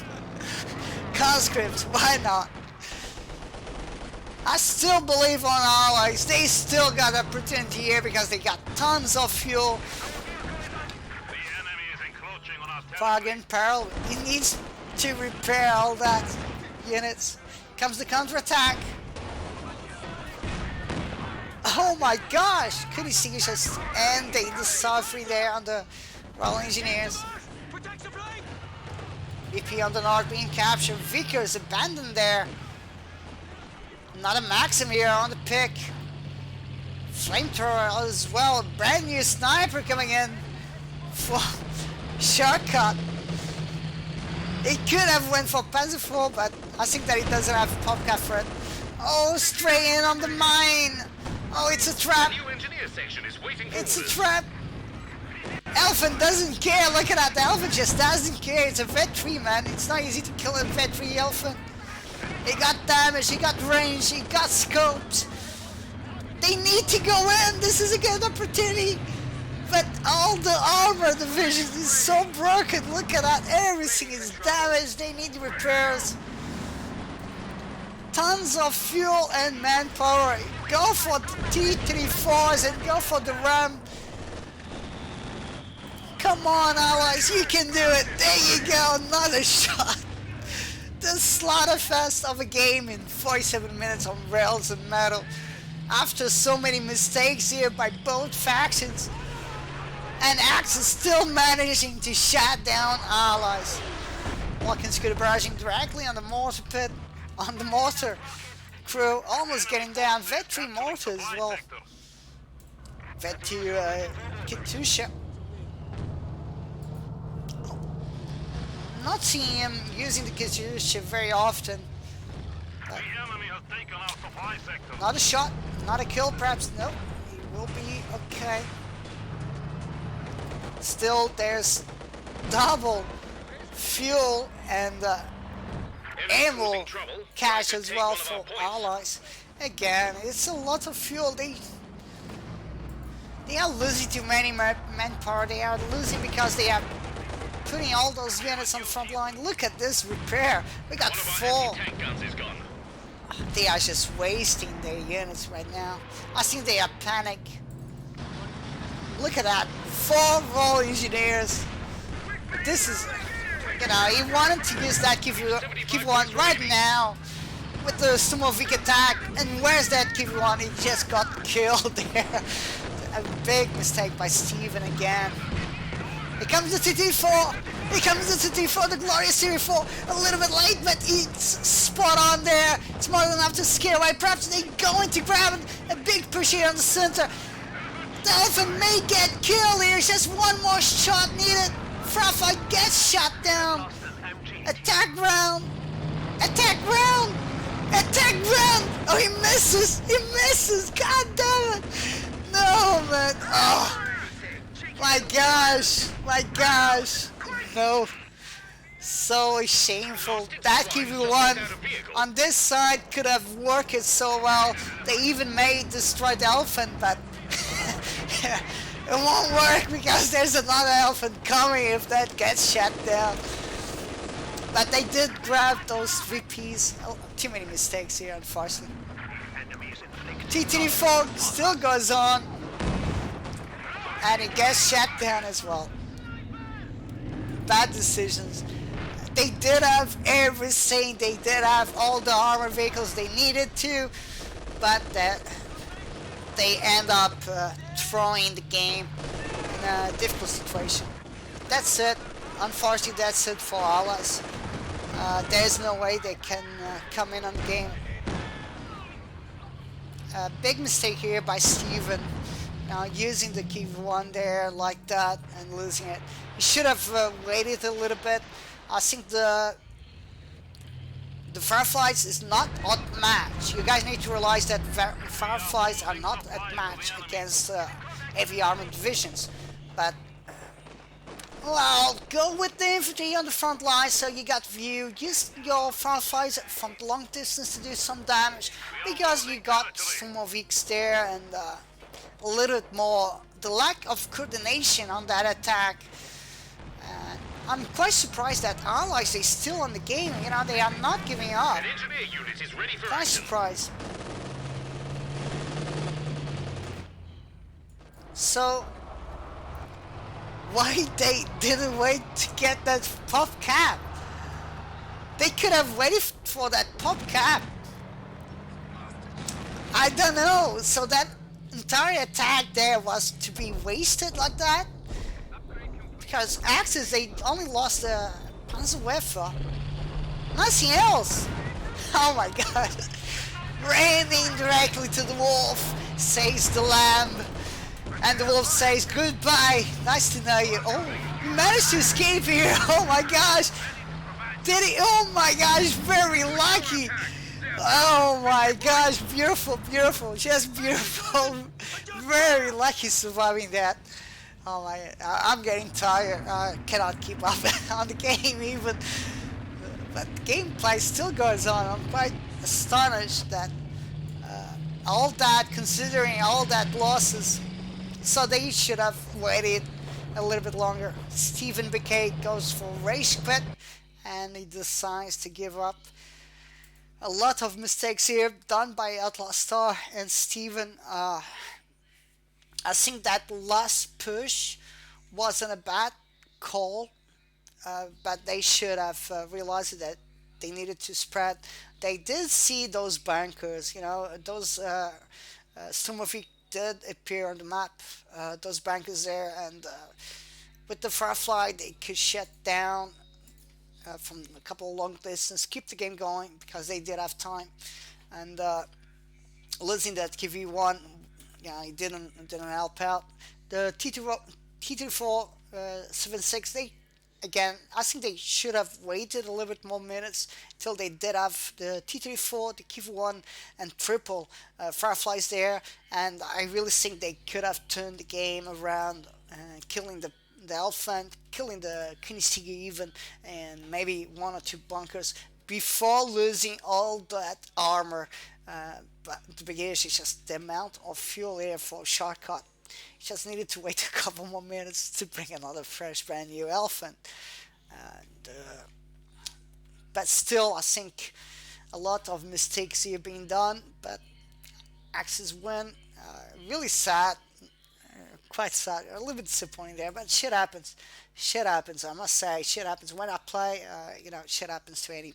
Conscripts, why not? I still believe on Allies. They still got opportunity here because they got tons of fuel. Fog in peril. He needs to repair all that units. Comes the counterattack. Oh my gosh! Could you see just ending the Safri there on the Royal Engineers? VP on the north being captured. Vickers abandoned there. Another Maxim here on the pick. Flamethrower as well. Brand new sniper coming in for shortcut. He could have went for Panzerfall, but I think that he doesn't have a popcat for it. Oh, straight in on the mine. Oh, it's a trap. It's a trap. Elephant doesn't care. Look at that. The Elephant just doesn't care. It's a Vet 3, man. It's not easy to kill a Vet 3 Elephant. He got damage. He got range. He got scopes. They need to go in. This is a good opportunity. But all the armor division is so broken. Look at that. Everything is damaged. They need repairs. Tons of fuel and manpower. Go for the T-34s and go for the Ram. Come on, Allies. You can do it. There you go. Another shot. The slaughterfest of a game in 47 minutes on rails and metal. After so many mistakes here by both factions. And Axis still managing to shut down Allies. Watkins could have barraging directly on the mortar pit. On the mortar crew. Almost getting down. Vet 3 mortar as well. Vet 2 Katusha. Not seeing him using the Katusha very often. Not a shot. Not a kill perhaps. Nope. He will be okay. Still, there's double fuel and ammo cash as well for Allies. Again, it's a lot of fuel. They are losing too many manpower. They are losing because they have putting all those units on the front line. Look at this repair. We got One of our 4. anti-tank guns is gone. They are just wasting their units right now. I think they are panic. Look at that. 4 raw engineers. This is, you know, he wanted to use that Kiv1 right now with the Sumovik attack. And where's that Kiv1? He just got killed there. A big mistake by Steven again. Here comes the TT4. Here comes the TT4, the glorious TT4. A little bit late, but it's spot on there. It's more than enough to scare away. Perhaps they're going to grab it. A big push here on the center. The elephant may get killed here. Just one more shot needed. Fraffa gets shot down. Attack round. Attack round. Attack round. Oh, he misses. He misses. God damn it. No, man. Oh. My gosh, my gosh, no, so shameful. That QV1 on this side could have worked it so well. They even may destroy the elephant, but it won't work because there's another elephant coming if that gets shut down. But they did grab those VPs. Oh, too many mistakes here, unfortunately. TT4 still goes on. And it gets shut down as well. Bad decisions. They did have everything. They did have all the armor vehicles they needed to, but they end up throwing the game in a difficult situation. That's it. Unfortunately, that's it for Allies. There's no way they can come in on the game. Big mistake here by Steven. Now using the Kiv1 there like that and losing it. He should have waited a little bit. I think the Fireflies is not at match. You guys need to realize that Fireflies are not at match against heavy armored divisions. But well, go with the infantry on the front line so you got view. Use your Fireflies from long distance to do some damage because you got Sumoviks there and a little bit more. The lack of coordination on that attack. I'm quite surprised that Allies are still on the game. You know, they are not giving up. An engineer unit is ready for Quite action. surprised. So why they didn't wait to get that pop cap? They could have waited for that pop cap. I don't know. So that entire attack there was to be wasted like that? Because Axis, they only lost the Panzerwerfer. Nothing else. Oh my god. Raining directly to the wolf, says the lamb. And the wolf says, goodbye, nice to know you. Oh, you managed to escape here. Oh my gosh. Did he? Oh my gosh, very lucky. Oh my gosh, beautiful, beautiful, just beautiful. Very lucky surviving that. Oh my, I'm getting tired. I cannot keep up on the game even. But the gameplay still goes on. I'm quite astonished that all that, considering all that losses, so they should have waited a little bit longer. Stephen Bacay goes for rage quit and he decides to give up. A lot of mistakes here done by Atlas Star and Steven. I think that last push wasn't a bad call, but they should have realized that they needed to spread. They did see those bunkers, you know, those Sumovik did appear on the map, those bunkers there, and with the Firefly they could shut down from a couple of long distance, keep the game going because they did have time, and losing that KV1, yeah, it didn't help out. The T24 76, they again, I think they should have waited a little bit more minutes till they did have the T34, the KV1 and triple Fireflies there, and I really think they could have turned the game around, killing the elephant, killing the Kunistigi even, and maybe one or two bunkers before losing all that armor. But the big issue is just the amount of fuel here for shortcut. Just needed to wait a couple more minutes to bring another fresh, brand new elephant. And, but still, I think a lot of mistakes here being done. But Axis win. Really sad, quite sad, a little bit disappointing there. But shit happens. Shit happens. I must say, shit happens when I play. Shit happens to any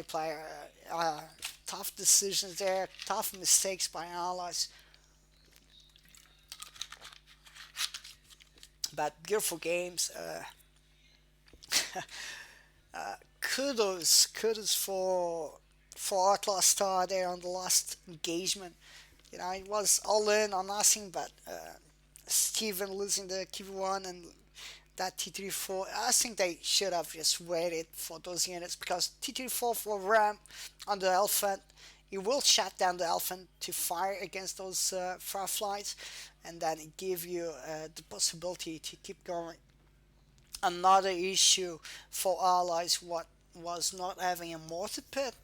player. Tough decisions there, tough mistakes by allies. But beautiful games. Kudos for Outlaw Star there on the last engagement. It was all in or nothing, but Steven losing the QV1 and that T34, I think they should have just waited for those units, because T34 for ramp on the elephant, it will shut down the elephant to fire against those fireflies, and then it give you the possibility to keep going. Another issue for allies what was not having a mortar pit.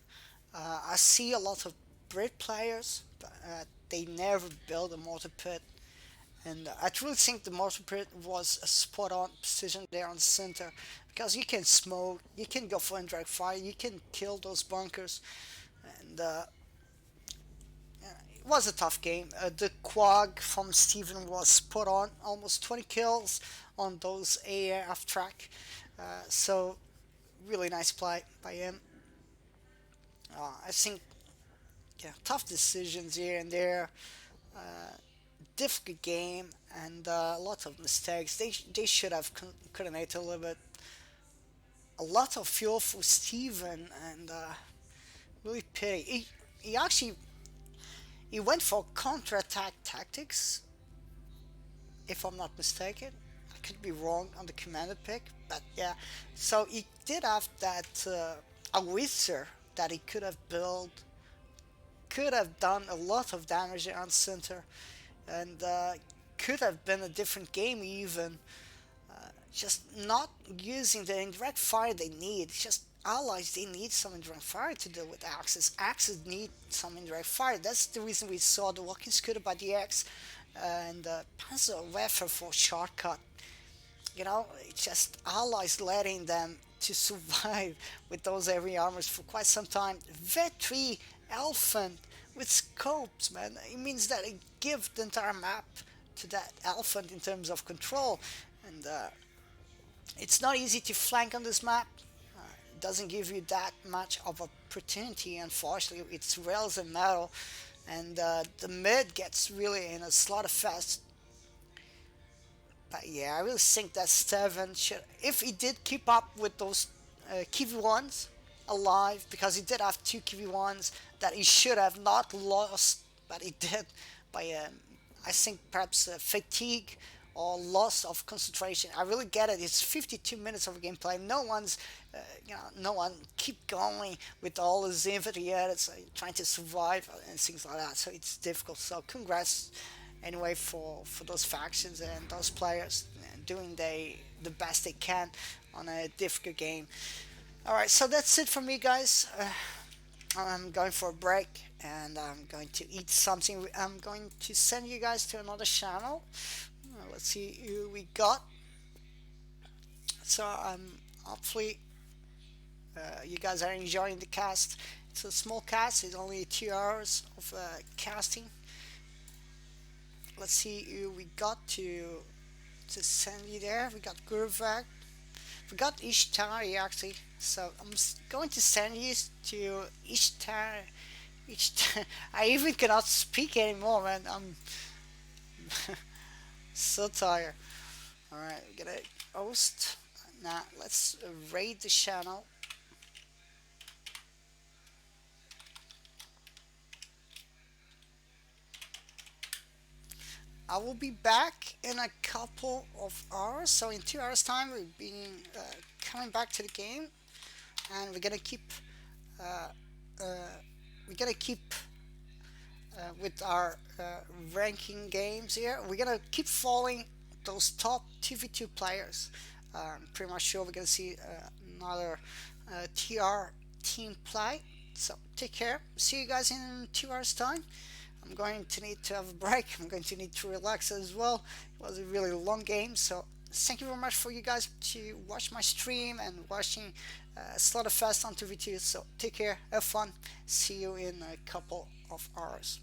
I see a lot of Brit players, they never build a mortar pit, and I really think the mortar pit was a spot on position there on the center, because you can smoke, you can go for indirect fire, you can kill those bunkers, and it was a tough game. The quag from Steven was spot on, almost 20 kills on those AF track, so really nice play by him. I think, yeah, tough decisions here and there, difficult game, and a lot of mistakes. They should have coordinated a little bit. A lot of fuel for Steven, and really pity. He actually he went for counter-attack tactics, if I'm not mistaken. I could be wrong on the commander pick, but yeah. So he did have that a wizard that he could have built, could have done a lot of damage on center, and could have been a different game even. Just not using the indirect fire they need. Just allies, they need some indirect fire to deal with Axis. Axis need some indirect fire. That's the reason we saw the walking scooter by the X and Panzerwerfer for shortcut. It's just allies letting them to survive with those heavy armors for quite some time. V3 Elephant with scopes, man. It means that it gives the entire map to that elephant in terms of control, and it's not easy to flank on this map. It doesn't give you that much of opportunity, unfortunately. It's rails and metal, and the mid gets really in a slaughterfest. But yeah, I really think that Steven should, if he did keep up with those QV1s alive, because he did have two QV1s that he should have not lost, but he did by, I think, perhaps fatigue or loss of concentration. I really get it. It's 52 minutes of gameplay. No one keep going with all his infantry yet. It's trying to survive and things like that. So it's difficult. So congrats anyway for those factions and those players doing the best they can on a difficult game. All right, so that's it for me, guys. I'm going for a break and I'm going to eat something. I'm going to send you guys to another channel. Let's see who we got. So hopefully you guys are enjoying the cast. It's a small cast. It's only 2 hours of casting. Let's see who we got to send you there. We got Gurvak. We got Ishtar actually. So I'm going to send you to Ishtar. I even cannot speak anymore, man. I'm so tired. Alright, we gotta host. Now let's raid the channel. I will be back in a couple of hours. So in 2 hours time we'll be coming back to the game, and we're gonna keep with our ranking games here. We're gonna keep following those top 2v2 players. Pretty much sure we're gonna see another TR team play. So take care. See you guys in 2 hours time. I'm going to need to have a break. I'm going to need to relax as well. It was a really long game, so thank you very much for you guys to watch my stream and watching Slaughterfest on 2v2. So take care, have fun, see you in a couple of hours.